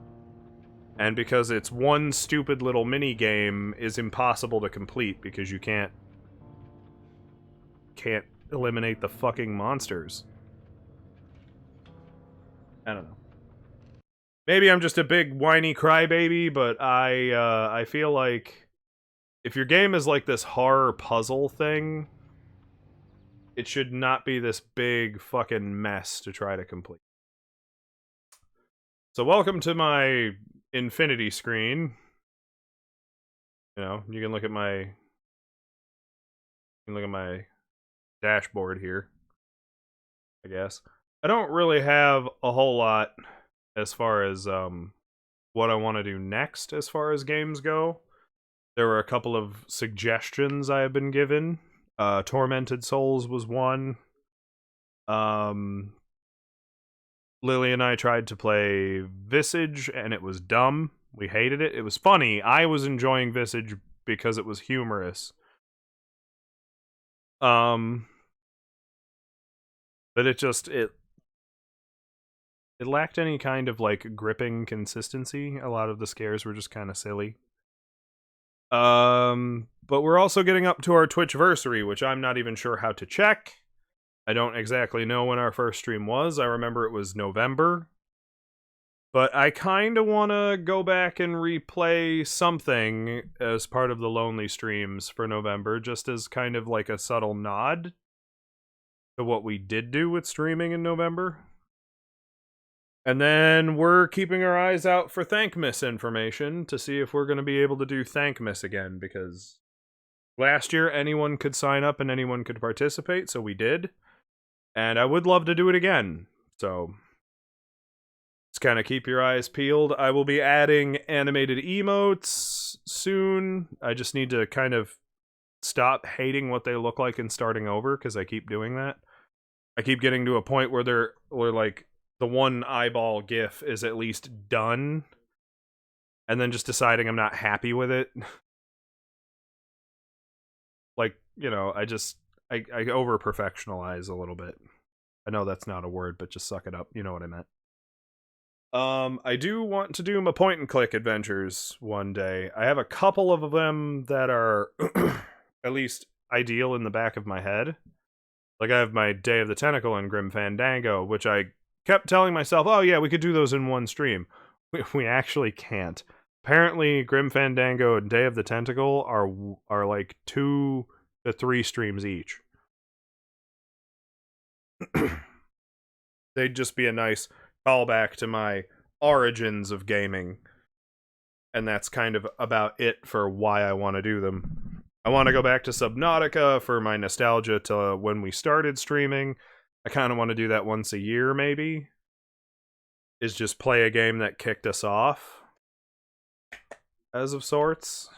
and because its one stupid little mini game is impossible to complete because you can't eliminate the fucking monsters. I don't know. Maybe I'm just a big whiny crybaby, but I feel like if your game is like this horror puzzle thing, it should not be this big fucking mess to try to complete. So welcome to my infinity screen. You know, you can look at my dashboard here, I guess. I don't really have a whole lot as far as what I want to do next as far as games go. There were a couple of suggestions I have been given. Tormented Souls was one. Lily and I tried to play Visage, and it was dumb. We hated it. It was funny. I was enjoying Visage because it was humorous. But it lacked any kind of, like, gripping consistency. A lot of the scares were just kind of silly. But we're also getting up to our Twitchversary, which I'm not even sure how to check. I don't exactly know when our first stream was. I remember it was November. But I kind of want to go back and replay something as part of the Lonely streams for November, just as kind of like a subtle nod to what we did do with streaming in November. And then we're keeping our eyes out for Thankmas information to see if we're going to be able to do Thankmas again, because last year anyone could sign up and anyone could participate, so we did. And I would love to do it again, so just kind of keep your eyes peeled. I will be adding animated emotes soon. I just need to kind of stop hating what they look like and starting over, because I keep doing that. I keep getting to a point where like, the one eyeball GIF is at least done, and then just deciding I'm not happy with it. Like, you know, I over perfectionalize a little bit. I know that's not a word, but just suck it up. You know what I meant. I do want to do my point and click adventures one day. I have a couple of them that are at least ideal in the back of my head. Like, I have my Day of the Tentacle and Grim Fandango, which I kept telling myself, oh yeah, we could do those in one stream. We actually can't. Apparently, Grim Fandango and Day of the Tentacle are like 2 to 3 streams each. They'd just be a nice callback to my origins of gaming. And that's kind of about it for why I want to do them. I want to go back to Subnautica for my nostalgia to when we started streaming. I kind of want to do that once a year, maybe. Is just play a game that kicked us off. As of sorts.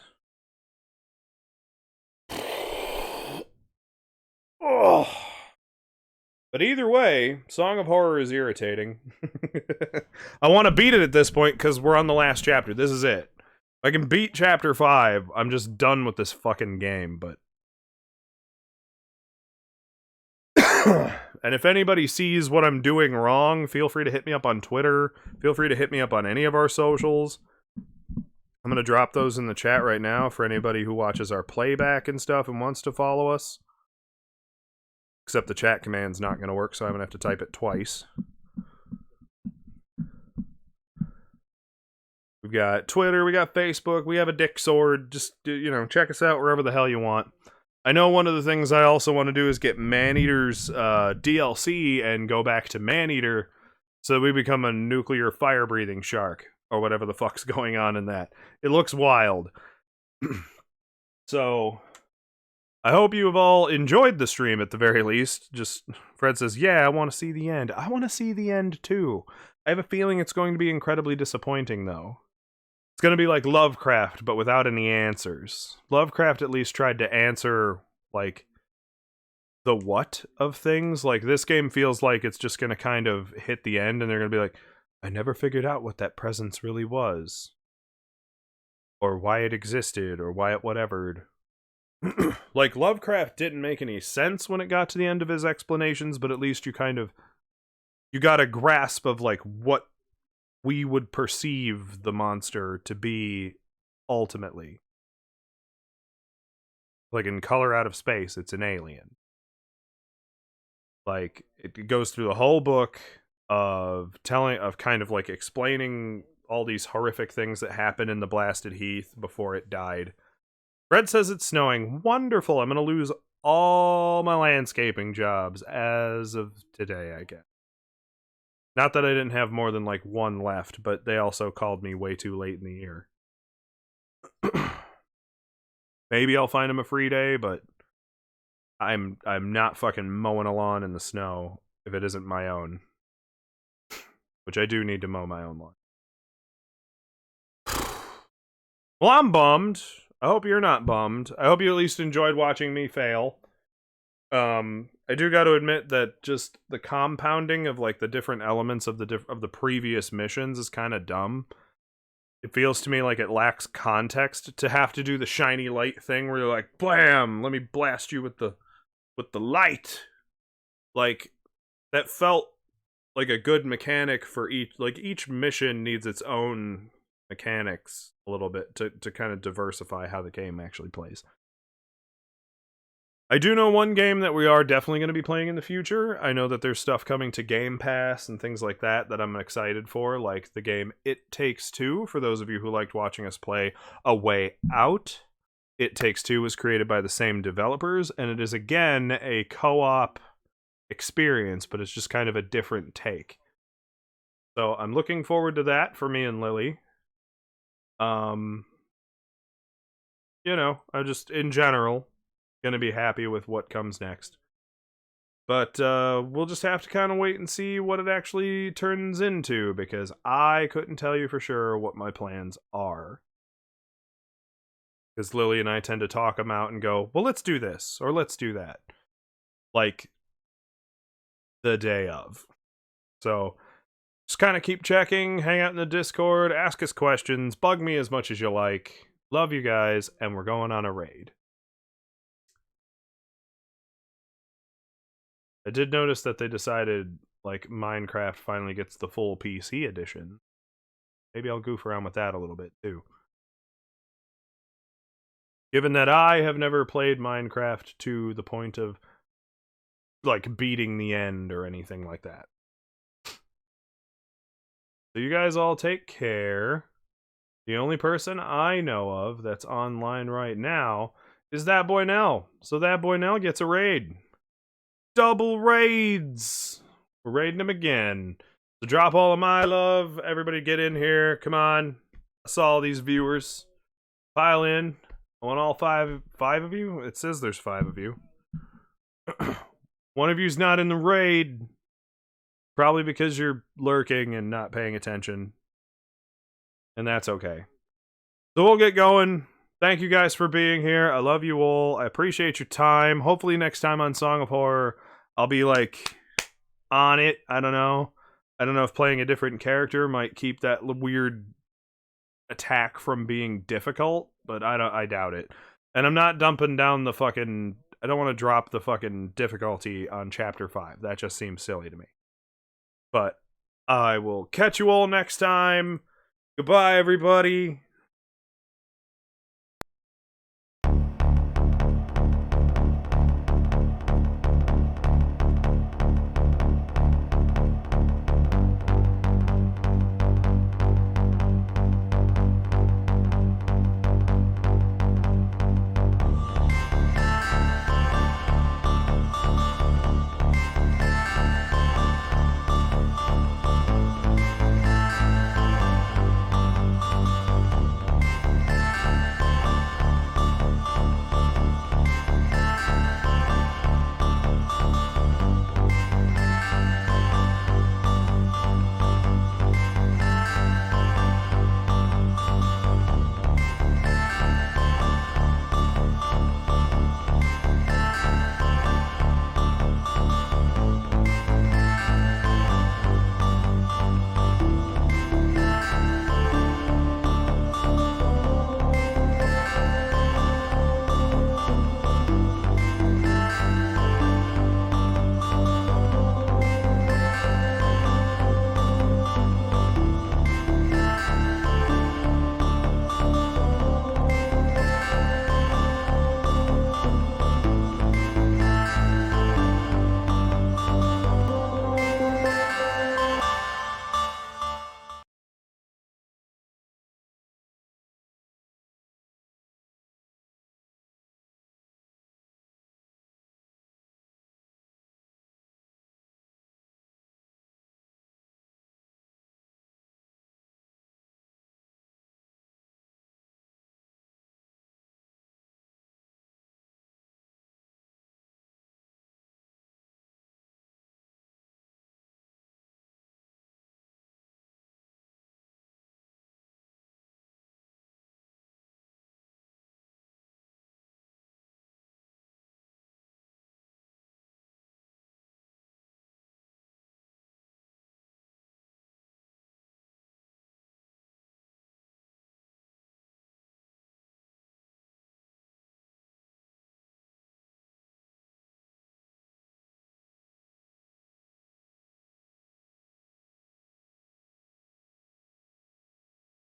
Oh. But either way, Song of Horror is irritating. I want to beat it at this point because we're on the last chapter. This is it. If I can beat chapter 5, I'm just done with this fucking game, but... And if anybody sees what I'm doing wrong, feel free to hit me up on Twitter. Feel free to hit me up on any of our socials. I'm going to drop those in the chat right now for anybody who watches our playback and stuff and wants to follow us. Except the chat command's not going to work, so I'm going to have to type it twice. We've got Twitter, we got Facebook, we have a dick sword. Just, you know, check us out wherever the hell you want. I know one of the things I also want to do is get Maneater's DLC and go back to Maneater so that we become a nuclear fire-breathing shark, or whatever the fuck's going on in that. It looks wild. So, I hope you have all enjoyed the stream at the very least. Just, Fred says, yeah, I want to see the end. I want to see the end too. I have a feeling it's going to be incredibly disappointing though. It's going to be like Lovecraft, but without any answers. Lovecraft at least tried to answer, like, the what of things. Like, this game feels like it's just going to kind of hit the end, and they're going to be like, I never figured out what that presence really was. Or why it existed, or why it whatevered. like, Lovecraft didn't make any sense when it got to the end of his explanations, but at least you got a grasp of, like, what we would perceive the monster to be ultimately. Like, in Color Out of Space, it's an alien. Like, it goes through the whole book of kind of, like, explaining all these horrific things that happened in the blasted heath before it died. Fred says it's snowing. Wonderful. I'm going to lose all my landscaping jobs as of today, I guess. Not that I didn't have more than, like, one left, but they also called me way too late in the year. Maybe I'll find him a free day, but I'm not fucking mowing a lawn in the snow if it isn't my own. Which I do need to mow my own lawn. Well, I'm bummed. I hope you're not bummed. I hope you at least enjoyed watching me fail. I do got to admit that just the compounding of, like, the different elements of the previous missions is kind of dumb. It feels to me like it lacks context to have to do the shiny light thing where you're like, blam, let me blast you with the light. Like, that felt like a good mechanic for each mission needs its own mechanics a little bit to kind of diversify how the game actually plays. I do know one game that we are definitely going to be playing in the future. I know that there's stuff coming to Game Pass and things like that I'm excited for, like the game It Takes Two, for those of you who liked watching us play A Way Out. It Takes Two was created by the same developers, and it is again a co-op experience, but it's just kind of a different take. So I'm looking forward to that for me and Lily. You know, I just, in general, gonna be happy with what comes next. But we'll just have to kind of wait and see what it actually turns into, because I couldn't tell you for sure what my plans are. Because Lily and I tend to talk them out and go, well, let's do this, or let's do that. Like, the day of. So, just kind of keep checking, hang out in the Discord, ask us questions, bug me as much as you like. Love you guys, and we're going on a raid. I did notice that they decided, like, Minecraft finally gets the full PC edition. Maybe I'll goof around with that a little bit, too. Given that I have never played Minecraft to the point of, like, beating the end or anything like that. So you guys all take care. The only person I know of that's online right now is that boy Nell. So that boy Nell gets a raid. Double raids! We're raiding him again. So drop all of my love. Everybody get in here. Come on. I saw all these viewers. Pile in. I want all five of you? It says there's 5 of you. One of you's not in the raid. Probably because you're lurking and not paying attention. And that's okay. So we'll get going. Thank you guys for being here. I love you all. I appreciate your time. Hopefully next time on Song of Horror, I'll be, like, on it. I don't know. I don't know if playing a different character might keep that weird attack from being difficult, but I doubt it. And I'm not dumping down the fucking... I don't want to drop the fucking difficulty on Chapter 5. That just seems silly to me. But I will catch you all next time. Goodbye, everybody.